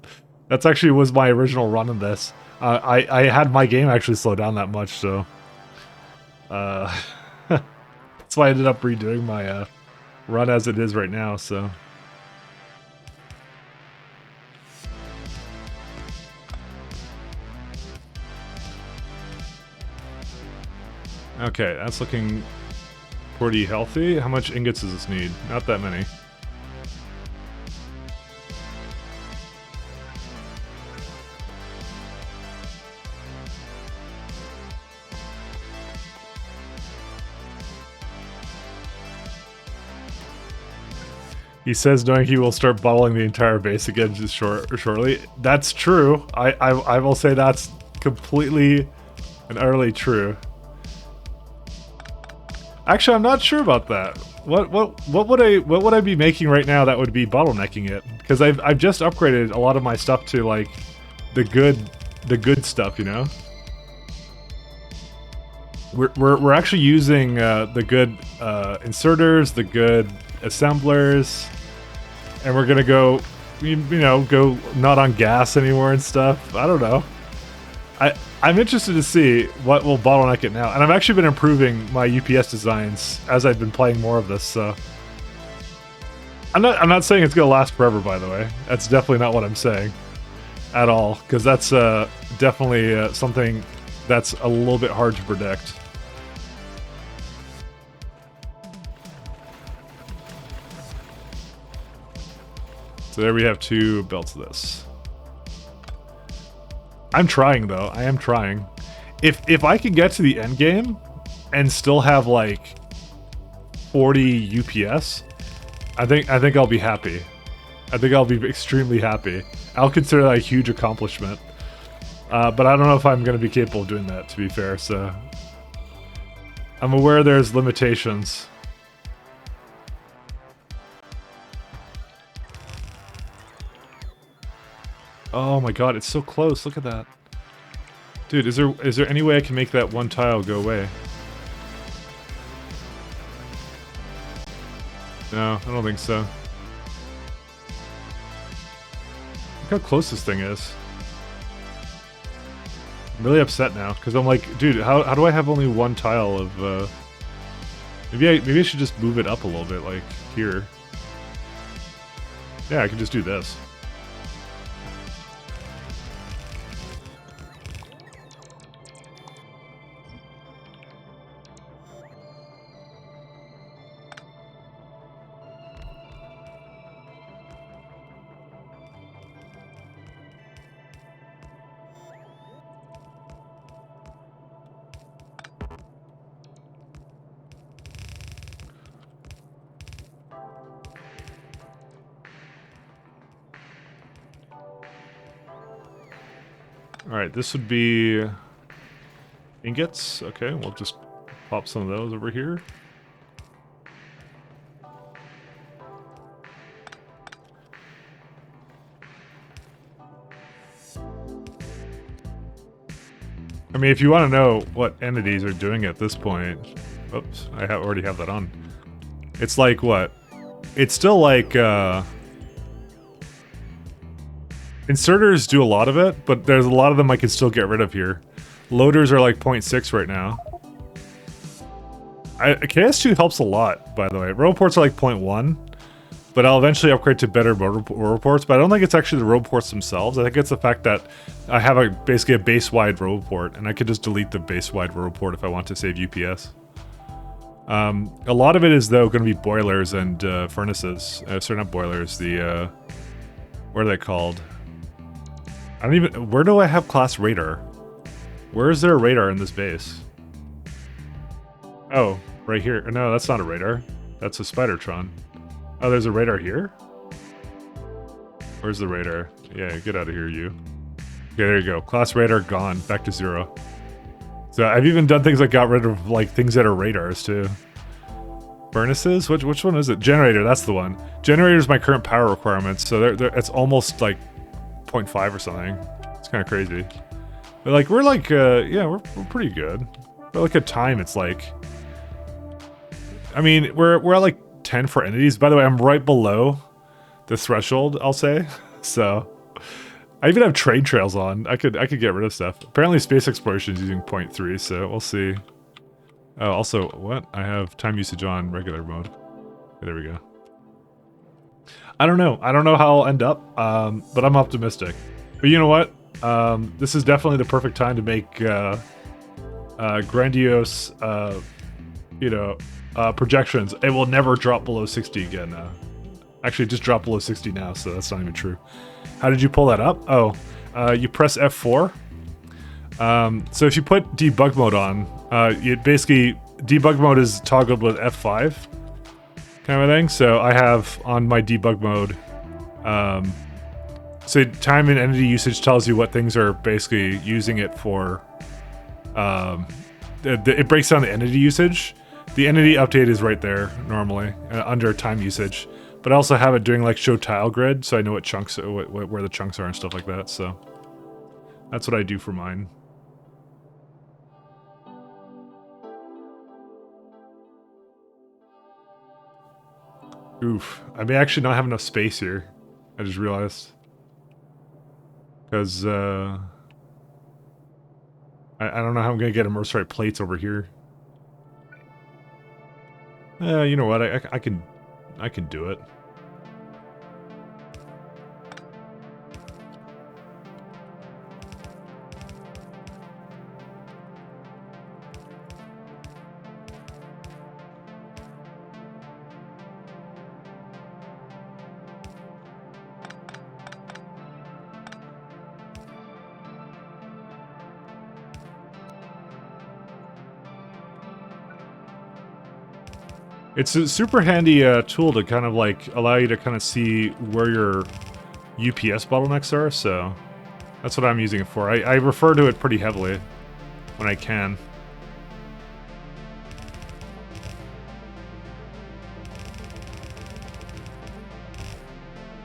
That's actually was my original run in this. I had my game actually slow down that much, so... That's why I ended up redoing my run as it is right now, so... Okay, that's looking pretty healthy. How much ingots does this need? Not that many. He says knowing he will start bottling the entire base again just shortly. That's true. I will say that's completely and utterly true. Actually, I'm not sure about that. What would I be making right now that would be bottlenecking it? Because I've just upgraded a lot of my stuff to like the good stuff, you know. We're actually using the good inserters, the good assemblers, and we're gonna go, you know, go not on gas anymore and stuff. I don't know. I'm interested to see what will bottleneck it now. And I've actually been improving my UPS designs as I've been playing more of this, so... I'm not saying it's gonna last forever, by the way. That's definitely not what I'm saying. At all. Because that's definitely something that's a little bit hard to predict. So there we have 2 belts of this. I'm trying though. I am trying. If I could get to the end game and still have like 40 UPS, I think I'll be happy. I think I'll be extremely happy. I'll consider that a huge accomplishment. But I don't know if I'm going to be capable of doing that, to be fair, so... I'm aware there's limitations. Oh my god, it's so close, look at that. Dude, is there any way I can make that one tile go away? No, I don't think so. Look how close this thing is. I'm really upset now, because I'm like, dude, how do I have only one tile of, Maybe I should just move it up a little bit, like, here. Yeah, I can just do this. Alright, this would be ingots. Okay, we'll just pop some of those over here. I mean, if you want to know what entities are doing at this point... Oops, I already have that on. It's like, what? It's still like, Inserters do a lot of it, but there's a lot of them I can still get rid of here. Loaders are like 0.6 right now. KS2 helps a lot, by the way. Roboports are like 0.1, but I'll eventually upgrade to better roboports, but I don't think it's actually the roboports themselves. I think it's the fact that I have basically a base-wide roboport, and I could just delete the base-wide roboport if I want to save UPS. A lot of it is, though, going to be boilers and furnaces. Sorry, not boilers, the... what are they called? I don't even... Where do I have class radar? Where is there a radar in this base? Oh, right here. No, that's not a radar. That's a Spidertron. Oh, there's a radar here? Where's the radar? Yeah, get out of here, you. Okay, there you go. Class radar gone. Back to 0. So I've even done things like got rid of like things that are radars too. Furnaces? Which one is it? Generator, that's the one. Generator is my current power requirements, so it's almost like 0.5 or something. It's kind of crazy. But like we're like yeah, we're pretty good. But like at time it's like, I mean, we're at like 10 for entities. By the way, I'm right below the threshold, I'll say. So I even have trade trails on. I could get rid of stuff. Apparently space exploration is using 0.3, so we'll see. Oh, also, what? I have time usage on regular mode. Okay, there we go. I don't know. I don't know how I'll end up, but I'm optimistic. But you know what? This is definitely the perfect time to make grandiose, you know, projections. It will never drop below 60 again. Actually, it just dropped below 60 now, so that's not even true. How did you pull that up? Oh, you press F4. So if you put debug mode on, it basically, debug mode is toggled with F5 kind of a thing. So I have on my debug mode, so time and entity usage tells you what things are basically using it for. It breaks down the entity usage. The entity update is right there normally under time usage. But I also have it doing like show tile grid, so I know what chunks, where the chunks are and stuff like that. So that's what I do for mine. Oof, I may actually not have enough space here. I just realized, because I don't know how I'm gonna get immersed plates over here. You know what? I can do it. It's a super handy tool to kind of like allow you to kind of see where your UPS bottlenecks are, so that's what I'm using it for. I refer to it pretty heavily when I can.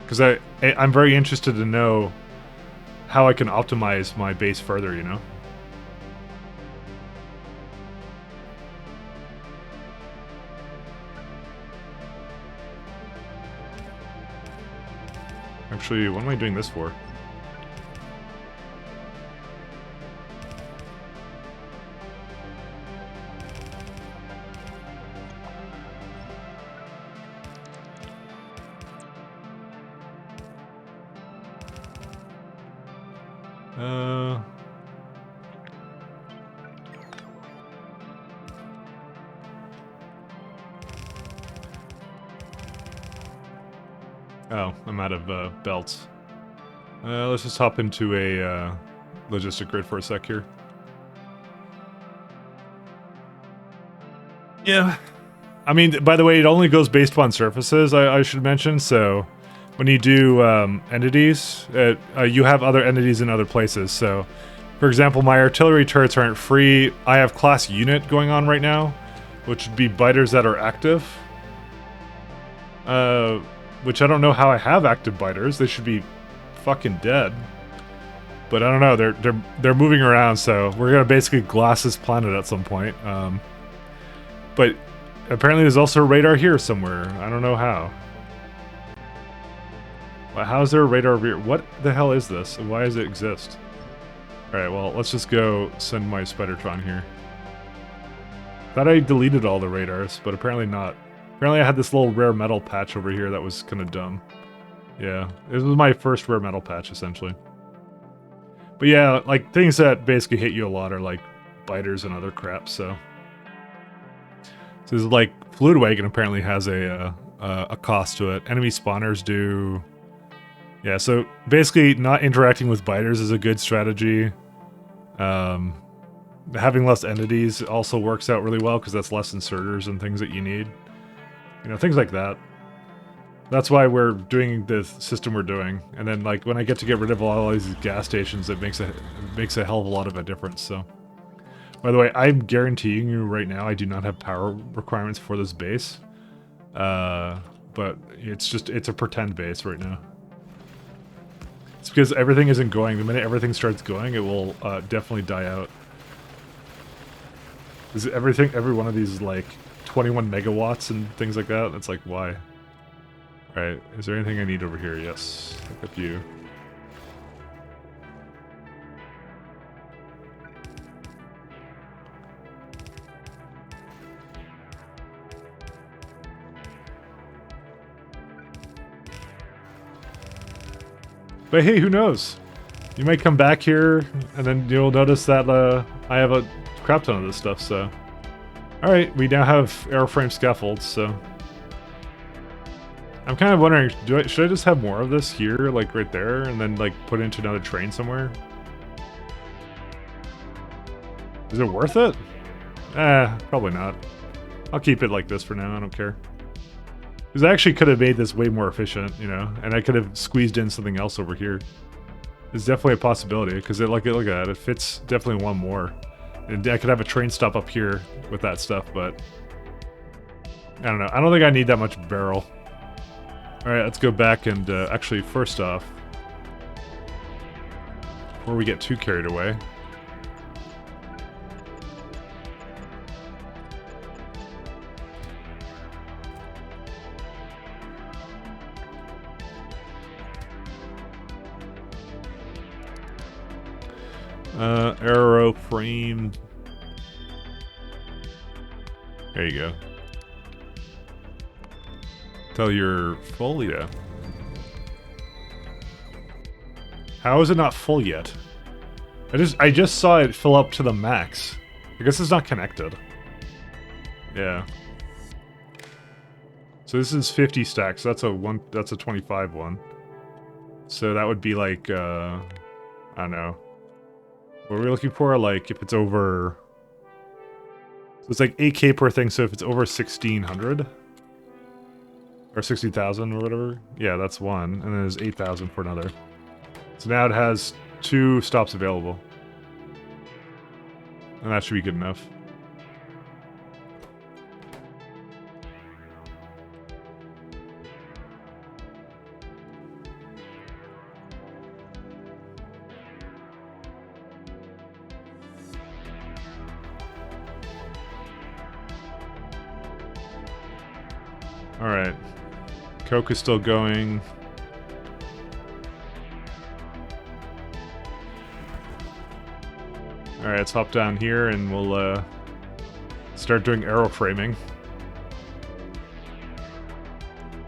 Because I'm very interested to know how I can optimize my base further, you know? Actually, what am I doing this for? Oh, I'm out of belts. Let's just hop into a logistic grid for a sec here. Yeah. I mean, by the way, it only goes based upon surfaces, I should mention, so when you do entities, you have other entities in other places, so for example, my artillery turrets aren't free. I have class unit going on right now, which would be biters that are active. Which I don't know how I have active biters. They should be fucking dead. But I don't know. They're moving around, so we're gonna basically glass this planet at some point. But apparently there's also a radar here somewhere. I don't know how. Well, how is there a radar over here? What the hell is this? And why does it exist? Alright, well, let's just go send my Spidertron here. Thought I deleted all the radars, but apparently not. Apparently I had this little rare metal patch over here that was kind of dumb. Yeah, this was my first rare metal patch, essentially. But yeah, like, things that basically hit you a lot are, like, biters and other crap, so... So this is like, Fluid Wagon apparently has a cost to it. Enemy spawners do... Yeah, so basically not interacting with biters is a good strategy. Having less entities also works out really well because that's less inserters and things that you need. You know, things like that. That's why we're doing the system we're doing. And then, like, when I get to get rid of all these gas stations, it makes a hell of a lot of a difference, so... By the way, I'm guaranteeing you right now I do not have power requirements for this base. But it's a pretend base right now. It's because everything isn't going. The minute everything starts going, it will definitely die out. Is every one of these is like 21 megawatts and things like that? That's like, why? Alright, is there anything I need over here? Yes, look at you. But hey, who knows? You might come back here, and then you'll notice that I have a crap ton of this stuff, so... Alright, we now have airframe scaffolds, so... I'm kind of wondering, should I just have more of this here, like right there, and then like put it into another train somewhere? Is it worth it? Probably not. I'll keep it like this for now, I don't care. Because I actually could have made this way more efficient, you know, and I could have squeezed in something else over here. It's definitely a possibility, because look at that, it fits definitely one more. And I could have a train stop up here with that stuff, but... I don't know, I don't think I need that much barrel. Alright, let's go back and actually, first off, before we get too carried away... Aero frame. There you go. Till you're full, yeah. How is it not full yet? I just saw it fill up to the max. I guess it's not connected. Yeah. So this is 50 stacks. That's a 25 one. So that would be like I don't know. What are we looking for? Like if it's over, so it's like 8K per thing, so if it's over 1600 or 60,000 or whatever. Yeah, that's one. And then there's 8,000 for another. So now it has 2 stops available. And that should be good enough. Alright. Coke is still going. Alright, let's hop down here and we'll start doing aeroframing.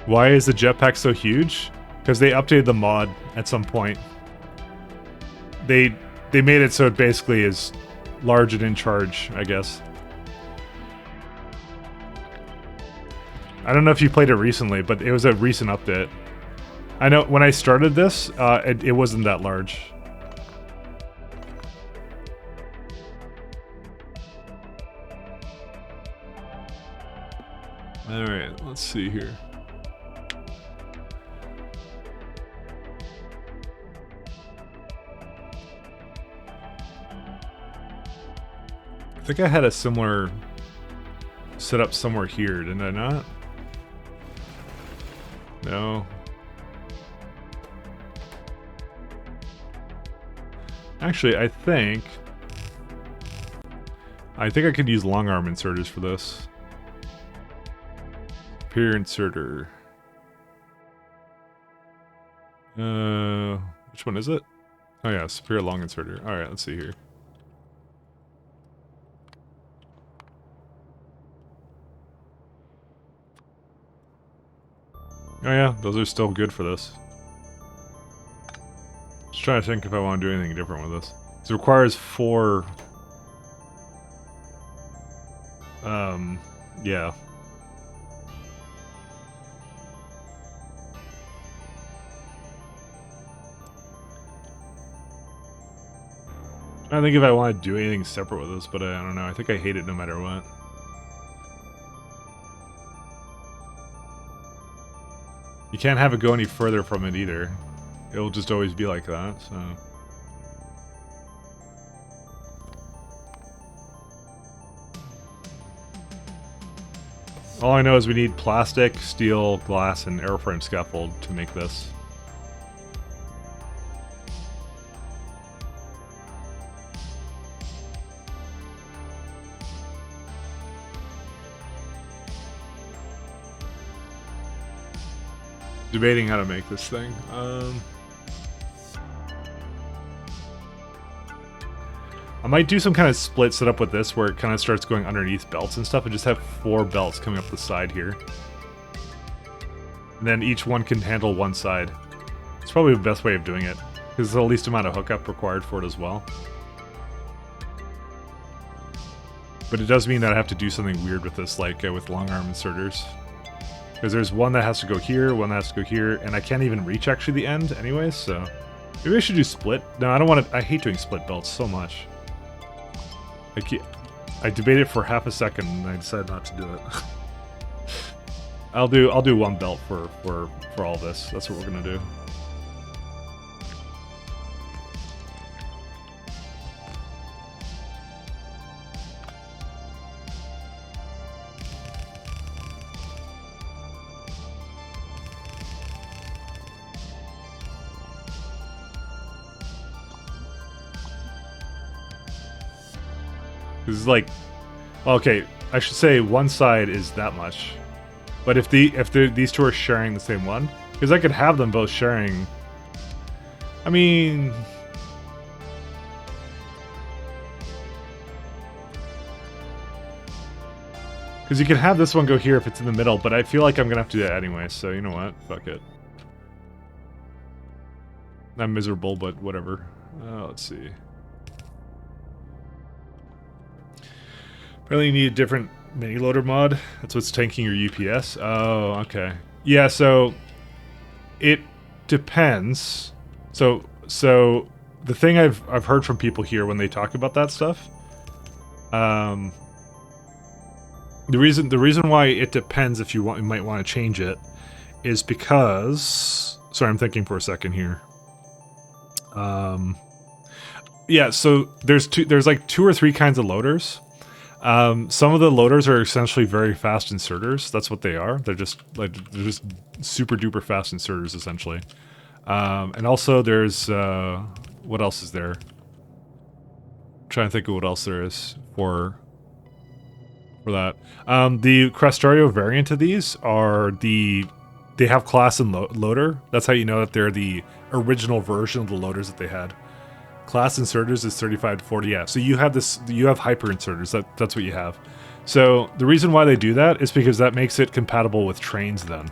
Why is the jetpack so huge? Because they updated the mod at some point. They made it so it basically is large and in charge, I guess. I don't know if you played it recently, but it was a recent update. I know when I started this, it wasn't that large. Alright, let's see here. I think I had a similar setup somewhere here, didn't I not? No. Actually, I think I could use long arm inserters for this. Superior inserter. Which one is it? Oh yeah, superior long inserter. Alright, let's see here. Oh yeah, those are still good for this. Just trying to think if I want to do anything different with this. It requires 4... yeah. I think if I want to do anything separate with this, but I don't know. I think I hate it no matter what. You can't have it go any further from it either. It'll just always be like that, so... All I know is we need plastic, steel, glass, and airframe scaffold to make this. Debating how to make this thing. I might do some kind of split setup with this where it kind of starts going underneath belts and stuff and just have 4 belts coming up the side here. And then each one can handle one side. It's probably the best way of doing it, because it's the least amount of hookup required for it as well. But it does mean that I have to do something weird with this, like with long arm inserters. Because there's one that has to go here, one that has to go here, and I can't even reach actually the end anyways, so... Maybe I should do split? No, I don't want to... I hate doing split belts so much. I debated for half a second and I decided not to do it. I'll do one belt for all this. That's what we're gonna do. This is like, okay, I should say one side is that much, but if these two are sharing the same one, because I could have them both sharing. I mean, Because you can have this one go here if it's in the middle, but I feel like I'm going to have to do that anyway, so you know what? Fuck it. I'm miserable, but whatever. Let's see. Apparently you need a different mini loader mod. That's what's tanking your UPS. Oh, okay. Yeah, so it depends. So the thing I've heard from people here when they talk about that stuff, the reason why it depends if you might want to change it is because, sorry, I'm thinking for a second here. Yeah, so there's like 2 or 3 kinds of loaders. Some of the loaders are essentially very fast inserters. That's what they are. They're just super duper fast inserters essentially. And also there's what else is there? I'm trying to think of what else there is for that. The Factorio variant of these are they have class and loader. That's how you know that they're the original version of the loaders that they had. Class inserters is 35 to 40, yeah. So you have hyper inserters, that's what you have. So the reason why they do that is because that makes it compatible with trains then.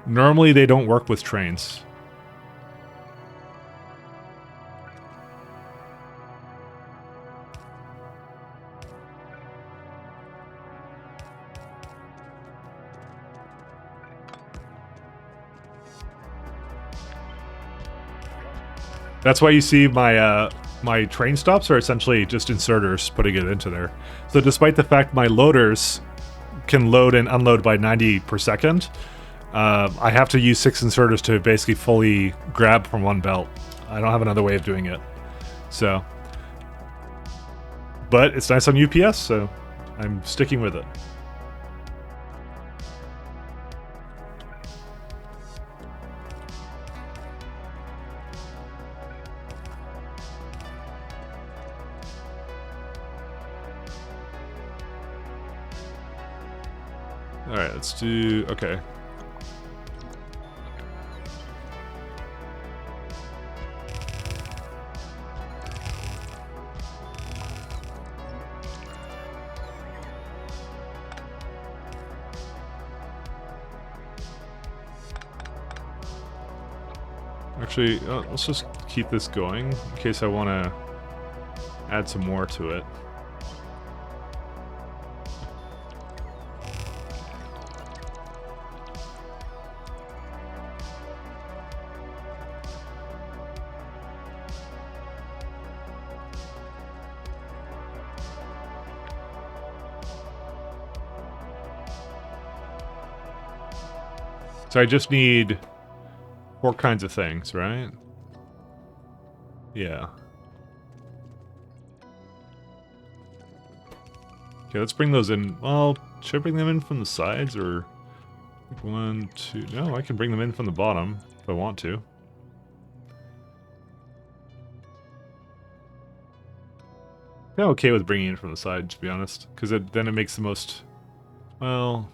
Normally they don't work with trains. That's why you see my my train stops are essentially just inserters putting it into there. So despite the fact my loaders can load and unload by 90 per second, I have to use 6 inserters to basically fully grab from one belt. I don't have another way of doing it. So, but it's nice on UPS, so I'm sticking with it. Alright, let's do... okay. Actually, let's just keep this going in case I want to add some more to it. So I just need 4 kinds of things, right? Yeah. Okay, let's bring those in. Well, should I bring them in from the sides or... 1, 2... No, I can bring them in from the bottom if I want to. I'm okay with bringing it from the side, to be honest. Because then it makes the most... well...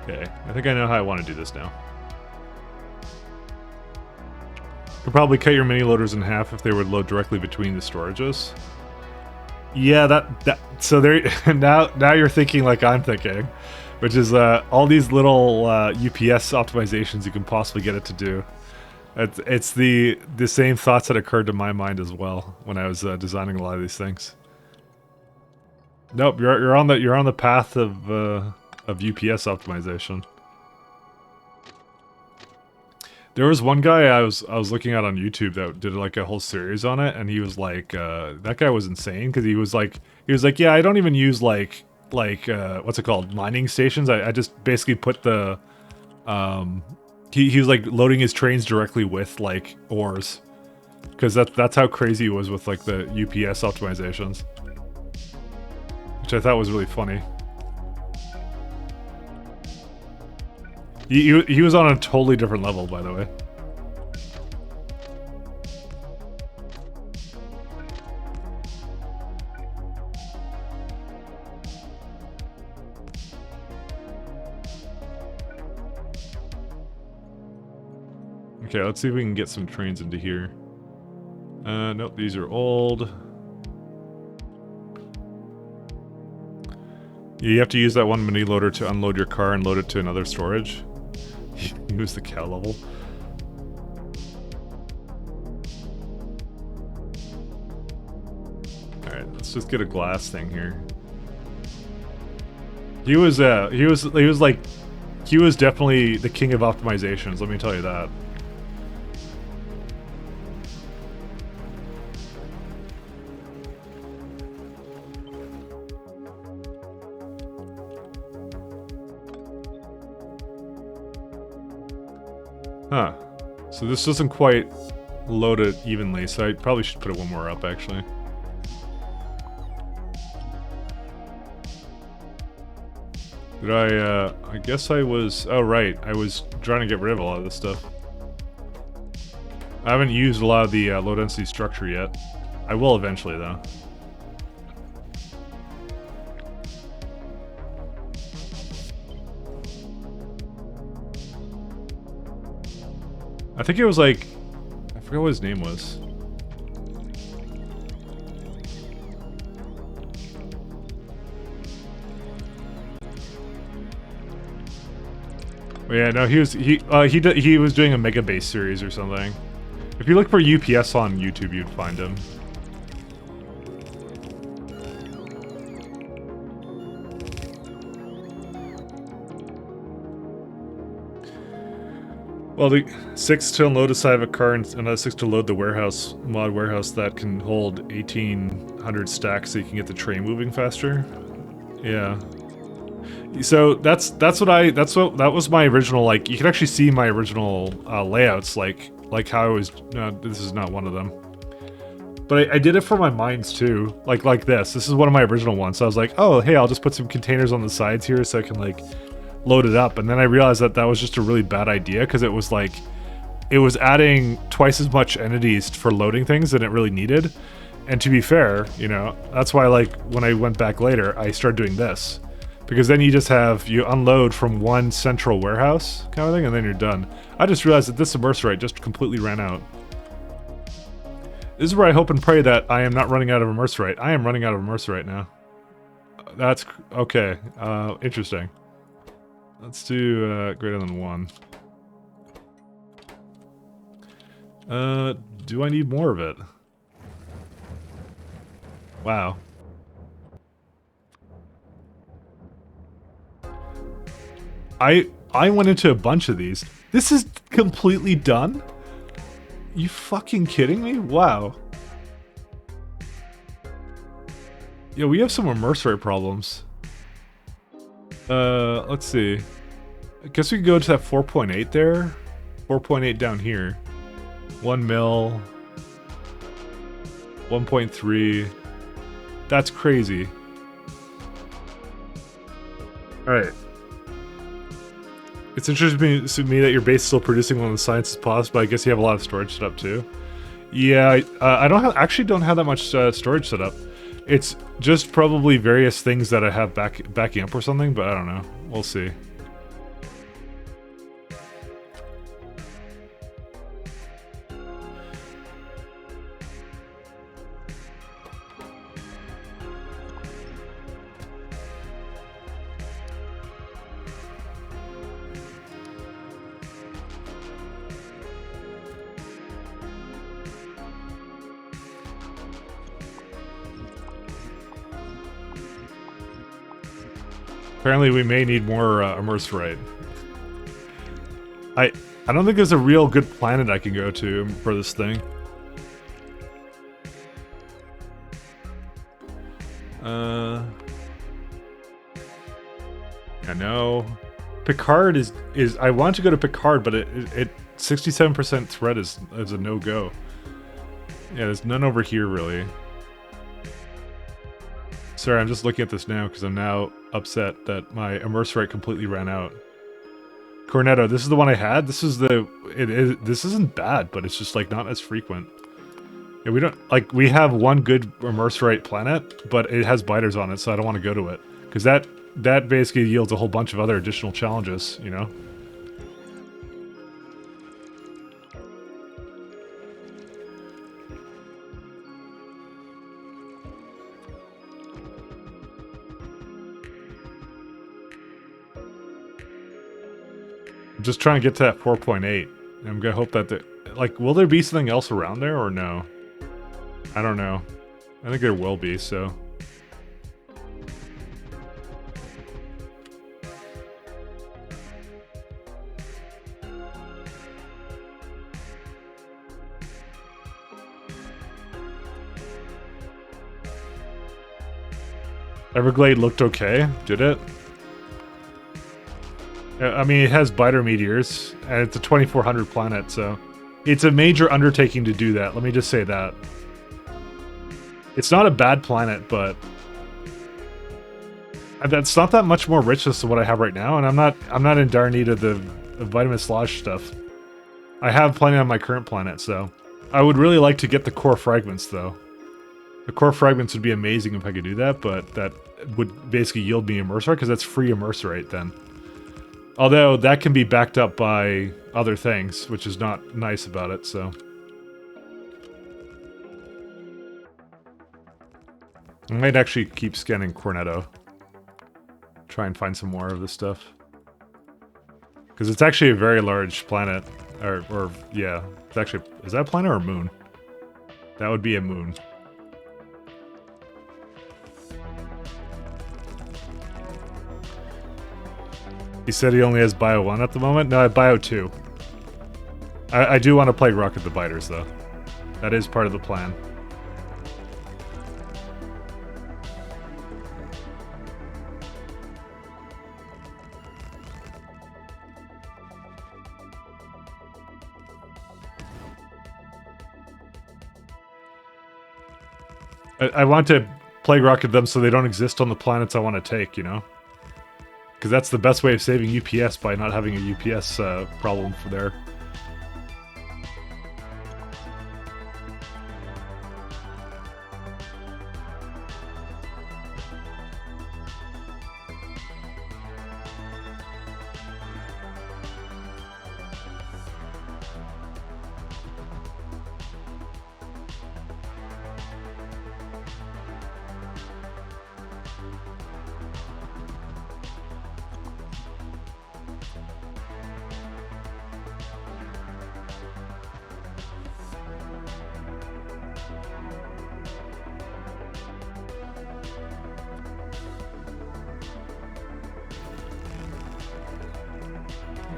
okay, I think I know how I want to do this now. Could probably cut your mini loaders in half if they would load directly between the storages. Yeah, so there. now you're thinking like I'm thinking, which is all these little UPS optimizations you can possibly get it to do. It's the same thoughts that occurred to my mind as well when I was designing a lot of these things. Nope, you're on the path of UPS optimization. There was one guy I was looking at on YouTube that did like a whole series on it, and he was like, that guy was insane because he was like, yeah, I don't even use like what's it called, mining stations. I just basically put the he was like loading his trains directly with like ores, because that's how crazy he was with like the UPS optimizations, which I thought was really funny. He was on a totally different level, by the way. Okay, let's see if we can get some trains into here. Nope, these are old. You have to use that one mini loader to unload your car and load it to another storage. Use the cow level. Alright, let's just get a glass thing here. He was definitely the king of optimizations, let me tell you that. Huh. So this doesn't quite load it evenly, so I probably should put it one more up, actually. Did I guess I was... Oh, right. I was trying to get rid of a lot of this stuff. I haven't used a lot of the low-density structure yet. I will eventually, though. I think it was like... I forgot what his name was. Oh, yeah, no, he was doing a Mega Base series or something. If you look for UPS on YouTube, you'd find him. Well, the 6 to unload a side of a car and another 6 to load the warehouse, mod warehouse that can hold 1,800 stacks so you can get the train moving faster. Yeah. So that was my original, like, you can actually see my original layouts, like how I was, this is not one of them. But I did it for my mines too, like this. This is one of my original ones, so I was like, oh, hey, I'll just put some containers on the sides here so I can, like, load it up. And then I realized that that was just a really bad idea, because it was like, it was adding twice as much entities for loading things than it really needed. And to be fair, you know, that's why, like, when I went back later, I started doing this. Because then you just have, you unload from one central warehouse kind of thing, and then you're done. I just realized that this immerserite just completely ran out. This is where I hope and pray that I am not running out of immerserite. I am running out of immerserite now. That's, okay, interesting. Let's do greater than 1. Do I need more of it? Wow. I went into a bunch of these. This is completely done? You fucking kidding me? Wow. Yeah, we have some immerserite problems. Let's see. I guess we can go to that 4.8 there. 4.8 down here. 1 mil. 1.3. That's crazy. Alright. It's interesting to me that your base is still producing one of the science is possible, but I guess you have a lot of storage set up too. Yeah, I actually don't have that much storage set up. It's just probably various things that I have backing up or something, but I don't know. We'll see. Apparently we may need more immerserite. I don't think there's a real good planet I can go to for this thing. I know. Picard is I want to go to Picard, but it 67% threat is a no-go. Yeah, there's none over here really. Sorry, I'm just looking at this now because I'm now upset that my immerserite completely ran out. Cornetto, this is the one I had. This is this isn't bad, but it's just like not as frequent. Yeah, we don't like we have one good immerserite planet, but it has biters on it, so I don't want to go to it because that basically yields a whole bunch of other additional challenges, you know. I'm just trying to get to that 4.8. I'm gonna hope that like, will there be something else around there or no? I don't know. I think there will be, so. Everglade looked okay, did it? I mean, it has biter meteors, and it's a 2400 planet, so it's a major undertaking to do that. Let me just say that. It's not a bad planet, but that's not that much more richness than what I have right now, and I'm not in dire need of the vitamin slosh stuff. I have plenty on my current planet, so I would really like to get the core fragments, though. The core fragments would be amazing if I could do that, but that would basically yield me immersorite, because that's free immersorite then. Although, that can be backed up by other things, which is not nice about it, so. I might actually keep scanning Cornetto. Try and find some more of this stuff. Because it's actually a very large planet. Or, yeah. It's actually... Is that a planet or a moon? That would be a moon. He said he only has Bio 1 at the moment? No, I have Bio 2. I do want to play Rocket the Biters, though. That is part of the plan. I want to plague rocket them so they don't exist on the planets I want to take, you know? Because that's the best way of saving UPS, by not having a UPS problem for there.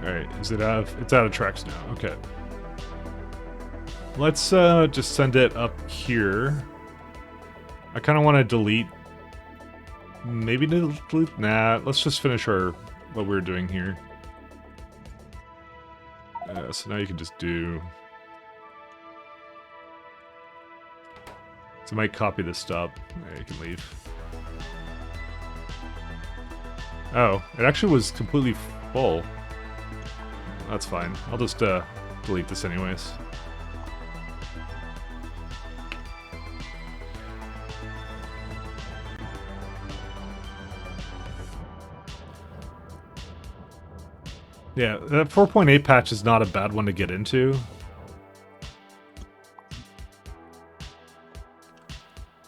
Alright, is it out of... It's out of tracks now, okay. Let's just send it up here. I kind of want to delete... Maybe delete... Nah, let's just finish what we're doing here. So now you can just do... So I might copy this stop. There, you can leave. Oh, it actually was completely full. That's fine. I'll just delete this anyways. Yeah, that 4.8 patch is not a bad one to get into.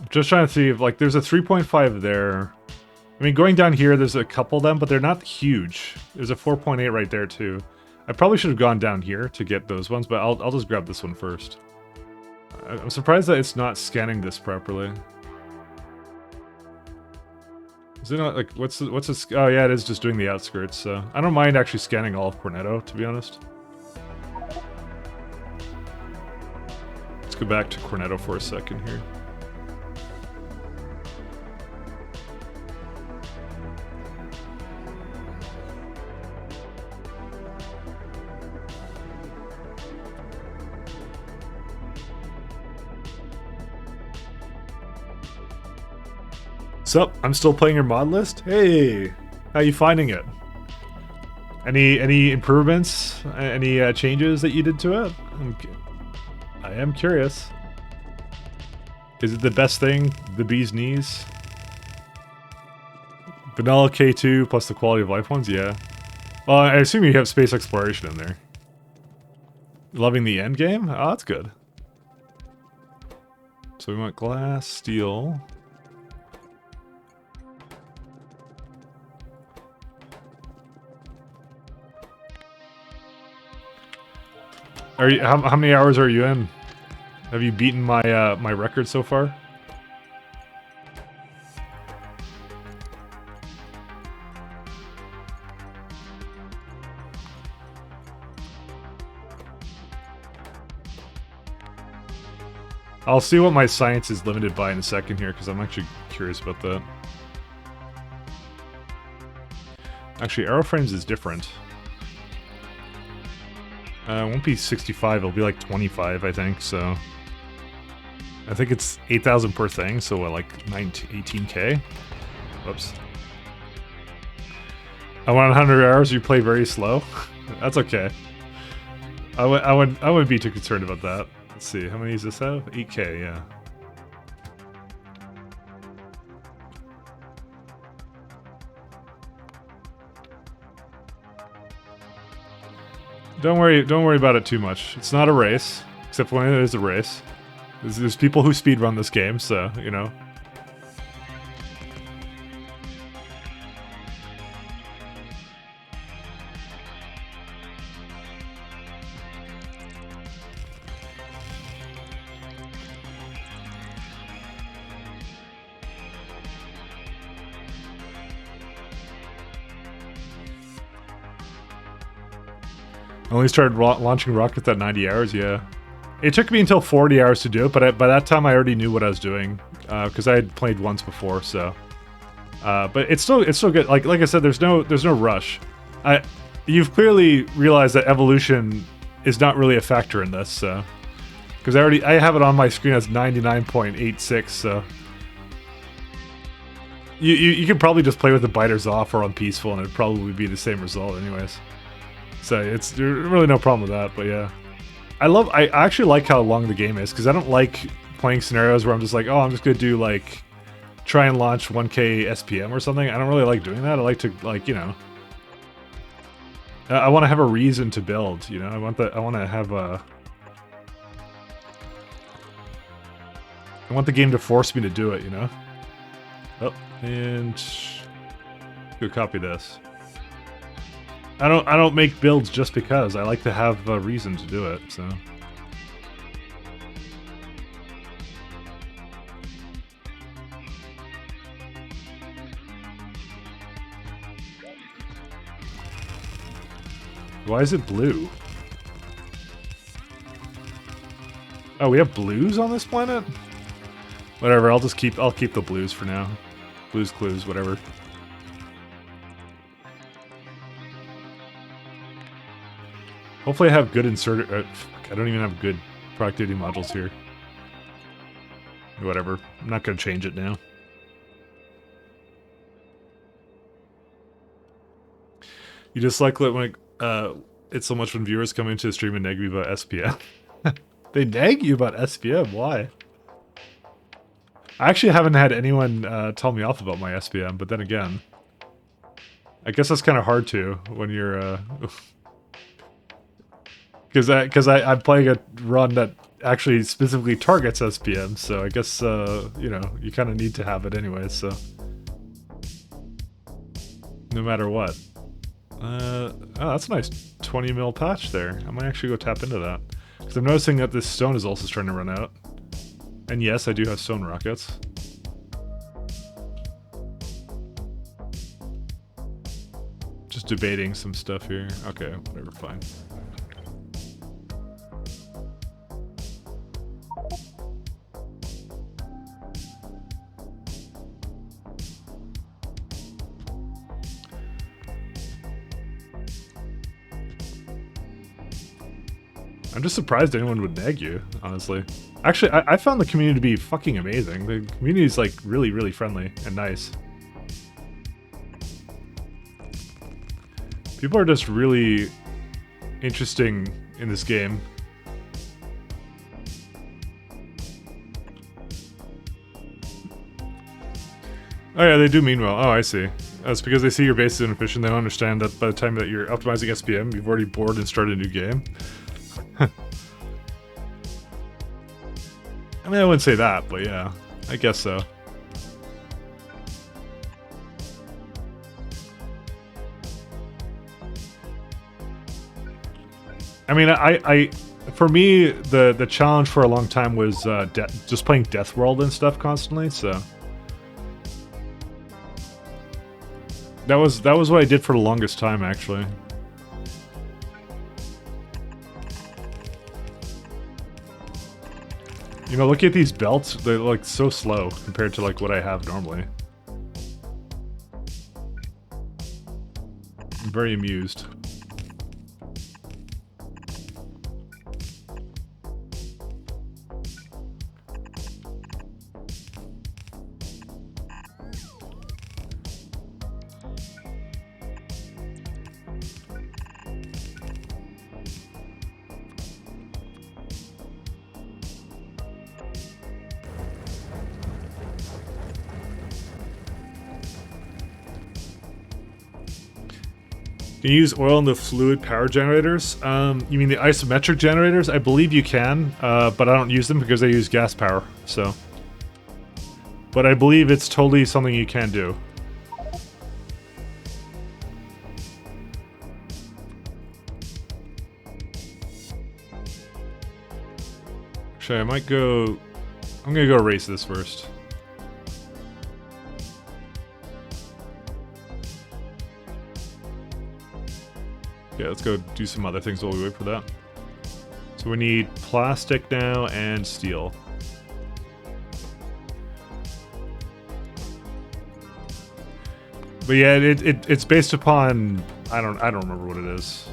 I'm just trying to see if, like, there's a 3.5 there. I mean, going down here, there's a couple of them, but they're not huge. There's a 4.8 right there, too. I probably should have gone down here to get those ones, but I'll just grab this one first. I'm surprised that it's not scanning this properly. Is it not, like, what's this? Oh yeah, it is just doing the outskirts, so I don't mind actually scanning all of Cornetto, to be honest. Let's go back to Cornetto for a second here. Sup, I'm still playing your mod list? Hey, how you finding it? Any improvements? Any changes that you did to it? I am curious. Is it the best thing? The bee's knees? Vanilla K2 plus the quality of life ones? Yeah. Well, I assume you have space exploration in there. Loving the end game? Oh, that's good. So we want glass, steel... Are you? How many hours are you in? Have you beaten my my record so far? I'll see what my science is limited by in a second here, because I'm actually curious about that. Actually, aeroframes is different. It won't be 65, it'll be like 25, I think, so... I think it's 8,000 per thing, so what, like 18k? Whoops. I want 100 hours, you play very slow? That's okay. I wouldn't be too concerned about that. Let's see, how many does this have? 8k, yeah. Don't worry about it too much. It's not a race, except when it is a race. There's people who speedrun this game, so, you know. I only started launching rockets at 90 hours, yeah. It took me until 40 hours to do it, but by that time I already knew what I was doing, because I had played once before, so. But it's still good. Like I said, there's no rush. You've clearly realized that evolution is not really a factor in this, so. Because I have it on my screen as 99.86, so. You could probably just play with the biters off or on peaceful, and it'd probably be the same result, anyways. So there's really no problem with that, but yeah. I actually like how long the game is, because I don't like playing scenarios where I'm just like, oh, I'm just gonna do like, try and launch 1k SPM or something. I don't really like doing that. I like to, like, you know, I want to have a reason to build, you know? I want to have a... I want the game to force me to do it, you know? Oh, and... go copy this. I don't make builds just because. I like to have a reason to do it, so... Why is it blue? Oh, we have blues on this planet? Whatever, I'll keep the blues for now. Blues clues, whatever. Hopefully I have good inserter... I don't even have good productivity modules here. Whatever. I'm not going to change it now. You just like when it's so much when viewers come into the stream and nag me about SPM. They nag you about SPM? Why? I actually haven't had anyone tell me off about my SPM, but then again... I guess that's kind of hard to when you're... Because I'm playing a run that actually specifically targets SPM, so I guess, you know, you kind of need to have it anyway, so... No matter what. Oh, that's a nice 20 mil patch there. I might actually go tap into that. Because I'm noticing that this stone is also starting to run out. And yes, I do have stone rockets. Just debating some stuff here. Okay, whatever, fine. I'm just surprised anyone would nag you, honestly. Actually, I found the community to be fucking amazing. The community is like really, really friendly and nice. People are just really interesting in this game. Oh yeah, they do mean well. Oh, I see. That's because they see your base is inefficient. They don't understand that by the time that you're optimizing SPM, you've already bored and started a new game. I mean, I wouldn't say that, but yeah, I guess so. I mean, I for me, the challenge for a long time was just playing Death World and stuff constantly. So that was what I did for the longest time, actually. You know, look at these belts. They're like so slow compared to like what I have normally. I'm very amused. Can you use oil in the fluid power generators? You mean the isometric generators? I believe you can, but I don't use them because I use gas power, so. But I believe it's totally something you can do. Actually, I might go... I'm gonna go race this first. Yeah, let's go do some other things while we wait for that. So we need plastic now and steel. But yeah, it's based upon I don't remember what it is.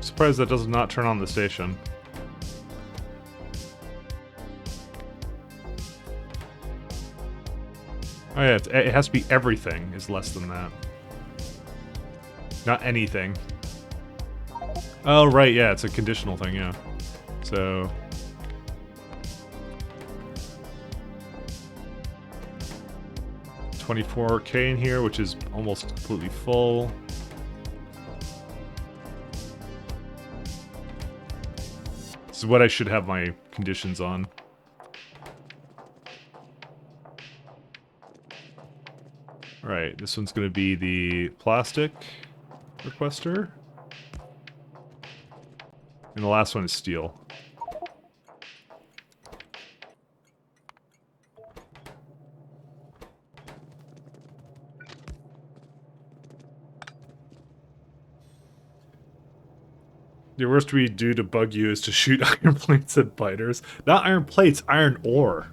Surprised that does not turn on the station. Oh yeah, it has to be everything is less than that. Not anything. Oh right, yeah, it's a conditional thing, yeah. So... $24K in here, which is almost completely full. This is what I should have my conditions on. Right, this one's going to be the plastic requester. And the last one is steel. The worst we do to bug you is to shoot iron plates at biters. Not iron plates, iron ore.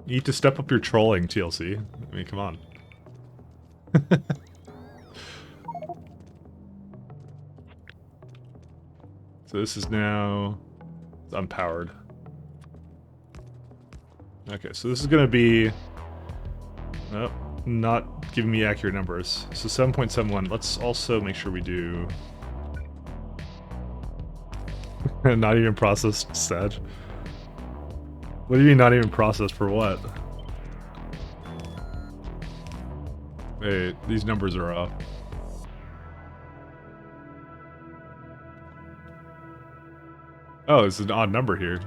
You need to step up your trolling, TLC. I mean, come on. So this is now unpowered. Okay, so this is gonna be... Oh, not giving me accurate numbers. So 7.71. Let's also make sure we do... Not even processed sag. What do you mean not even processed for what? Wait, these numbers are off. Oh, it's an odd number here.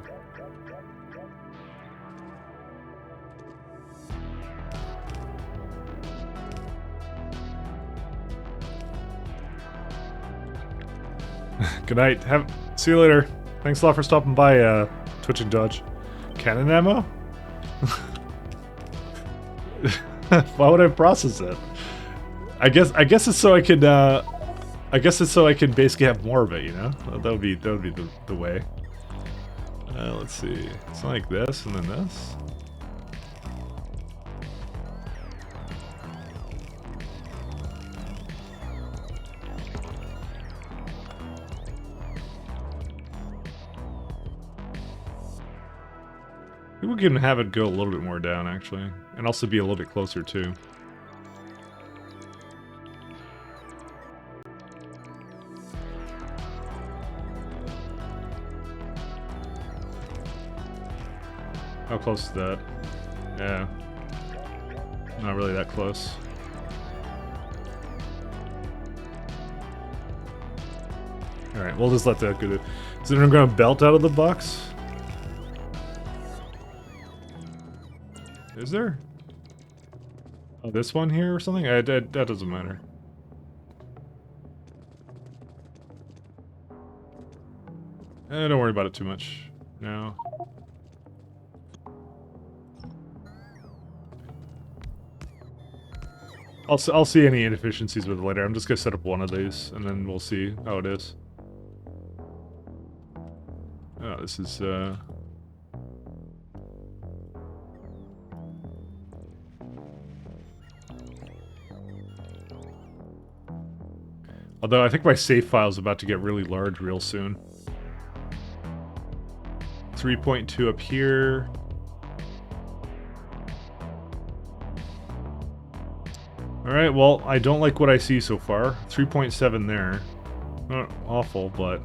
Good night. See you later. Thanks a lot for stopping by, Twitch and Dodge. Cannon ammo? Why would I process it? I guess it's so I could basically have more of it, you know? That would be the way. Let's see. It's like this and then this. We can have it go a little bit more down, actually. And also be a little bit closer, too. How close is that? Yeah. Not really that close. Alright, we'll just let that go. Is it an underground belt out of the box? Is there? Oh, this one here or something? That doesn't matter. Don't worry about it too much. No. I'll see any inefficiencies with it later. I'm just gonna set up one of these, and then we'll see how it is. Oh, this is, although I think my save file is about to get really large real soon. 3.2 up here. Alright, well, I don't like what I see so far. 3.7 there. Not awful, but...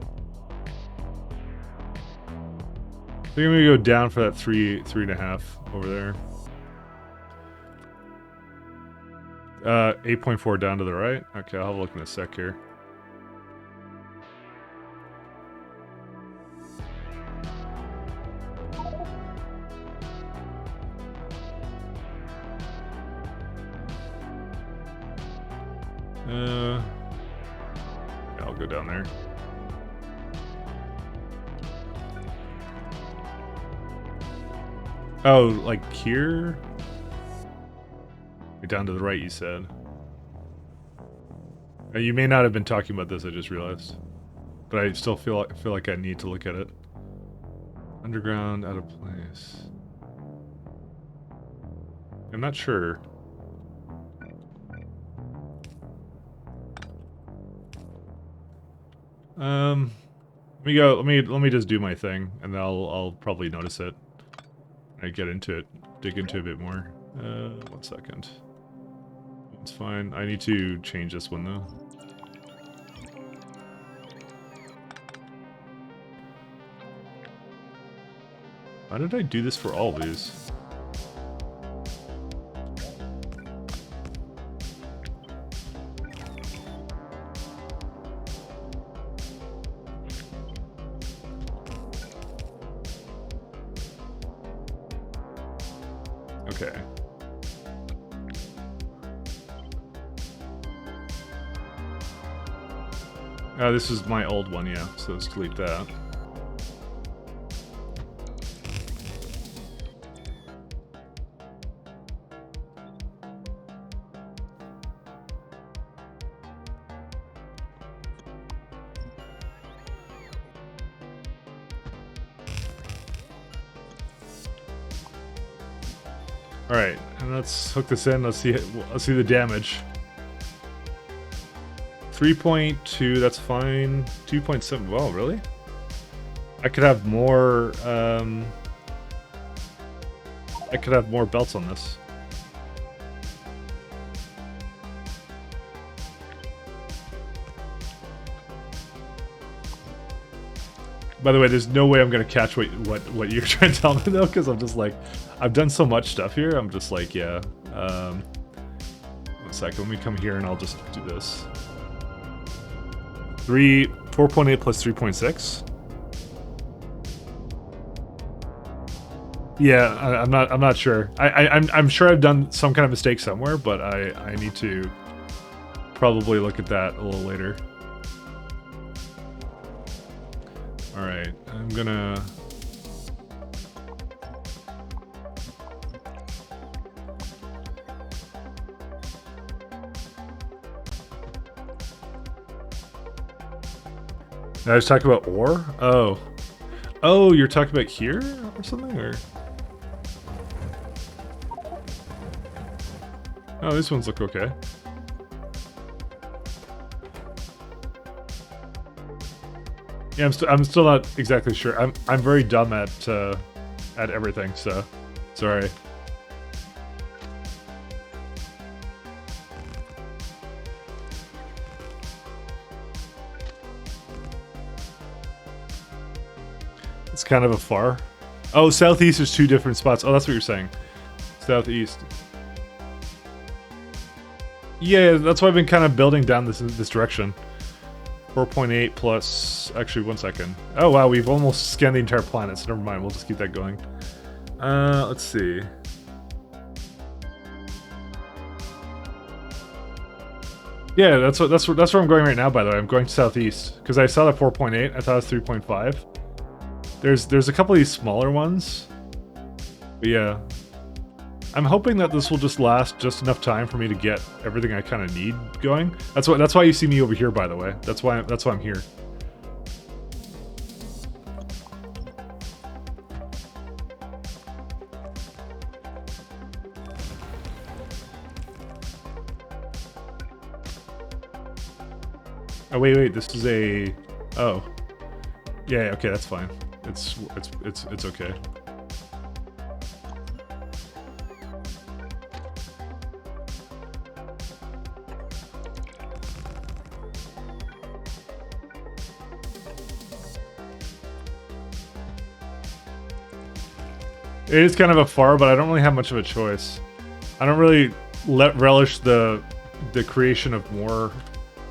I think I'm gonna go down for that 3.5 over there. 8.4 down to the right. Okay, I'll have a look in a sec here. I'll go down there. Oh, like here? Down to the right, you said. You may not have been talking about this, I just realized. But I still feel like I need to look at it. Underground, out of place. I'm not sure. Let me go. Let me just do my thing, and then I'll probably notice it. I get into it, dig into it a bit more. 1 second. It's fine. I need to change this one though. How did I do this for all these? Okay. This is my old one, yeah, so let's delete that. Alright, and let's hook this in, let's see the damage. 3.2, that's fine. 2.7, well, really? I could have more, I could have more belts on this. By the way, there's no way I'm gonna catch what you're trying to tell me though, because I'm just like, I've done so much stuff here, I'm just like, yeah. 1 second, let me come here and I'll just do this. 4.8 plus 3.6. Yeah, I'm not sure. I'm sure I've done some kind of mistake somewhere, but I need to probably look at that a little later. All right, I'm gonna. I was talking about ore? Oh. Oh, you're talking about here or something? Or... Oh, these ones look okay. Yeah, I'm still not exactly sure. I'm very dumb at everything, so sorry. It's kind of a far. Oh, southeast is 2 different spots. Oh, that's what you're saying. Southeast. Yeah, that's why I've been kind of building down this direction. 4.8 plus... Actually, 1 second. Oh, wow, we've almost scanned the entire planet, so never mind. We'll just keep that going. Let's see. Yeah, that's where I'm going right now. By the way, I'm going southeast because I saw the 4.8. I thought it was 3.5. There's a couple of these smaller ones, but yeah, I'm hoping that this will just last just enough time for me to get everything I kind of need going. That's why you see me over here. By the way, that's why I'm here. Oh wait, this is a... Oh. Yeah, okay, that's fine. It's okay. It is kind of a far, but I don't really have much of a choice. I don't really relish the creation of more,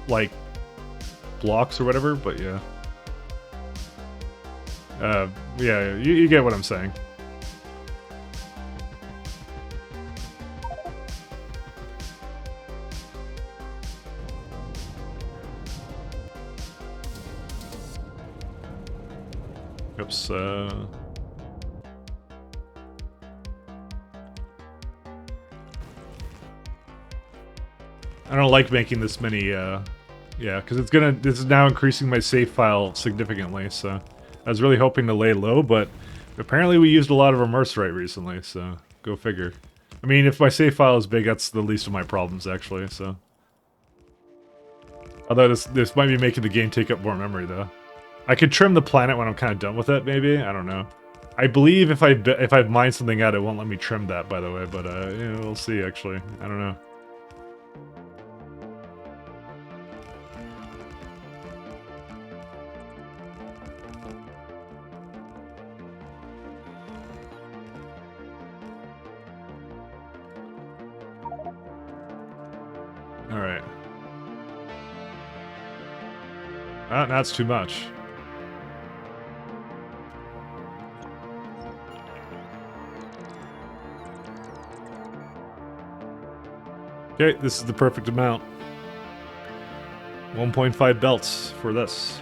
like, blocks or whatever, but yeah. Yeah, you get what I'm saying. Oops, I don't like making this many, yeah, because this is now increasing my save file significantly, so I was really hoping to lay low, but apparently we used a lot of immerse recently, so go figure. I mean, if my save file is big, that's the least of my problems, actually, so. Although this might be making the game take up more memory, though. I could trim the planet when I'm kind of done with it, maybe? I don't know. I believe if I mine something out, it won't let me trim that, by the way, but, yeah, we'll see, actually. I don't know. Alright. That's too much. Okay, this is the perfect amount. 1.5 belts for this.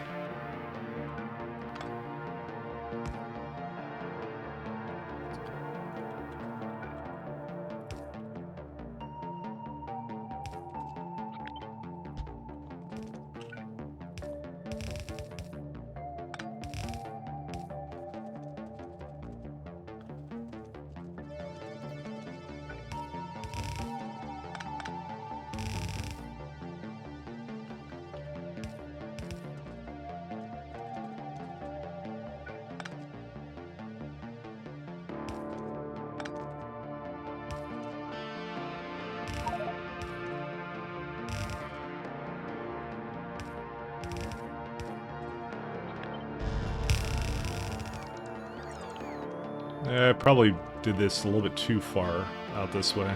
I probably did this a little bit too far out this way.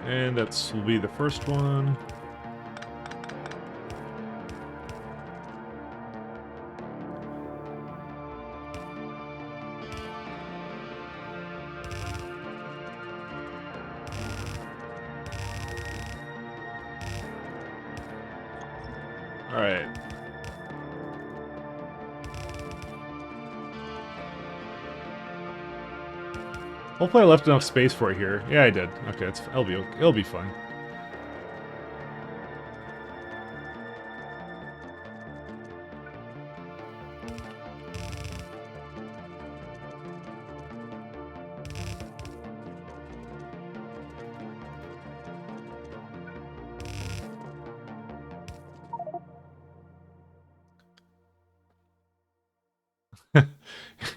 And that will be the first one. All right. Hopefully I left enough space for it here. Yeah, I did. Okay, it'll be fine.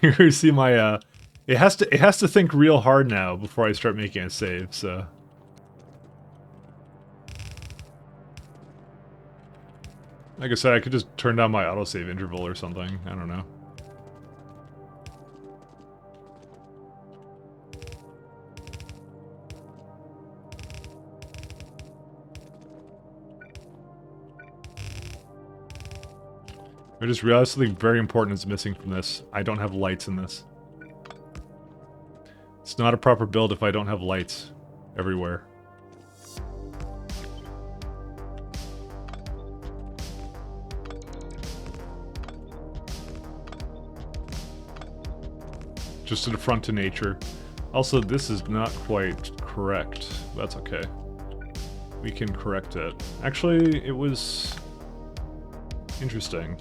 You see my it has to think real hard now before I start making a save, so like I said, I could just turn down my autosave interval or something. I don't know. I just realized something very important is missing from this. I don't have lights in this. It's not a proper build if I don't have lights everywhere. Just an affront to nature. Also, this is not quite correct. That's okay. We can correct it. Actually, it was interesting.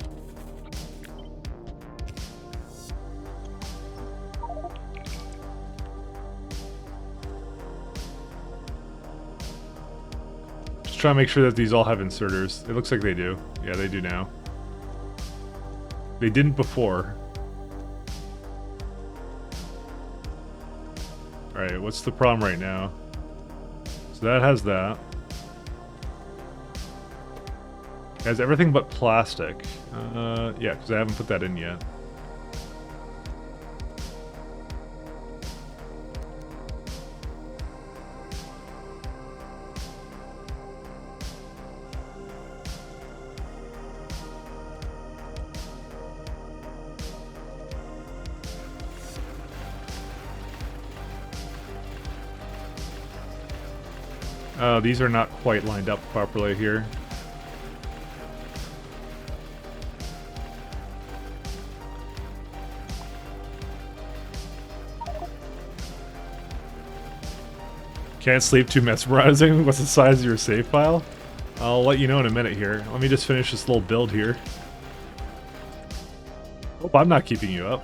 Just trying to make sure that these all have inserters. It looks like they do. Yeah, they do now. They didn't before. Alright, what's the problem right now? So that has that. It has everything but plastic. Yeah, because I haven't put that in yet. These are not quite lined up properly here. Can't sleep, too mesmerizing. What's the size of your save file? I'll let you know in a minute here. Let me just finish this little build here. Hope I'm not keeping you up.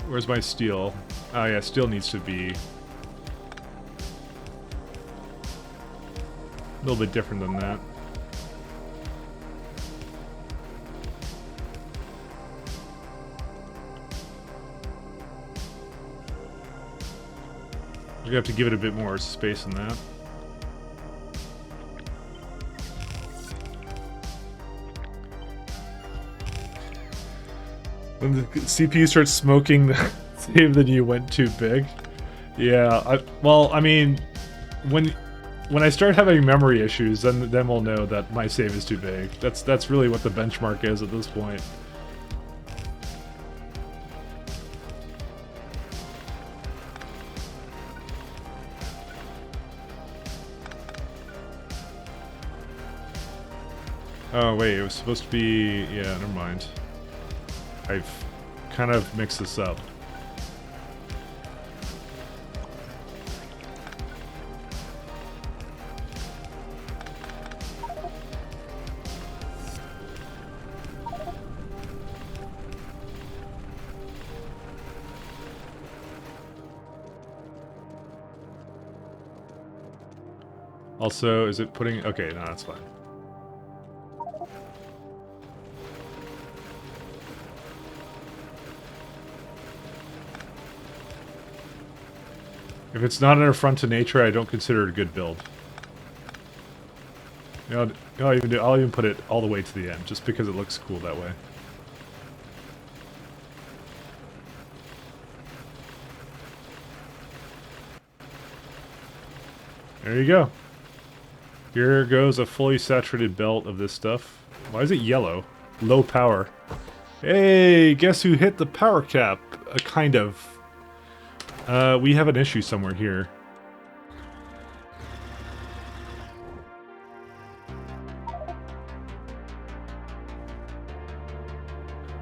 Where's my steel? Oh yeah, steel needs to be a little bit different than that. We have to give it a bit more space than that. When the CPU starts smoking the save, then you went too big. Yeah, well, I mean, when I start having memory issues, then we'll know that my save is too big. That's really what the benchmark is at this point. Oh wait, it was supposed to be... yeah, never mind. I've kind of mixed this up. Also, is it putting... okay, no, that's fine. If it's not an affront to nature, I don't consider it a good build. You know, I'll even put it all the way to the end, just because it looks cool that way. There you go. Here goes a fully saturated belt of this stuff. Why is it yellow? Low power. Hey, guess who hit the power cap? Kind of. We have an issue somewhere here.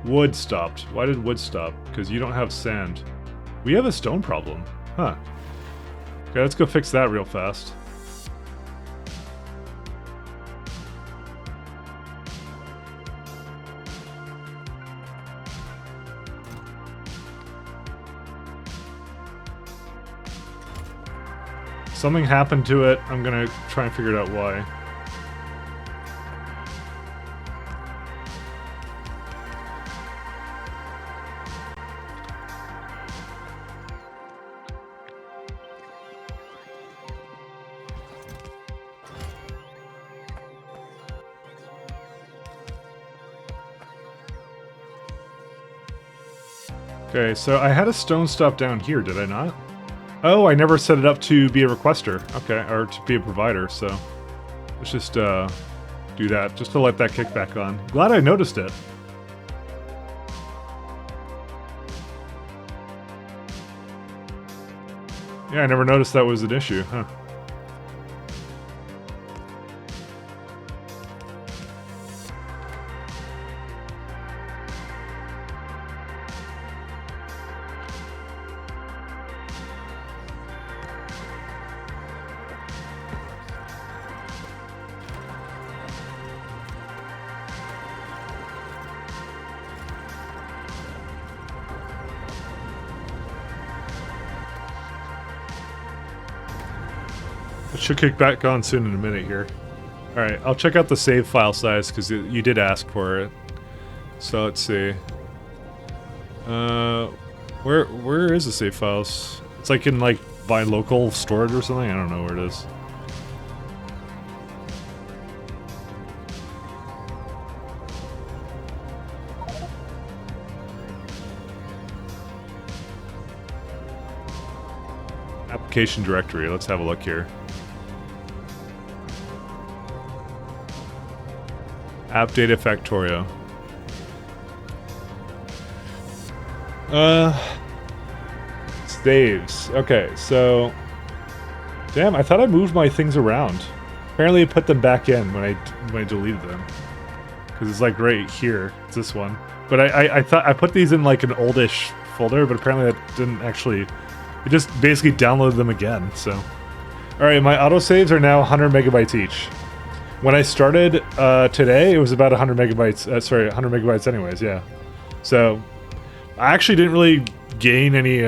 Wood stopped. Why did wood stop? Because you don't have sand. We have a stone problem. Huh. Okay, let's go fix that real fast. Something happened to it. I'm gonna try and figure out why. Okay, so I had a stone stop down here, did I not? Oh, I never set it up to be a requester. Okay, or to be a provider, so... Let's just, do that, just to let that kick back on. Glad I noticed it. Yeah, I never noticed that was an issue, huh. It should kick back on soon in a minute here. Alright, I'll check out the save file size, because you did ask for it. So, let's see. Where is the save files? It's like in, like, by local storage or something? I don't know where it is. Application directory, let's have a look here. App data Factorio. Saves. Okay, so... Damn, I thought I moved my things around. Apparently I put them back in when I deleted them. Because it's like right here. It's this one. But I thought I put these in like an oldish folder, but apparently that didn't actually... It just basically downloaded them again, so... Alright, my autosaves are now 100 megabytes each. When I started today, it was about 100 megabytes. Sorry, 100 megabytes anyways, yeah. So, I actually didn't really gain any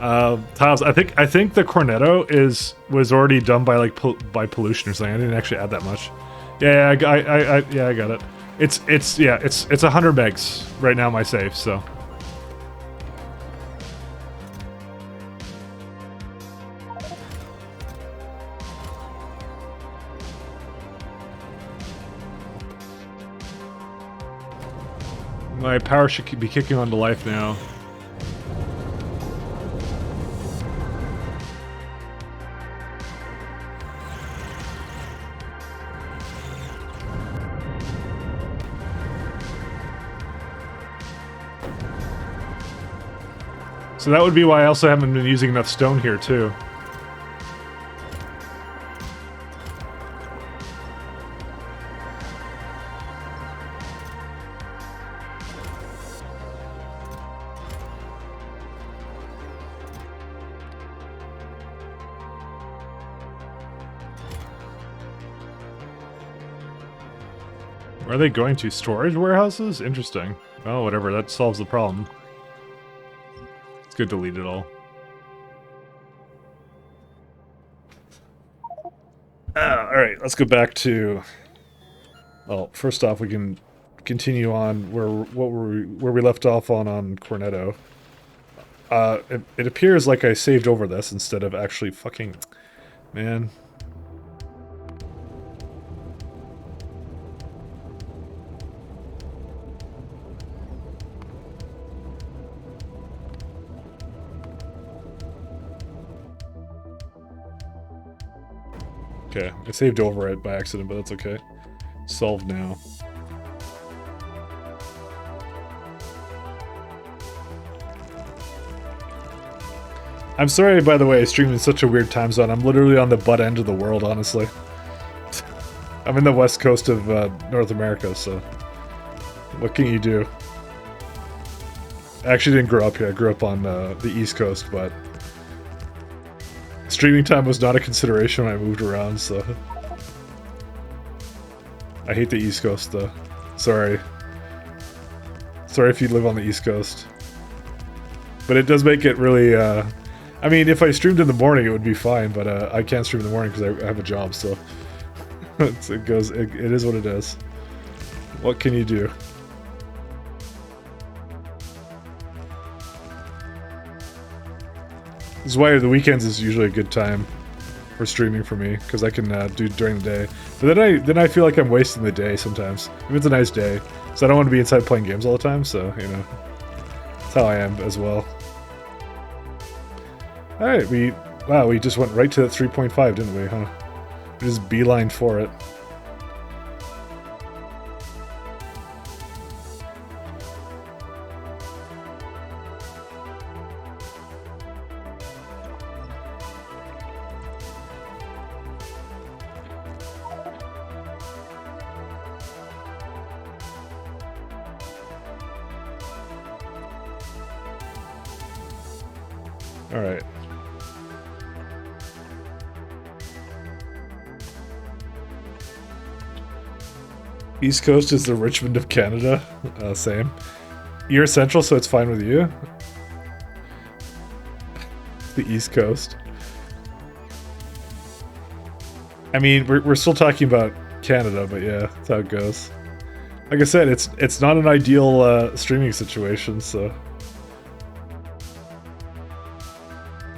tiles. I think the Cornetto was already done by like by pollution or something. I didn't actually add that much. Yeah, I got it. It's 100 megs right now, my save, so. My power should be kicking on to life now. So that would be why I also haven't been using enough stone here, too. Where are they going to? Storage warehouses? Interesting. Oh, whatever. That solves the problem. It's good to delete it all. Alright, let's go back to... Well, first off, we can continue on where we left off on Cornetto. It appears like I saved over this instead of actually fucking... Man... Okay, I saved over it by accident, but that's okay. Solved now. I'm sorry, by the way, streaming in such a weird time zone. I'm literally on the butt end of the world, honestly. I'm in the west coast of North America, so what can you do? I actually didn't grow up here. I grew up on the East Coast, but streaming time was not a consideration when I moved around, so I hate the East Coast, though. Sorry. Sorry if you live on the East Coast. But it does make it really, I mean, if I streamed in the morning, it would be fine, but I can't stream in the morning because I have a job, so it is what it is. What can you do? This is why the weekends is usually a good time for streaming for me, because I can do during the day. But then I feel like I'm wasting the day sometimes, if it's a nice day. So I don't want to be inside playing games all the time, so, you know, that's how I am as well. Alright, we just went right to that 3.5, didn't we, huh? We just beelined for it. Alright. East Coast is the Richmond of Canada. Same. You're Central, so it's fine with you. The East Coast. I mean, we're still talking about Canada, but yeah, that's how it goes. Like I said, it's not an ideal streaming situation, so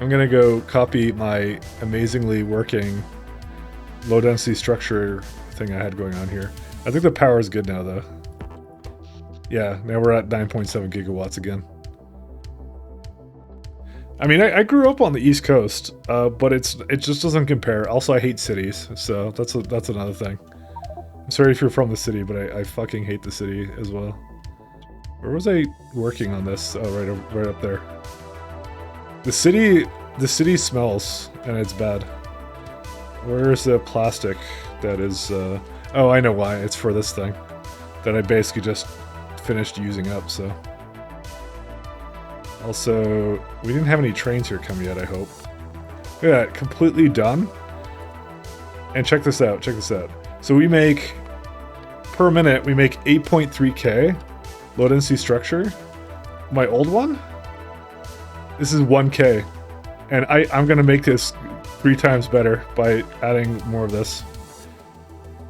I'm gonna go copy my amazingly working low density structure thing I had going on here. I think the power is good now, though. Yeah, now we're at 9.7 gigawatts again. I mean, I grew up on the East Coast, but it just doesn't compare. Also, I hate cities, so that's another thing. I'm sorry if you're from the city, but I fucking hate the city as well. Where was I working on this? Oh, right up there. The city smells, and it's bad. Where's the plastic that is, oh, I know why. It's for this thing that I basically just finished using up, so. Also, we didn't have any trains here come yet, I hope. Look at that, completely done. And check this out, check this out. So we make, per minute, we make 8.3K low density structure. My old one? This is 1K. And I'm gonna make this 3 times better by adding more of this.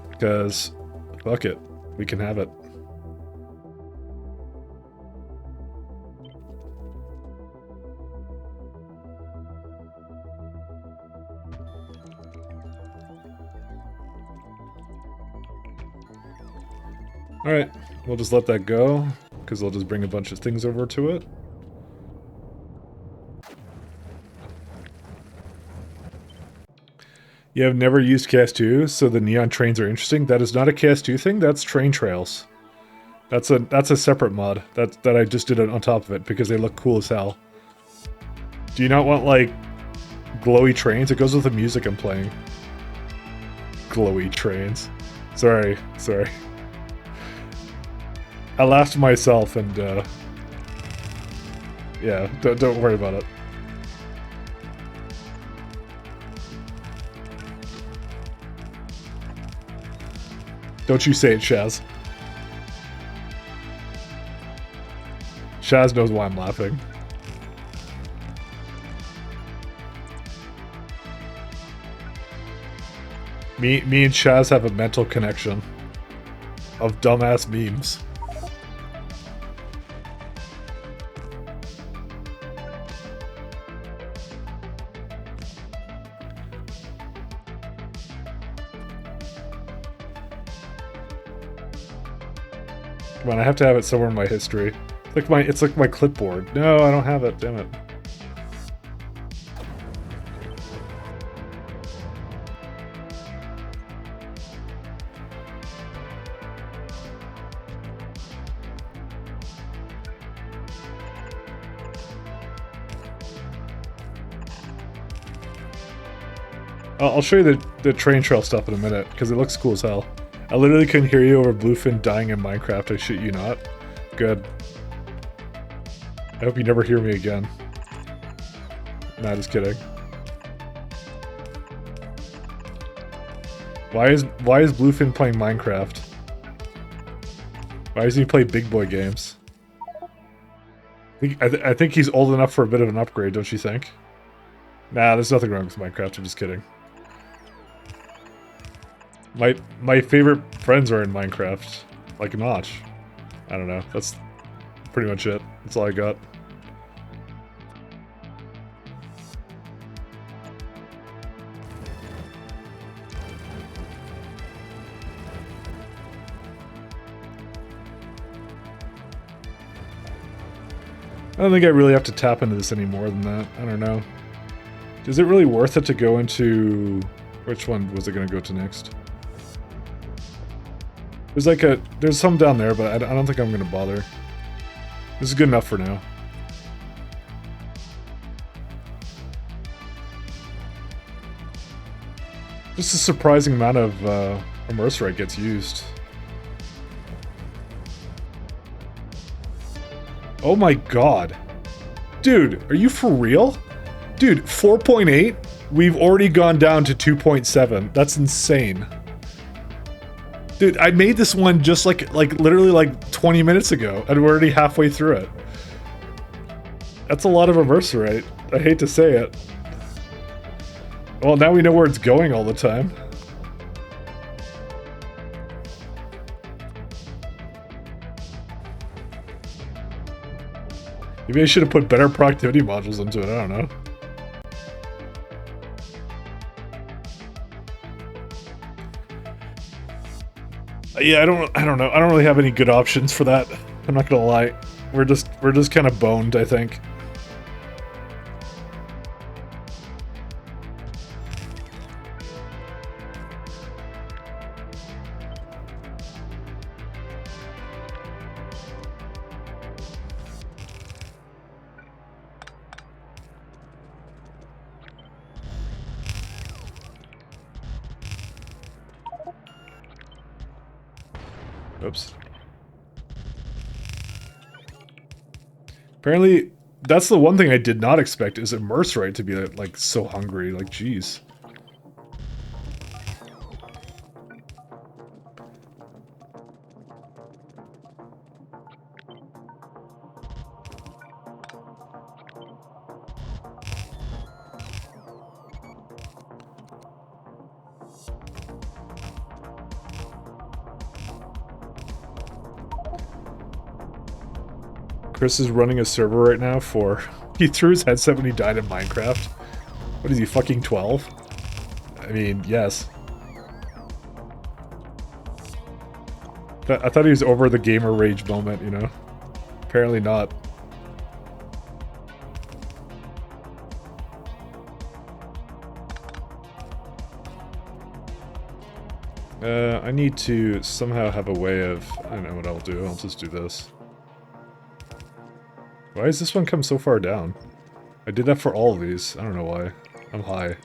Because, fuck it, we can have it. Alright, we'll just let that go, because they'll just bring a bunch of things over to it. You have never used KS2, so the neon trains are interesting. That is not a KS2 thing, that's train trails. That's a separate mod that I just did on top of it because they look cool as hell. Do you not want, like, glowy trains? It goes with the music I'm playing. Glowy trains. Sorry. I laughed myself and, yeah, don't worry about it. Don't you say it, Shaz. Shaz knows why I'm laughing. Me and Shaz have a mental connection of dumbass memes. Come on, I have to have it somewhere in my history. It's like my clipboard. No, I don't have it, damn it. I'll show you the train trail stuff in a minute, because it looks cool as hell. I literally couldn't hear you over Bluefin dying in Minecraft, I shit you not. Good. I hope you never hear me again. Nah, just kidding. Why is Bluefin playing Minecraft? Why does he play big boy games? I think he's old enough for a bit of an upgrade, don't you think? Nah, there's nothing wrong with Minecraft, I'm just kidding. My favorite friends are in Minecraft. Like Notch. I don't know, that's pretty much it. That's all I got. I don't think I really have to tap into this any more than that. I don't know. Is it really worth it to go into... Which one was it going to go to next? There's like a... There's some down there, but I don't think I'm going to bother. This is good enough for now. Just a surprising amount of immerserite gets used. Oh my god. Dude, are you for real? Dude, 4.8? We've already gone down to 2.7. That's insane. Dude, I made this one just like literally like 20 minutes ago, and we're already halfway through it. That's a lot of immerserite. I hate to say it. Well, now we know where it's going all the time. Maybe I should have put better productivity modules into it, I don't know. Yeah, I don't know. I don't really have any good options for that. I'm not gonna lie. We're just kind of boned, I think. Oops. Apparently, that's the one thing I did not expect, is immerserite to be, like, so hungry. Like, jeez. Chris is running a server right now for... He threw his headset when he died in Minecraft. What is he, fucking 12? I mean, yes. I thought he was over the gamer rage moment, you know? Apparently not. I need to somehow have a way of... I don't know what I'll do. I'll just do this. Why has this one come so far down? I did that for all of these. I don't know why. I'm high.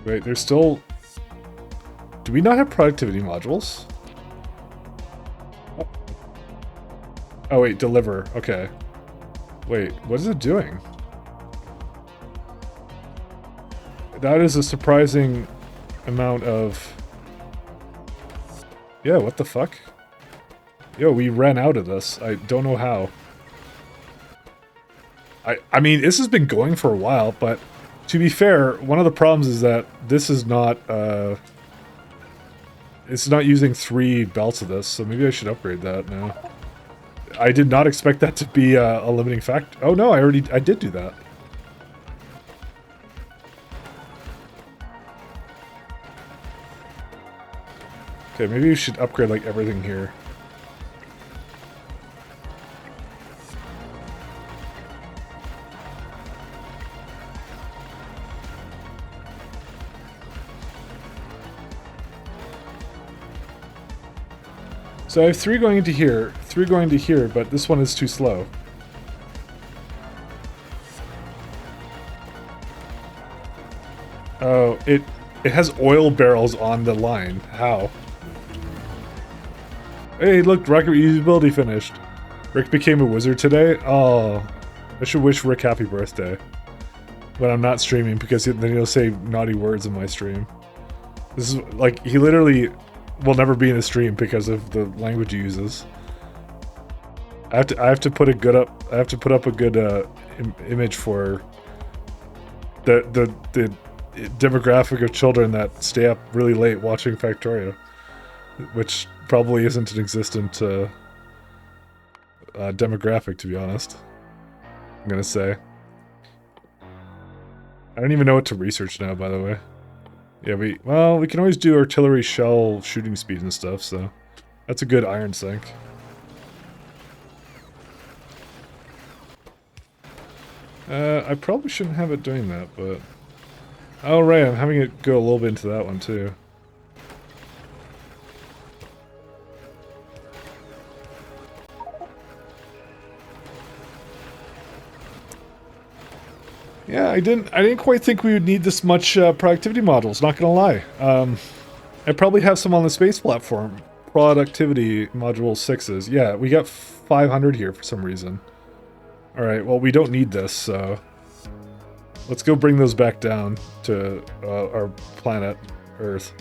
Wait, there's still... Do we not have productivity modules? Oh wait, deliver. Okay. Wait, what is it doing? That is a surprising amount of... Yeah, what the fuck? Yo, we ran out of this. I don't know how. I mean, this has been going for a while, but to be fair, one of the problems is that this is not, it's not using 3 belts of this, so maybe I should upgrade that now. I did not expect that to be a limiting factor. Oh no, I did do that. Okay, maybe we should upgrade like everything here. So I have 3 going into here, 3 going to here, but this one is too slow. Oh, it has oil barrels on the line. How? Hey, look, rocket reusability finished. Rick became a wizard today? Oh, I should wish Rick happy birthday. But I'm not streaming because then he'll say naughty words in my stream. This is like, he literally will never be in a stream because of the language he uses. I have to put a good up. I have to put up a good image for the demographic of children that stay up really late watching Factorio, which probably isn't an existent demographic, to be honest. I'm gonna say. I don't even know what to research now, by the way. Yeah, we can always do artillery shell shooting speed and stuff, so that's a good iron sink. I probably shouldn't have it doing that, but... Oh, right, I'm having it go a little bit into that one, too. Yeah, I didn't quite think we would need this much productivity modules, not gonna lie. I probably have some on the space platform. Productivity module 6s. Yeah, we got 500 here for some reason. Alright, well, we don't need this, so... Let's go bring those back down to our planet, Earth.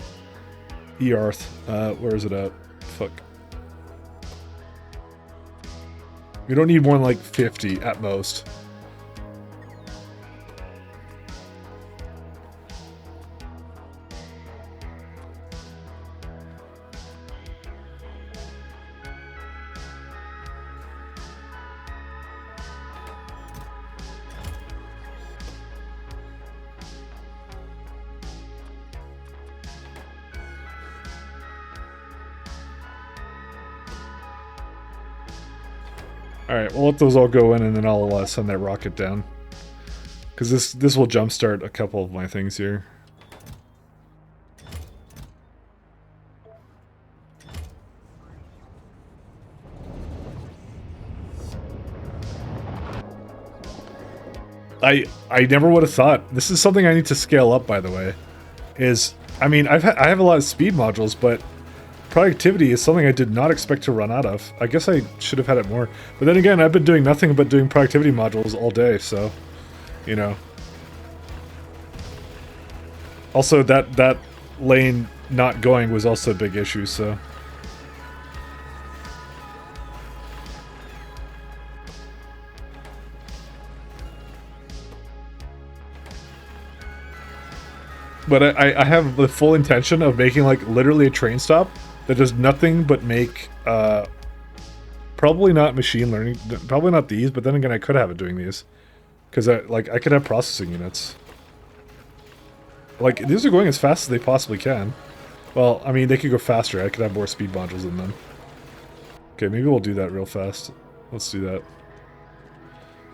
E-Earth. Where is it at? Fuck. We don't need more than like 50 at most. Alright, we'll let those all go in and then I'll send that rocket down. Because this will jumpstart a couple of my things here. I never would have thought. This is something I need to scale up, by the way. I mean, I have a lot of speed modules, but productivity is something I did not expect to run out of. I guess I should have had it more. But then again, I've been doing nothing but doing productivity modules all day, so, you know. Also, that lane not going was also a big issue, so... But I have the full intention of making, like, literally a train stop that does nothing but make, probably not machine learning, probably not these, but then again, I could have it doing these. Because, I could have processing units. Like, these are going as fast as they possibly can. Well, I mean, they could go faster. I could have more speed modules in them. Okay, maybe we'll do that real fast. Let's do that.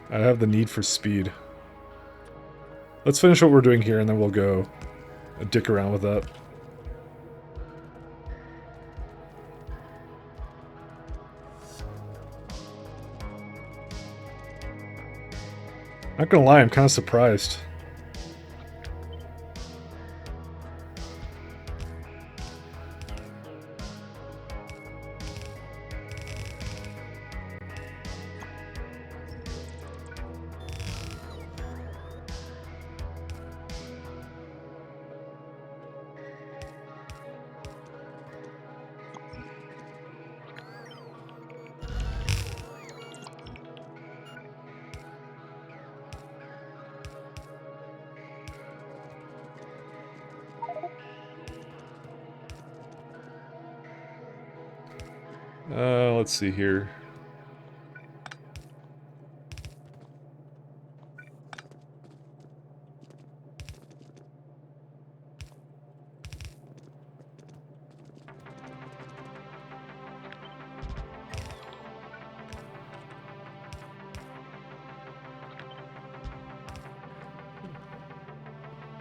I have the need for speed. Let's finish what we're doing here, and then we'll go dick around with that. Not gonna lie, I'm kind of surprised. Let's see here.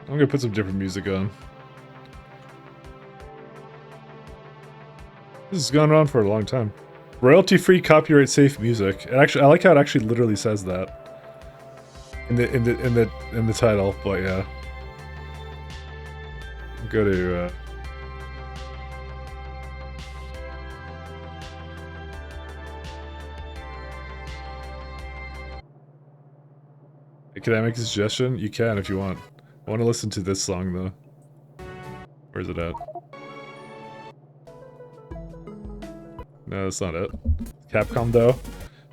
I'm gonna put some different music on. This has gone on for a long time. Royalty-free, copyright-safe music. It actually, I like how it actually literally says that in the title. But yeah, go to. Can I make a suggestion? You can if you want. I want to listen to this song though. Where's it at? No, that's not it. Capcom though,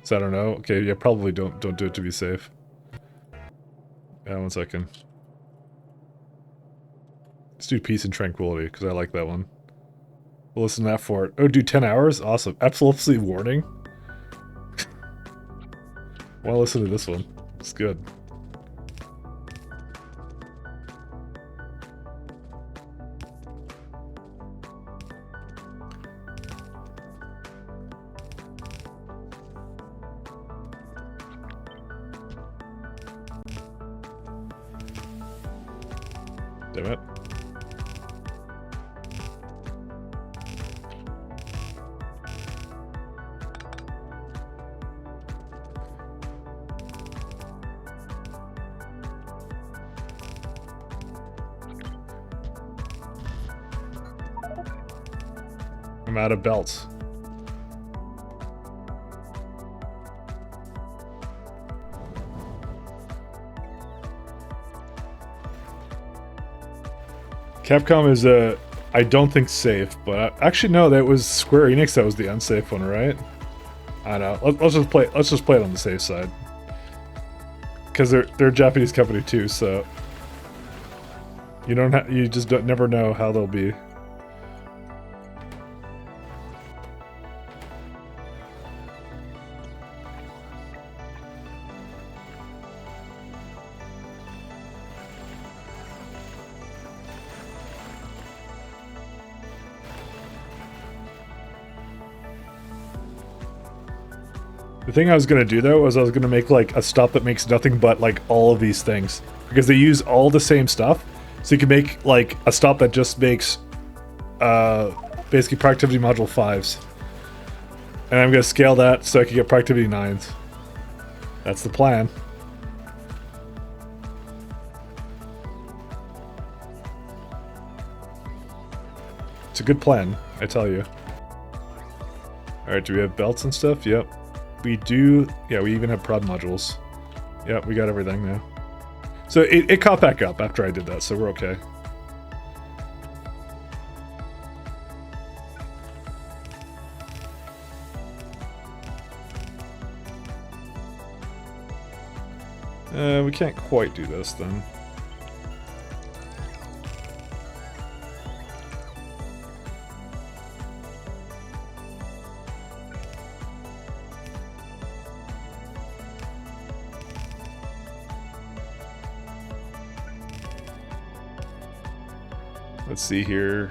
so I don't know. Okay, yeah, probably don't do it to be safe. Yeah, 1 second. Let's do Peace and Tranquility because I like that one. We'll listen to that for it. Oh, do 10 hours? Awesome. Epilepsy warning. I want to listen to this one. It's good. Damn it. I'm out of belts. Capcom is I don't think safe, but actually no, that was Square Enix that was the unsafe one, right? I don't know. Let's just play. Let's just play it on the safe side, because they're a Japanese company too, so you just never know how they'll be. The thing I was gonna do though was I was gonna make like a stop that makes nothing but like all of these things, because they use all the same stuff. So you can make like a stop that just makes basically productivity module 5s. And I'm gonna scale that so I can get productivity 9s. That's the plan. It's a good plan, I tell you. Alright, do we have belts and stuff? Yep. We do, yeah, we even have prod modules. Yeah, we got everything now. So it caught back up after I did that, so we're okay. We can't quite do this then. Let's see here.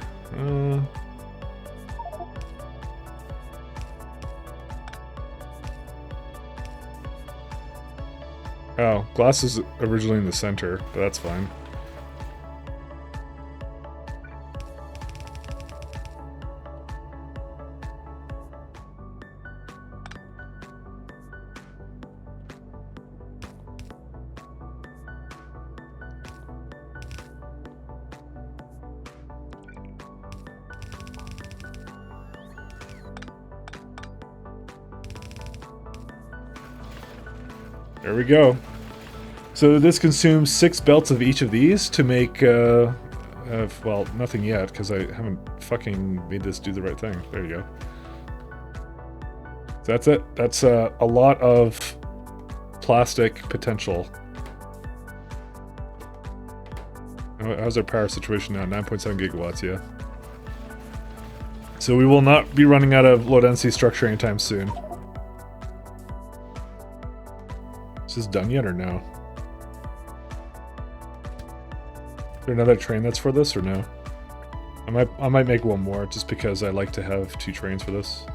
Oh, glass is originally in the center, but that's fine. There we go. So this consumes 6 belts of each of these to make, well, nothing yet, because I haven't fucking made this do the right thing. There you go. So that's it. That's a lot of plastic potential. How's our power situation now? 9.7 gigawatts, yeah. So we will not be running out of low density structure anytime soon. Is this done yet or no? Is there another train that's for this or no? I might make one more just because I like to have 2 trains for this.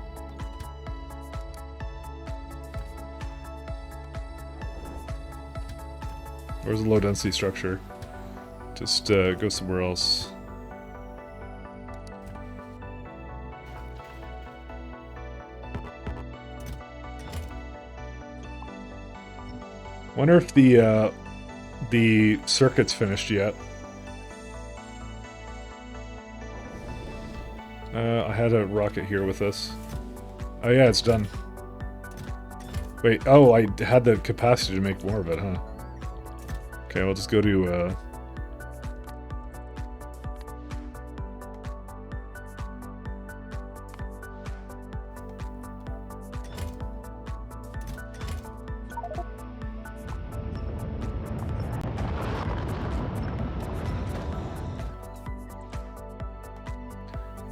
Where's the low density structure? Just go somewhere else. Wonder if the circuit's finished yet. I had a rocket here with us. Oh yeah, it's done. Wait, oh, I had the capacity to make more of it, huh? Okay, we'll just go to,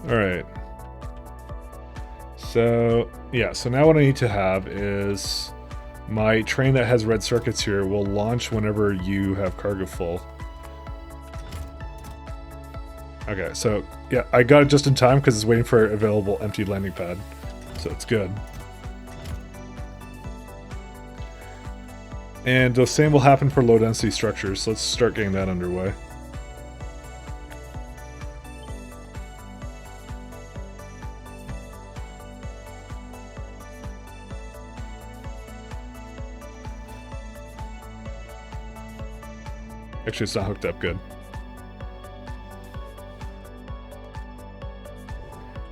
Alright. So, yeah, so now what I need to have is my train that has red circuits here will launch whenever you have cargo full. Okay, so, yeah, I got it just in time because it's waiting for available empty landing pad. So it's good. And the same will happen for low density structures. Let's start getting that underway. Actually, it's not hooked up good.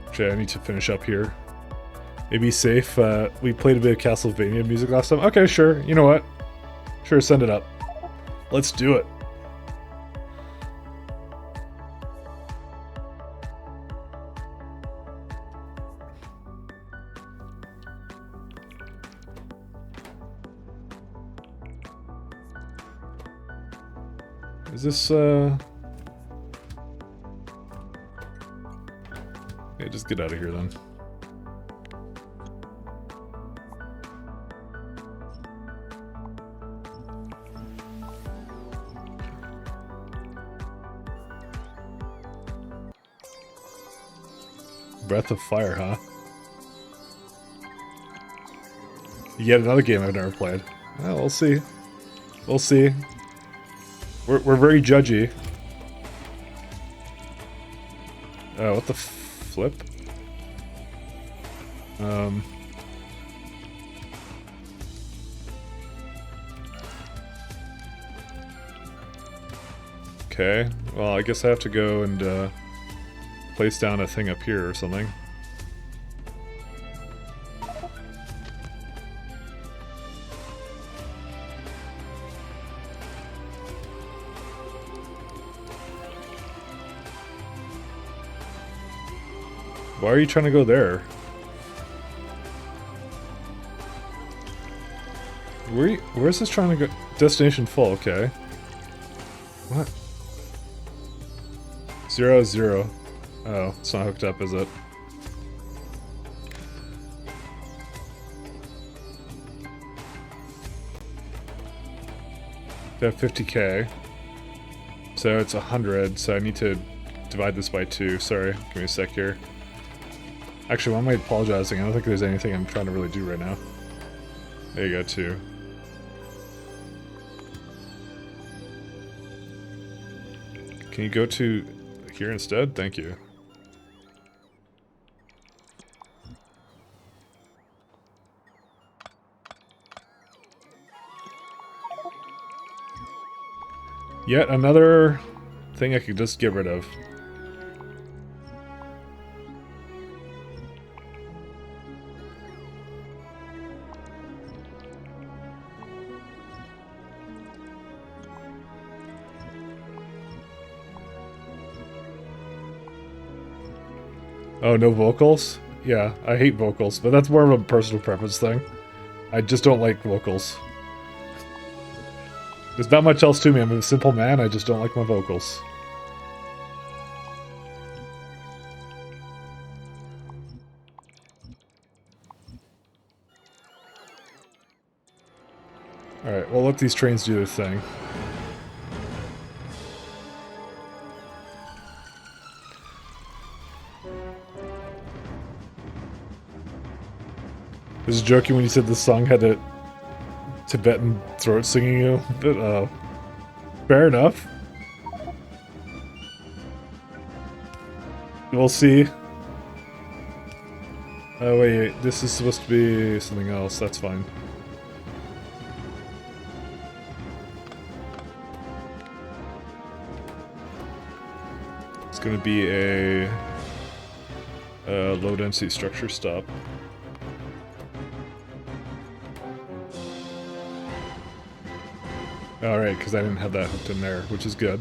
Actually, I need to finish up here. Maybe safe. We played a bit of Castlevania music last time. Okay, sure. You know what? Sure, send it up. Let's do it. Is this, Yeah, just get out of here then. Breath of Fire, huh? Yet another game I've never played. Well, we'll see. We'll see. We're very judgy. Oh, what the flip? Okay. Well, I guess I have to go and place down a thing up here or something. Why are you trying to go there? Where's this trying to go? Destination full, okay. What? 0, 0. Oh, it's not hooked up, is it? They have 50k. So it's 100, so I need to divide this by 2. Sorry, give me a sec here. Actually, why am I apologizing? I don't think there's anything I'm trying to really do right now. There you go, 2. Can you go to here instead? Thank you. Yet another thing I could just get rid of. Oh, no vocals? Yeah, I hate vocals, but that's more of a personal preference thing. I just don't like vocals. There's not much else to me. I'm a simple man. I just don't like my vocals. Alright, well, let these trains do their thing. I was joking when you said this song had a Tibetan throat singing you, but fair enough. We'll see. Oh wait, this is supposed to be something else, that's fine. It's going to be a low density structure stop. Alright, because I didn't have that hooked in there, which is good.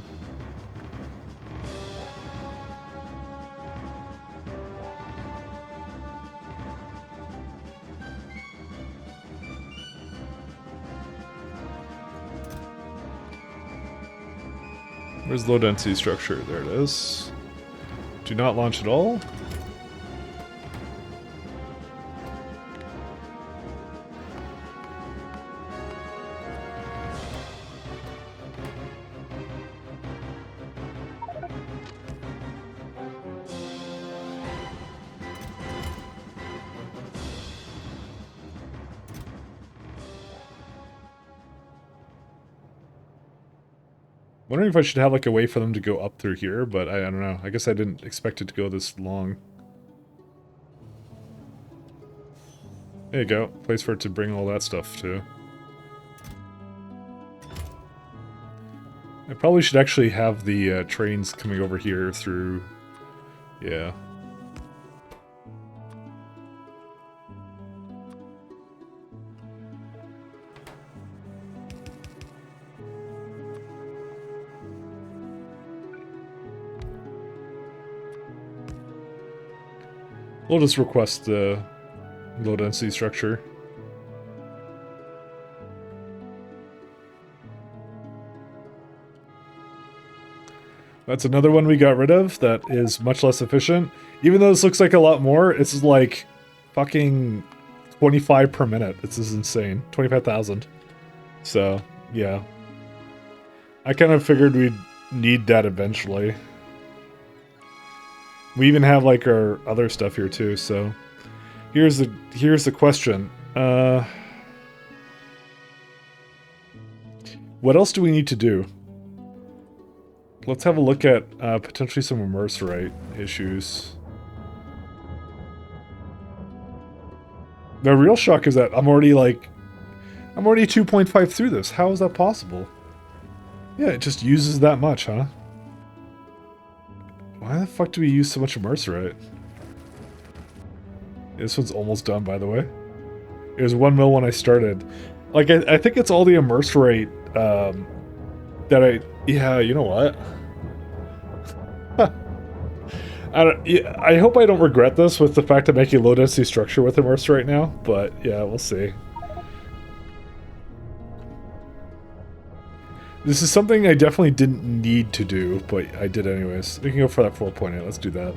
Where's low density structure? There it is. Do not launch at all. Wondering if I should have like a way for them to go up through here, but I don't know. I guess I didn't expect it to go this long. There you go. Place for it to bring all that stuff to. I probably should actually have the trains coming over here through... Yeah. We'll just request the low density structure. That's another one we got rid of that is much less efficient. Even though this looks like a lot more, it's like fucking 25 per minute. This is insane. 25,000. So, yeah. I kind of figured we'd need that eventually. We even have like our other stuff here too, so here's the question. What else do we need to do? Let's have a look at potentially some immerse rate issues. The real shock is that I'm already 2.5 through this. How is that possible? Yeah, it just uses that much, huh? Why the fuck do we use so much immerse rate? This one's almost done, by the way. It was 1 mil when I started. Like, I think it's all the immerse rate that I... Yeah, you know what? I hope I don't regret this with the fact of making low density structure with immerse right now, but yeah, we'll see. This is something I definitely didn't need to do, but I did anyways. We can go for that 4.8. Let's do that.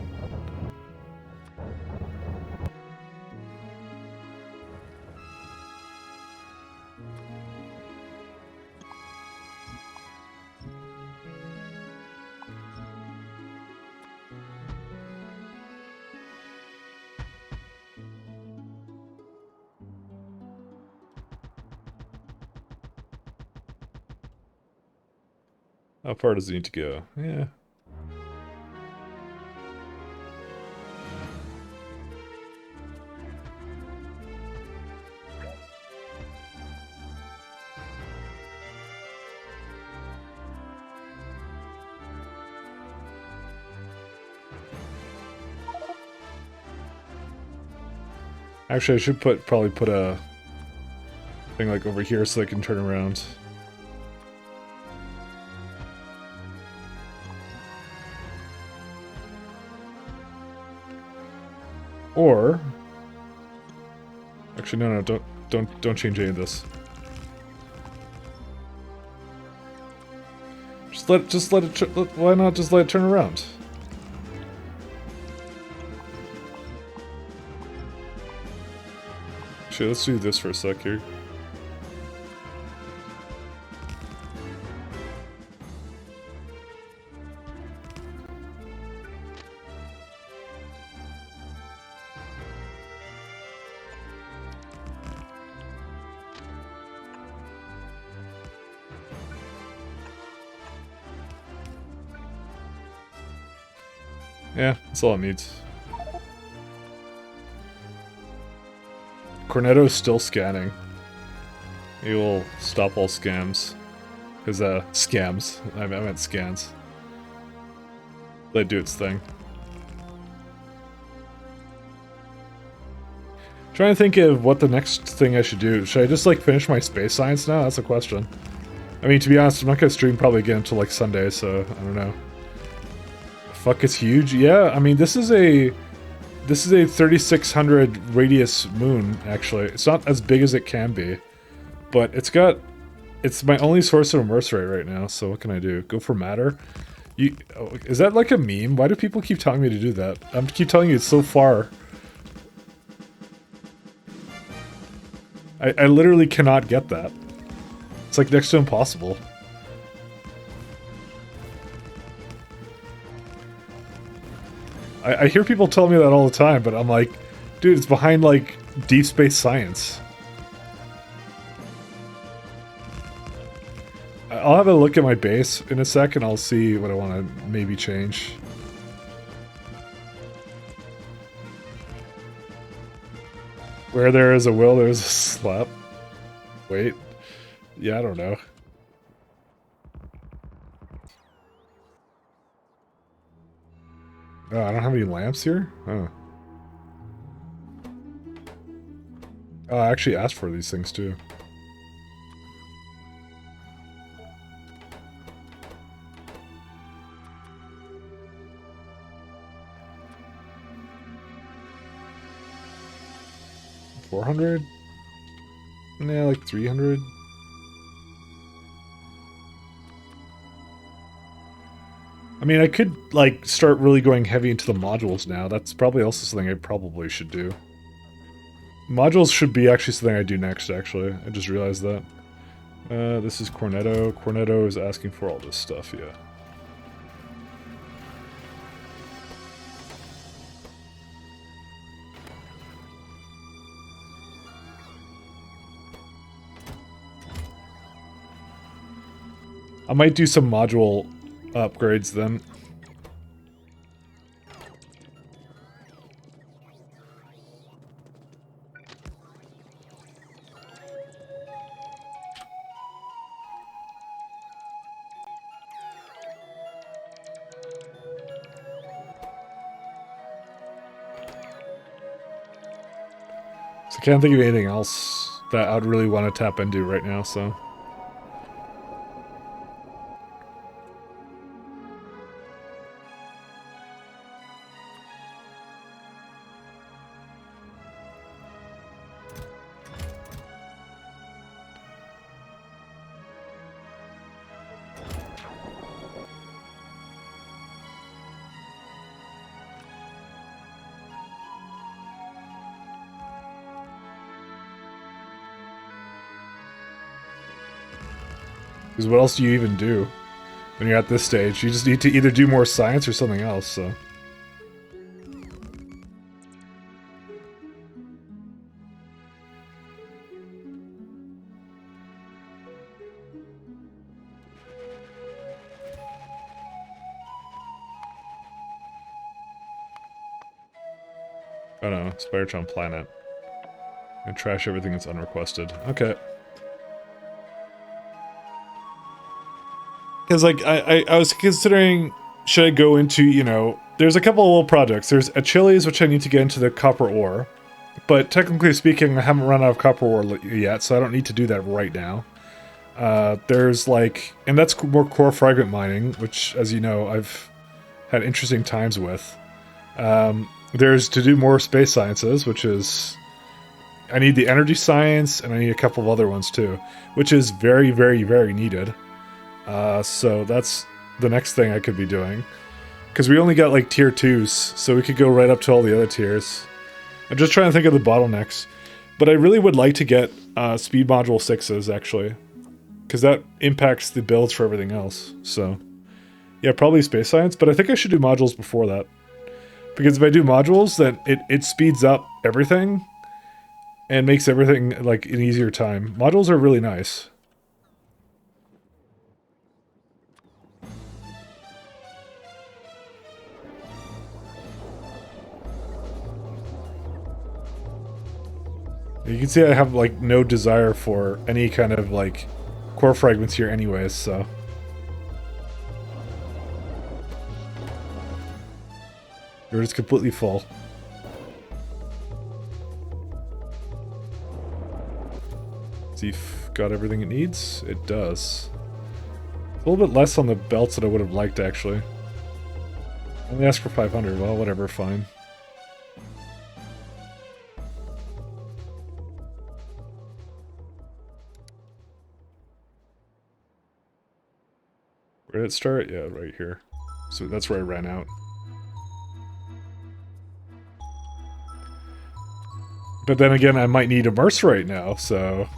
How far does it need to go? Yeah. Actually, I should probably put a thing like over here so I can turn around. Or, actually, no, don't change any of this. Just let it. Why not just let it turn around? Actually, let's do this for a sec here. Yeah, that's all it needs. Cornetto's still scanning. He will stop all scams. Because, scams. I meant scans. Let it do its thing. Trying to think of what the next thing I should do. Should I just like finish my space science now? That's a question. I mean, to be honest, I'm not gonna stream probably again until like Sunday, so I don't know. Fuck, it's huge. Yeah, I mean, this is a 3600 radius moon. Actually, it's not as big as it can be, but it's my only source of immerse rate right now. So what can I do? Go for matter. Is that like a meme? Why do people keep telling me to do that? I keep telling you it's so far. I literally cannot get that. It's like next to impossible. I hear people tell me that all the time, but I'm like, dude, it's behind like deep space science. I'll have a look at my base in a sec and I'll see what I want to maybe change. Where there is a will, there is a slap. Wait. Yeah, I don't know. Oh, I don't have any lamps here? Oh. Oh, I actually asked for these things too. $400? Yeah, like 300. I mean, I could, like, start really going heavy into the modules now. That's probably also something I probably should do. Modules should be actually something I do next, actually. I just realized that. This is Cornetto. Cornetto is asking for all this stuff, yeah. I might do some module upgrades then. So I can't think of anything else that I'd really want to tap into right now, so... Because what else do you even do when you're at this stage? You just need to either do more science or something else, so... Oh no, Spiritron Planet. And trash everything that's unrequested. Okay. Because, like, I was considering, should I go into, you know, there's a couple of little projects. There's a Chili's, which I need to get into the copper ore. But technically speaking, I haven't run out of copper ore yet, so I don't need to do that right now. There's, like, and that's more core fragment mining, which, as you know, I've had interesting times with. There's to do more space sciences, which is... I need the energy science, and I need a couple of other ones, too. Which is very, very, very needed. So that's the next thing I could be doing. Because we only got like tier 2s, so we could go right up to all the other tiers. I'm just trying to think of the bottlenecks. But I really would like to get speed module 6s, actually. Because that impacts the builds for everything else. So, yeah, probably space science, but I think I should do modules before that. Because if I do modules, then it speeds up everything. And makes everything like an easier time. Modules are really nice. You can see I have, like, no desire for any kind of, like, core fragments here anyways, so... You're just completely full. See if got everything it needs? It does. A little bit less on the belts than I would have liked, actually. I only asked for 500. Well, whatever, fine. Where did it start? Yeah, right here. So that's where I ran out. But then again, I might need a Merce right now, so...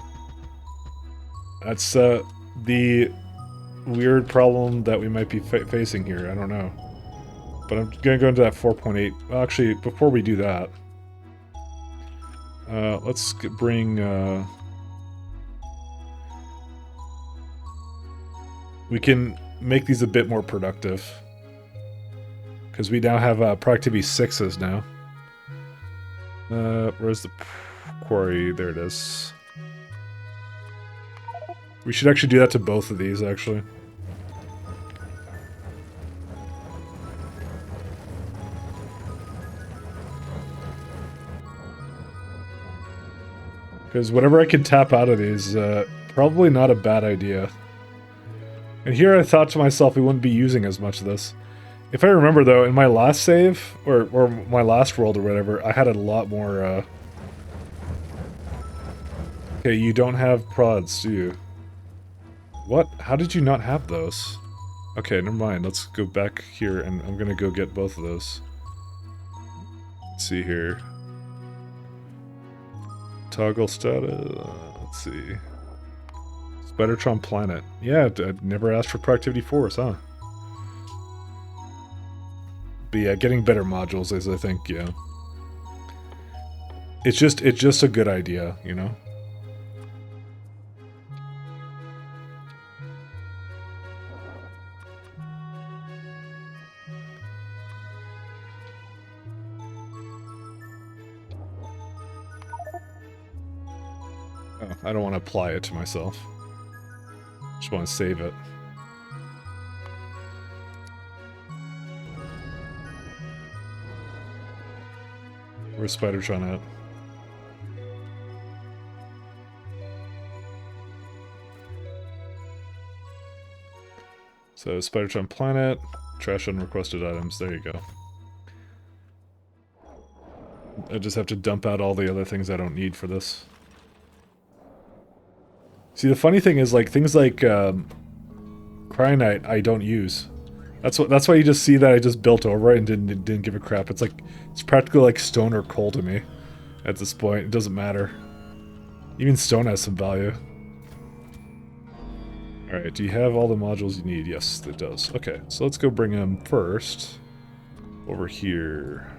That's the weird problem that we might be facing here. I don't know. But I'm going to go into that 4.8. Well, actually, before we do that... let's bring... we can make these a bit more productive. Because we now have productivity 6s now. Where's the quarry? There it is. We should actually do that to both of these, actually. Because whatever I can tap out of these, probably not a bad idea. And here I thought to myself we wouldn't be using as much of this. If I remember, though, in my last save, or my last world or whatever, I had a lot more, Okay, you don't have prods, do you? What? How did you not have those? Okay, never mind. Let's go back here, and I'm gonna go get both of those. Let's see here. Toggle status. Let's see. Spidertron Planet. Yeah, I never asked for productivity 4s, huh? But yeah, getting better modules is, I think, yeah. It's just a good idea, you know? Oh, I don't want to apply it to myself. Just want to save it. Where's Spidertron at? So, Spidertron Planet, trash unrequested items, there you go. I just have to dump out all the other things I don't need for this. See, the funny thing is, like, things like, Cryonite I don't use. That's why you just see that I just built over it and didn't give a crap. It's like, it's practically like stone or coal to me at this point. It doesn't matter. Even stone has some value. Alright, do you have all the modules you need? Yes, it does. Okay, so let's go bring them first over here.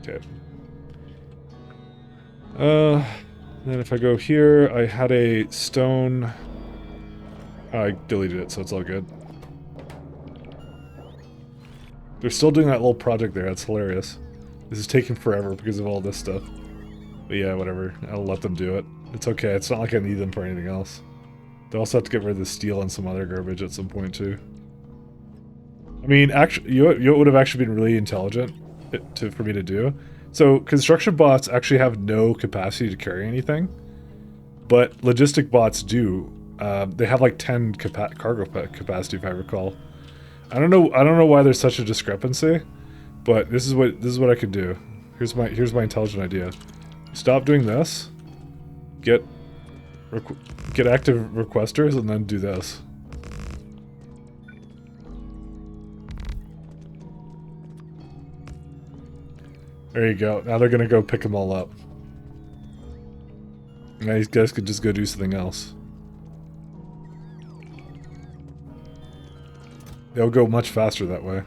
Okay. Then if I go here, I had a stone... I deleted it, so it's all good. They're still doing that little project there, that's hilarious. This is taking forever because of all this stuff. But yeah, whatever, I'll let them do it. It's okay, it's not like I need them for anything else. They also have to get rid of the steel and some other garbage at some point too. I mean, actually, you know what would have actually been really intelligent for me to do? So, construction bots actually have no capacity to carry anything, but logistic bots do. They have like 10 cargo capacity, if I recall. I don't know why there's such a discrepancy, but this is what I could do. Here's my intelligent idea. Stop doing this. Get active requesters, and then do this. There you go. Now they're gonna go pick them all up. Now these guys could just go do something else. They'll go much faster that way.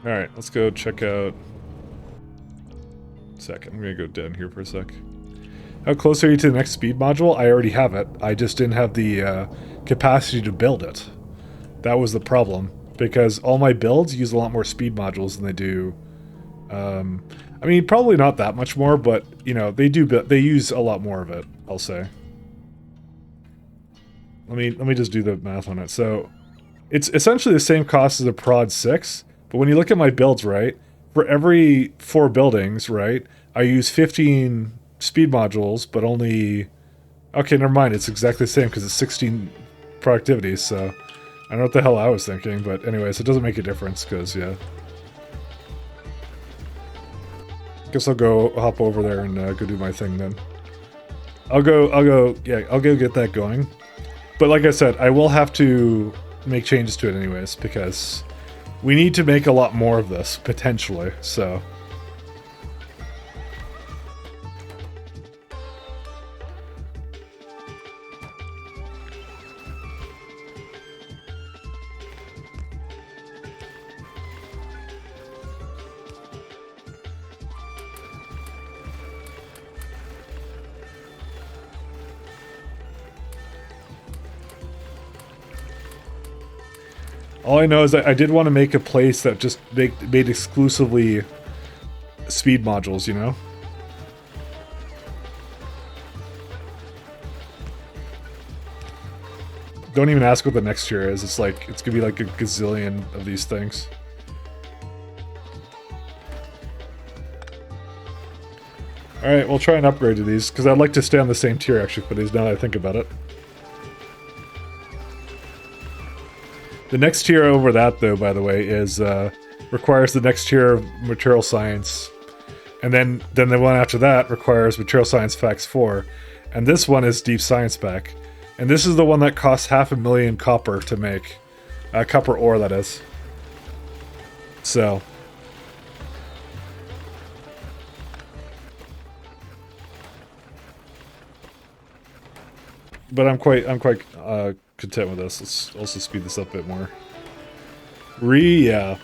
Alright, let's go check out... I'm gonna go down here for a sec. How close are you to the next speed module? I already have it. I just didn't have the capacity to build it. That was the problem. Because all my builds use a lot more speed modules than they do... I mean, probably not that much more, but, you know, they use a lot more of it, I'll say. Let me just do the math on it. So, it's essentially the same cost as a Prod 6, but when you look at my builds, right, for every 4 buildings, right, I use 15 speed modules, but only... Okay, never mind, it's exactly the same, because it's 16 productivity, so... I don't know what the hell I was thinking, but anyways, it doesn't make a difference, because, yeah. Guess I'll go hop over there and go do my thing then. I'll go get that going. But like I said, I will have to make changes to it anyways, because we need to make a lot more of this, potentially, so... All I know is that I did want to make a place that just made exclusively speed modules, you know? Don't even ask what the next tier is. It's like, it's gonna be like a gazillion of these things. Alright, we'll try and upgrade to these, because I'd like to stay on the same tier actually for these now that I think about it. The next tier over that, though, by the way, is requires the next tier of material science, and then the one after that requires material science facts 4, and this one is deep science back, and this is the one that costs 500,000 copper to make, copper ore that is. So, but I'm quite content with this. Let's also speed this up a bit more. Yeah.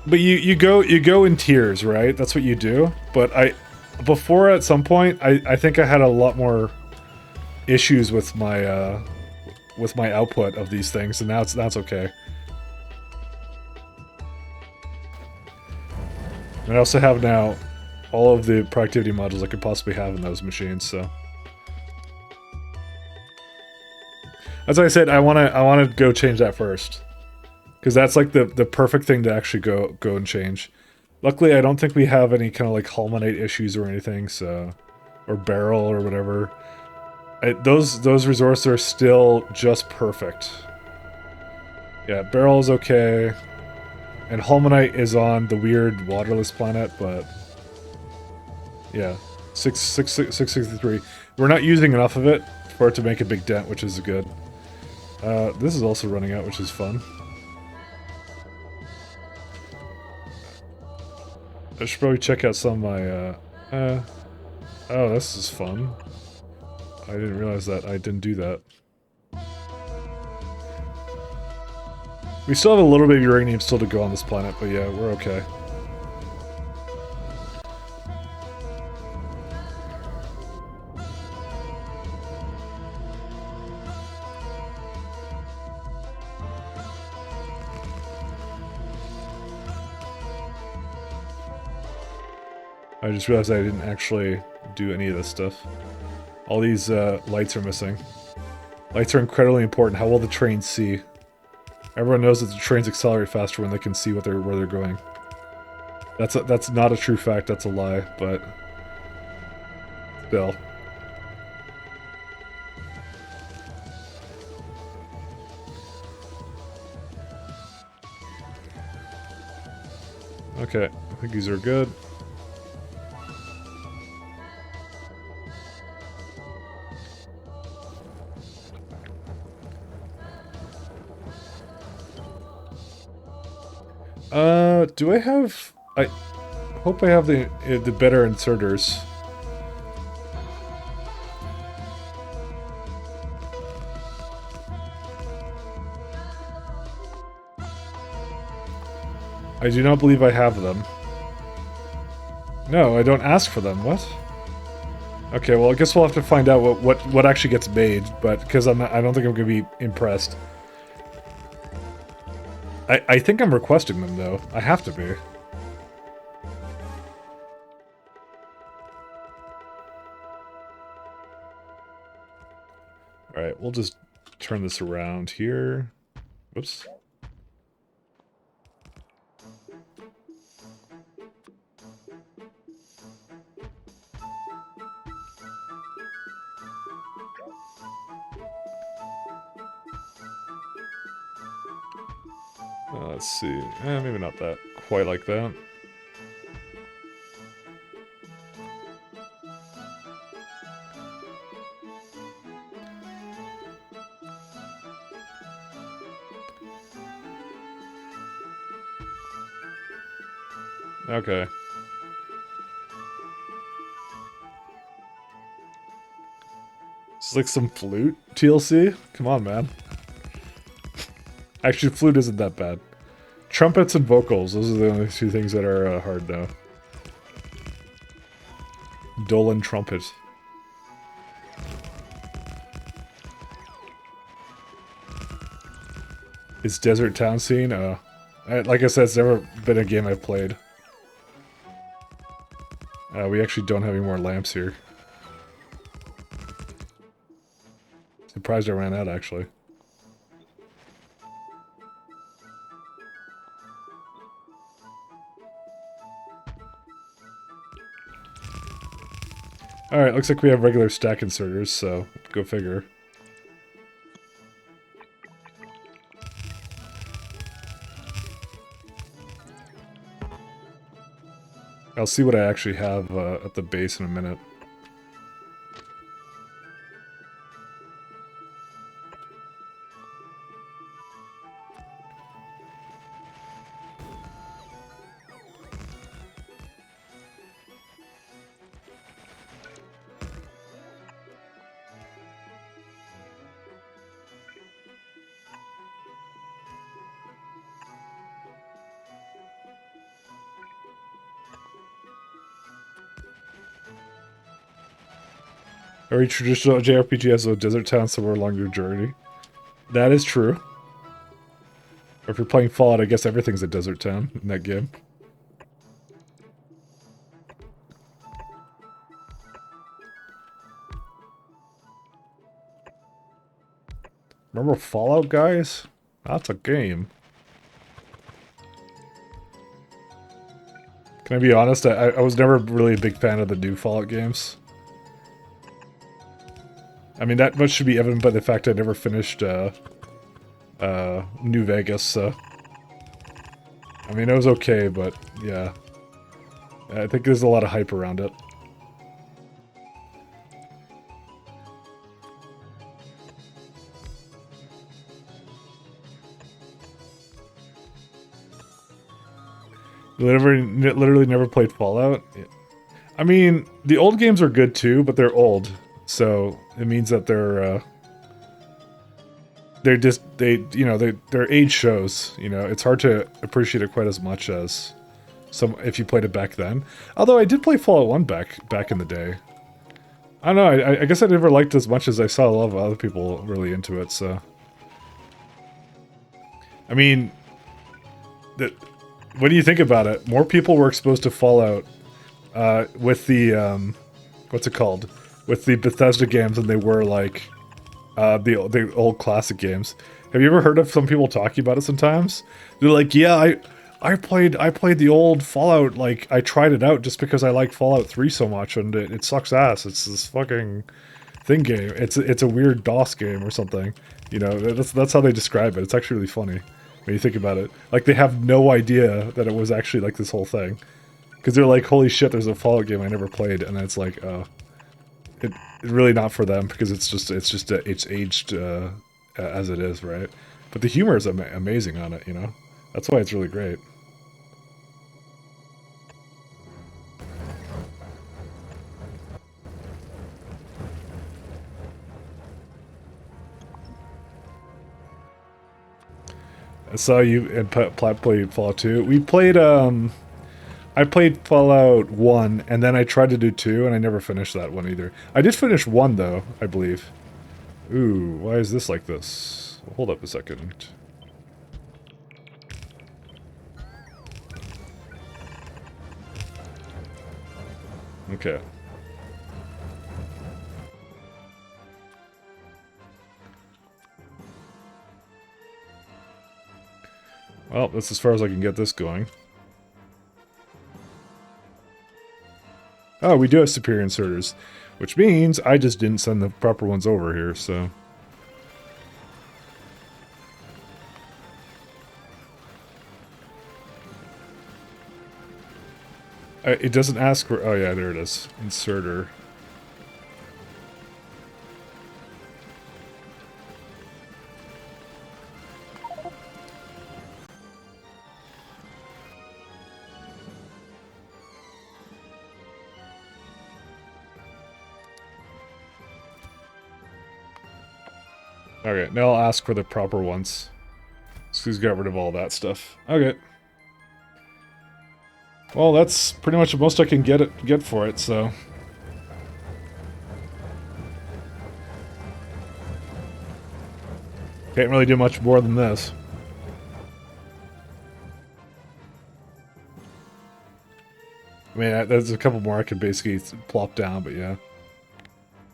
But you go in tiers, right? That's what you do. But before at some point I think I had a lot more issues with my output of these things, and that's okay. And I also have now all of the productivity modules I could possibly have in those machines, so. As I said, I wanna go change that first, because that's like the perfect thing to actually go and change. Luckily, I don't think we have any kind of like Holmanite issues or anything, so, or barrel or whatever. Those resources are still just perfect. Yeah, barrel is okay, and Holmanite is on the weird waterless planet, but yeah, 663. We're not using enough of it for it to make a big dent, which is good. This is also running out, which is fun. I should probably check out some of my, oh, this is fun. I didn't realize that I didn't do that. We still have a little bit of uranium still to go on this planet, but yeah, we're okay. I just realized I didn't actually do any of this stuff. All these lights are missing. Lights are incredibly important. How will the trains see? Everyone knows that the trains accelerate faster when they can see where they're going. That's not a true fact, that's a lie, but still. Okay, I think these are good. Do I have... I hope I have the better inserters. I do not believe I have them. No, I don't ask for them. What? Okay, well, I guess we'll have to find out what actually gets made, but because I don't think I'm gonna be impressed. I think I'm requesting them though. I have to be. All right, we'll just turn this around here. Whoops. Let's see. Maybe not that quite like that. Okay. It's like some flute TLC? Come on, man. Actually, flute isn't that bad. Trumpets and vocals, those are the only two things that are hard now. Dolan trumpet. It's Desert Town scene? Like I said, it's never been a game I've played. We actually don't have any more lamps here. Surprised I ran out, actually. Alright, looks like we have regular stack inserters, so go figure. I'll see what I actually have at the base in a minute. Every traditional JRPG has a desert town somewhere along your journey. That is true. Or if you're playing Fallout, I guess everything's a desert town in that game. Remember Fallout, guys? That's a game. Can I be honest? I was never really a big fan of the new Fallout games. I mean, that much should be evident by the fact I never finished New Vegas, so... I mean, it was okay, but yeah. I think there's a lot of hype around it. Literally never played Fallout? I mean, the old games are good too, but they're old. So it means that they're their age shows. You know, it's hard to appreciate it quite as much as if you played it back then. Although I did play Fallout 1 back in the day. I don't know. I guess I never liked it as much as I saw a lot of other people really into it. So, I mean, when you think about it, more people were exposed to Fallout with the what's it called? With the Bethesda games than they were like the old classic games. Have you ever heard of some people talking about it sometimes? They're like, yeah, I played the old Fallout, like I tried it out just because I liked Fallout 3 so much and it sucks ass. It's this fucking thing game. It's a weird DOS game or something. You know, that's how they describe it. It's actually really funny when you think about it. Like they have no idea that it was actually like this whole thing. Because they're like, holy shit, there's a Fallout game I never played, and it's like, it's really not for them because it's aged as it is, right? But the humor is amazing on it, you know. That's why it's really great. I saw you and Platt played Fallout 2. We played I played Fallout 1, and then I tried to do 2, and I never finished that one either. I did finish 1, though, I believe. Ooh, why is this like this? Hold up a second. Okay. Well, that's as far as I can get this going. Oh, we do have superior inserters, which means I just didn't send the proper ones over here, so... it doesn't ask for... Oh yeah, there it is. Inserter. Okay, now I'll ask for the proper ones. So he's got rid of all that stuff. Okay. Well, that's pretty much the most I can get for it, so... Can't really do much more than this. I mean, there's a couple more I could basically plop down, but yeah.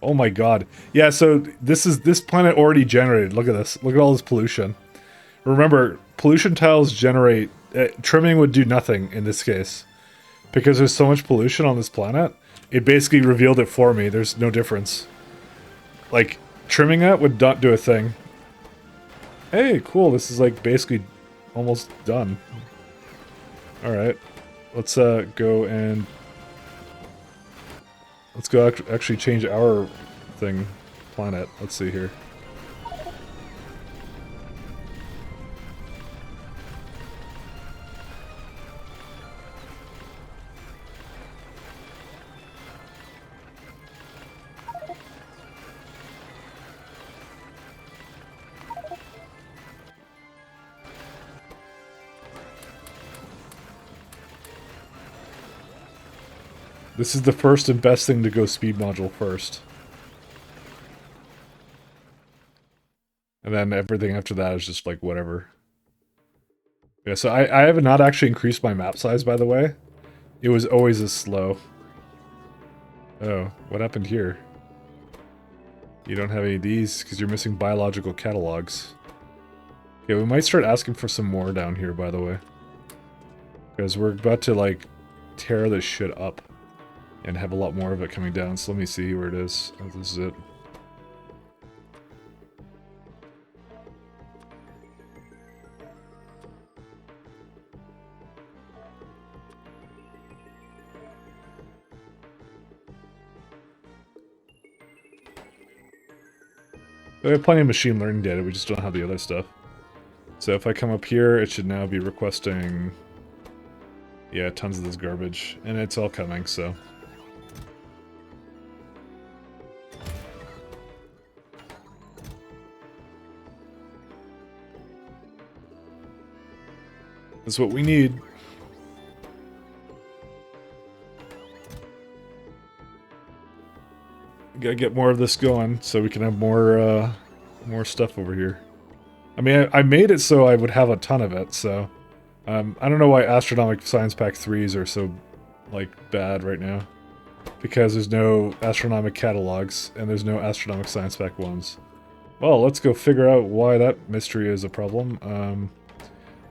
Oh my god. Yeah, so this planet already generated. Look at this. Look at all this pollution. Remember, pollution tiles generate... trimming would do nothing in this case. Because there's so much pollution on this planet, it basically revealed it for me. There's no difference. Like, trimming that would not do a thing. Hey, cool. This is like basically almost done. Alright. Let's go and... Let's go actually change our thing. Planet. Let's see here. This is the first and best thing to go speed module first. And then everything after that is just like whatever. Yeah, so I have not actually increased my map size, by the way. It was always this slow. Oh, what happened here? You don't have any of these because you're missing biological catalogs. Okay, we might start asking for some more down here, by the way. Because we're about to, like, tear this shit up. And have a lot more of it coming down, so let me see where it is. Oh, this is it. We have plenty of machine learning data, we just don't have the other stuff. So if I come up here, it should now be requesting... Yeah, tons of this garbage. And it's all coming, so... That's what we need. Gotta get more of this going so we can have more stuff over here. I mean, I made it so I would have a ton of it, so... I don't know why Astronomic Science Pack 3s are so, like, bad right now. Because there's no Astronomic catalogs, and there's no Astronomic Science Pack 1s. Well, let's go figure out why that mystery is a problem.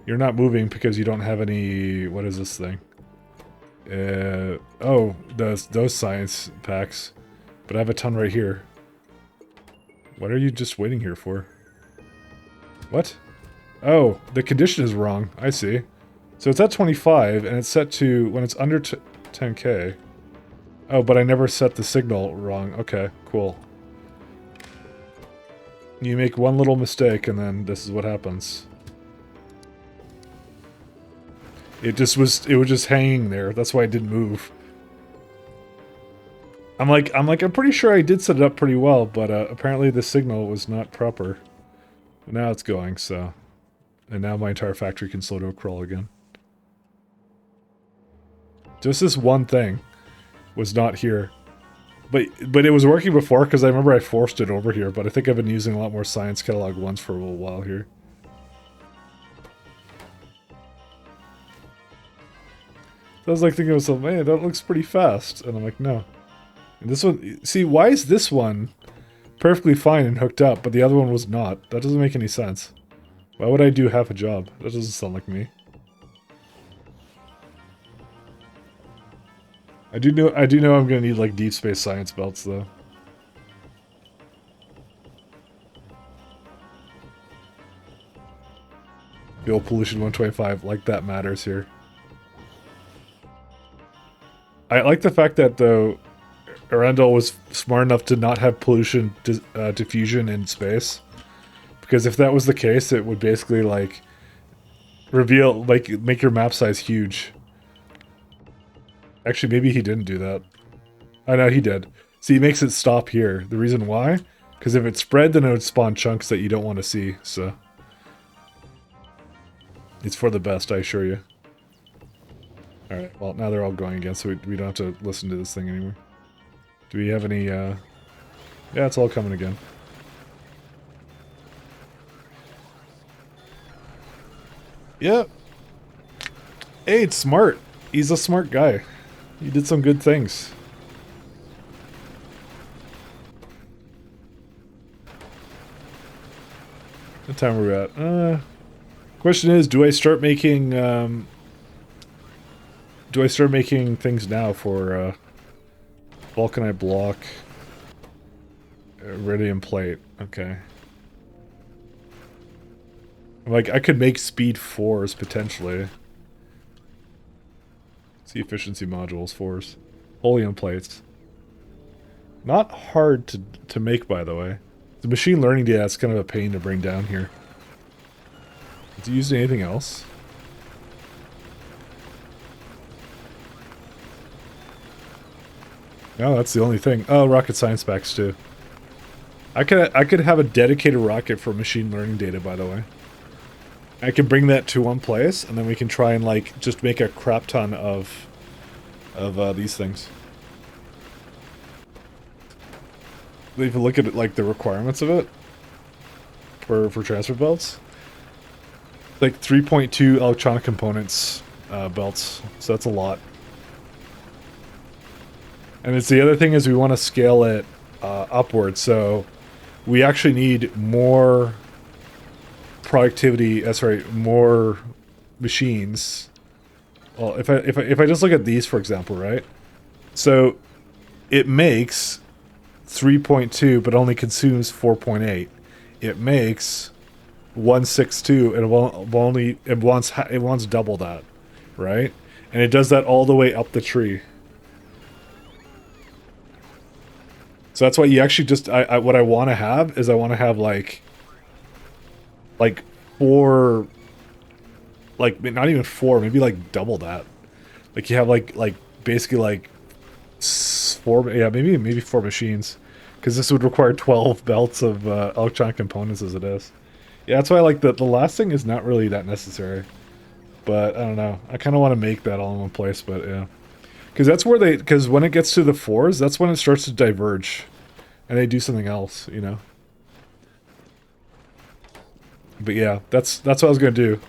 You're not moving because you don't have any... What is this thing? Oh, those science packs. But I have a ton right here. What are you just waiting here for? What? Oh, the condition is wrong. I see. So it's at 25, and it's set to... When it's under 10k. Oh, but I never set the signal wrong. Okay, cool. You make one little mistake, and then this is what happens. It was just hanging there. That's why it didn't move. I'm pretty sure I did set it up pretty well, but apparently the signal was not proper. But now it's going, so... And now my entire factory can slow to a crawl again. Just this one thing was not here. But it was working before because I remember I forced it over here, but I think I've been using a lot more Science Catalog 1s for a little while here. So I was like thinking to myself, man, that looks pretty fast. And I'm like, no. And this one, see, why is this one perfectly fine and hooked up, but the other one was not? That doesn't make any sense. Why would I do half a job? That doesn't sound like me. I do know I'm gonna need like deep space science belts though. The old pollution 125, like that matters here. I like the fact that though Arendelle was smart enough to not have pollution diffusion in space. Because if that was the case, it would basically like reveal, like make your map size huge. Actually, maybe he didn't do that. I know he did. See, he makes it stop here. The reason why? Because if it spread, then it would spawn chunks that you don't want to see, so. It's for the best, I assure you. Alright, well, now they're all going again, so we don't have to listen to this thing anymore. Do we have any, Yeah, it's all coming again. Yep. Hey, it's smart. He's a smart guy. He did some good things. What time are we at? Question is, do I start making things now for vulcanite block, iridium plate? Okay. Like, I could make speed 4s potentially. See efficiency modules, 4s. Oleum plates. Not hard to make, by the way. The machine learning data is kind of a pain to bring down here. Is it used in anything else? No, that's the only thing. Oh, rocket science packs too. I could have a dedicated rocket for machine learning data, by the way. I can bring that to one place, and then we can try and like just make a crap ton of these things. If you look at it, like the requirements of it for transfer belts, like 3.2 electronic components belts, so that's a lot. And it's the other thing is we want to scale it upward, so we actually need more productivity. Sorry, more machines. Well, if I just look at these, for example, right? So it makes 3.2, but only consumes 4.8. It makes 162, and it wants double that, right? And it does that all the way up the tree. So that's why you actually just what I want to have is I want to have like 4, like not even 4, maybe like double that. Like you have like basically like 4, yeah, maybe 4 machines, because this would require 12 belts of electronic components as it is. Yeah, that's why I like the last thing is not really that necessary. But I don't know. I kind of want to make that all in one place, but yeah. Because when it gets to the 4s, that's when it starts to diverge. And they do something else, you know. But yeah, that's what I was going to do.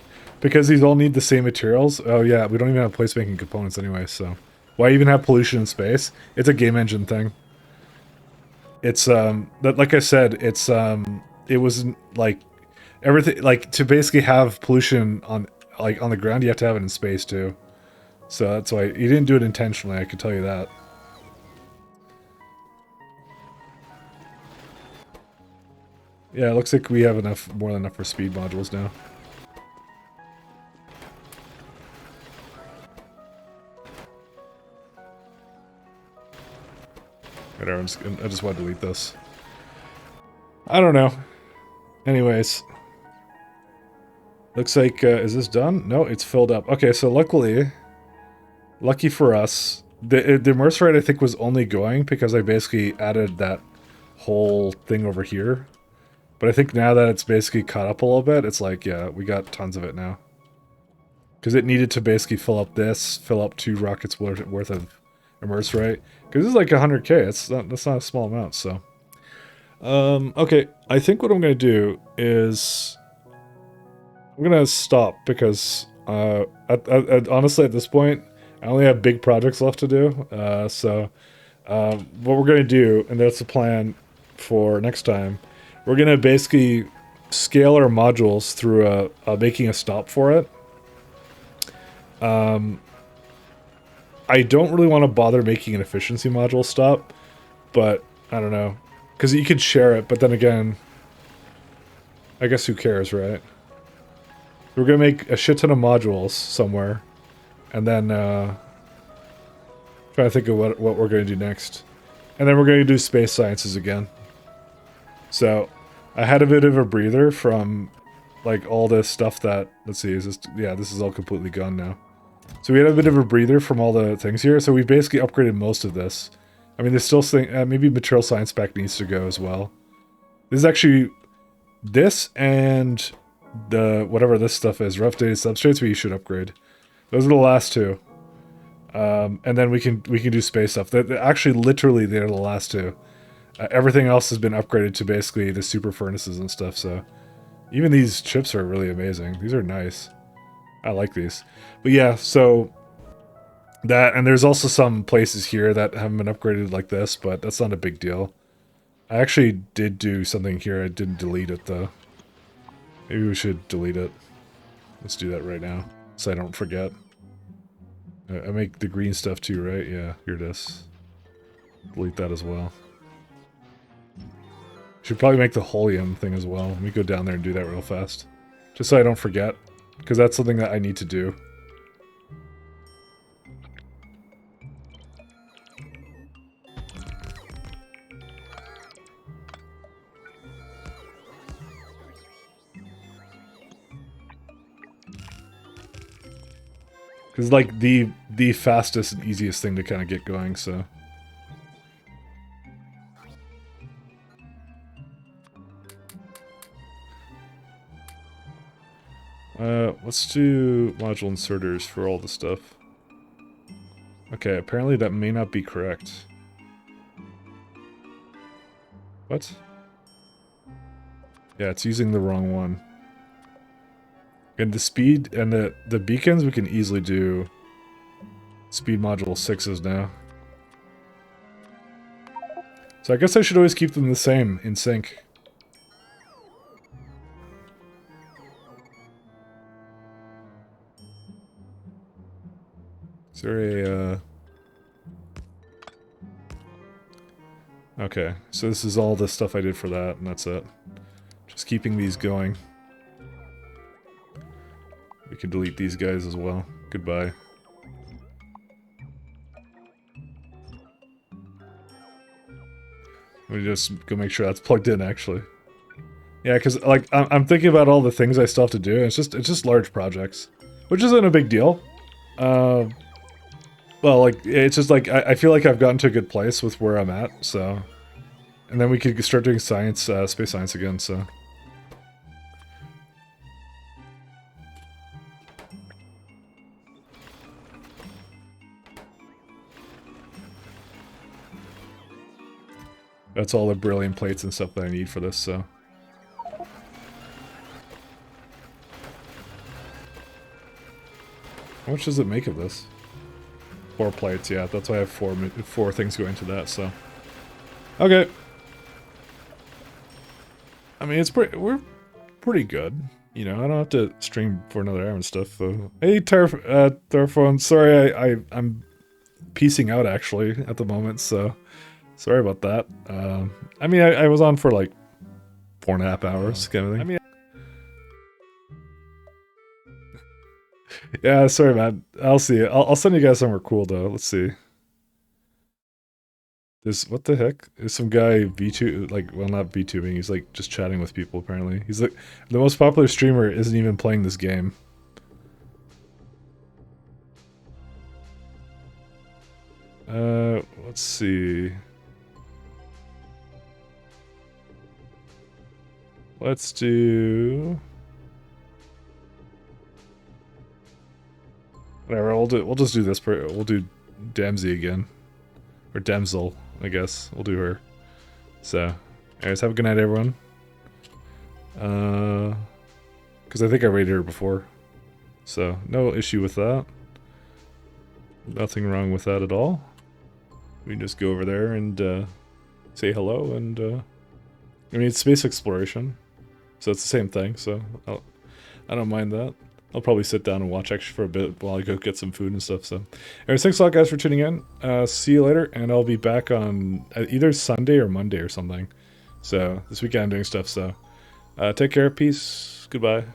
Because these all need the same materials. Oh yeah, we don't even have placemaking components anyway, so. Why even have pollution in space? It's a game engine thing. It's, like I said, it's, it was, like, everything, like, to basically have pollution on the ground, you have to have it in space, too. So that's why, he didn't do it intentionally, I can tell you that. Yeah, it looks like we have more than enough for speed modules now. Whatever, I just want to delete this. I don't know. Anyways. Looks like, is this done? No, it's filled up. Okay, so lucky for us, the mercerite I think was only going because I basically added that whole thing over here. But I think now that it's basically caught up a little bit, it's like, yeah, we got tons of it now. Because it needed to basically fill up 2 rockets worth of immerse, right? Because this is like 100k. That's not a small amount. So, okay. I think what I'm gonna do is I'm gonna stop because honestly at this point I only have big projects left to do. What we're gonna do, and that's the plan for next time, we're gonna basically scale our modules through making a stop for it. I don't really want to bother making an efficiency module stop, but I don't know. Because you could share it, but then again, I guess who cares, right? We're going to make a shit ton of modules somewhere, and then try to think of what we're going to do next. And then we're going to do space sciences again. So, I had a bit of a breather from, like, all this stuff that... Let's see, is this... Yeah, this is all completely gone now. So we had a bit of a breather from all the things here. So we basically upgraded most of this. I mean, there's still maybe material science spec needs to go as well. This is actually this and the whatever this stuff is, rough dated substrates we should upgrade. Those are the last two. And then we can do space stuff. Actually, literally, they're the last two. Everything else has been upgraded to basically the super furnaces and stuff. So even these chips are really amazing. These are nice. I like these. But yeah, so that, and there's also some places here that haven't been upgraded like this, but that's not a big deal. I actually did do something here. I didn't delete it though. Maybe we should delete it. Let's do that right now, so I don't forget. I make the green stuff too, right? Yeah, here it is. Delete that as well. Should probably make the holium thing as well. Let me go down there and do that real fast. Just so I don't forget. Because that's something that I need to do. Because like the fastest and easiest thing to kind of get going, so... let's do module inserters for all the stuff. Okay, apparently that may not be correct. What? Yeah, it's using the wrong one. And the speed and the beacons, we can easily do speed module 6s now. So I guess I should always keep them the same in sync. Is there a, Okay, so this is all the stuff I did for that, and that's it. Just keeping these going. We can delete these guys as well. Goodbye. Let me just go make sure that's plugged in, actually. Yeah, because like I'm thinking about all the things I still have to do, and it's just large projects, which isn't a big deal. Well, like, it's just like, I feel like I've gotten to a good place with where I'm at, so... And then we could start doing science, space science again, so... That's all the beryllium plates and stuff that I need for this, so... How much does it make of this? 4 plates, yeah, that's why I have four things going to that, so... Okay. I mean, we're pretty good. You know, I don't have to stream for another hour and stuff, though. Hey, Terraphone, sorry, I'm piecing out, actually, at the moment, so... Sorry about that. I mean, I was on for, like, 4.5 hours, kind of thing. I mean... Yeah, sorry, man. I'll see. I'll send you guys somewhere cool, though. Let's see. There's, what the heck? There's some guy VTube, like, well, not VTubing, he's, like, just chatting with people, apparently. He's, like, the most popular streamer isn't even playing this game. Let's see. Let's do... Whatever, we'll just do this. We'll do Damsey again. Or Damsel, I guess. We'll do her. So, anyways, have a good night, everyone. Because I think I rated her before. So, no issue with that. Nothing wrong with that at all. We can just go over there and say hello and... I mean, it's space exploration. So it's the same thing, so I don't mind that. I'll probably sit down and watch actually for a bit while I go get some food and stuff. So, anyways, thanks a lot, guys, for tuning in. See you later, and I'll be back on either Sunday or Monday or something. So this weekend I'm doing stuff. So take care, peace, goodbye.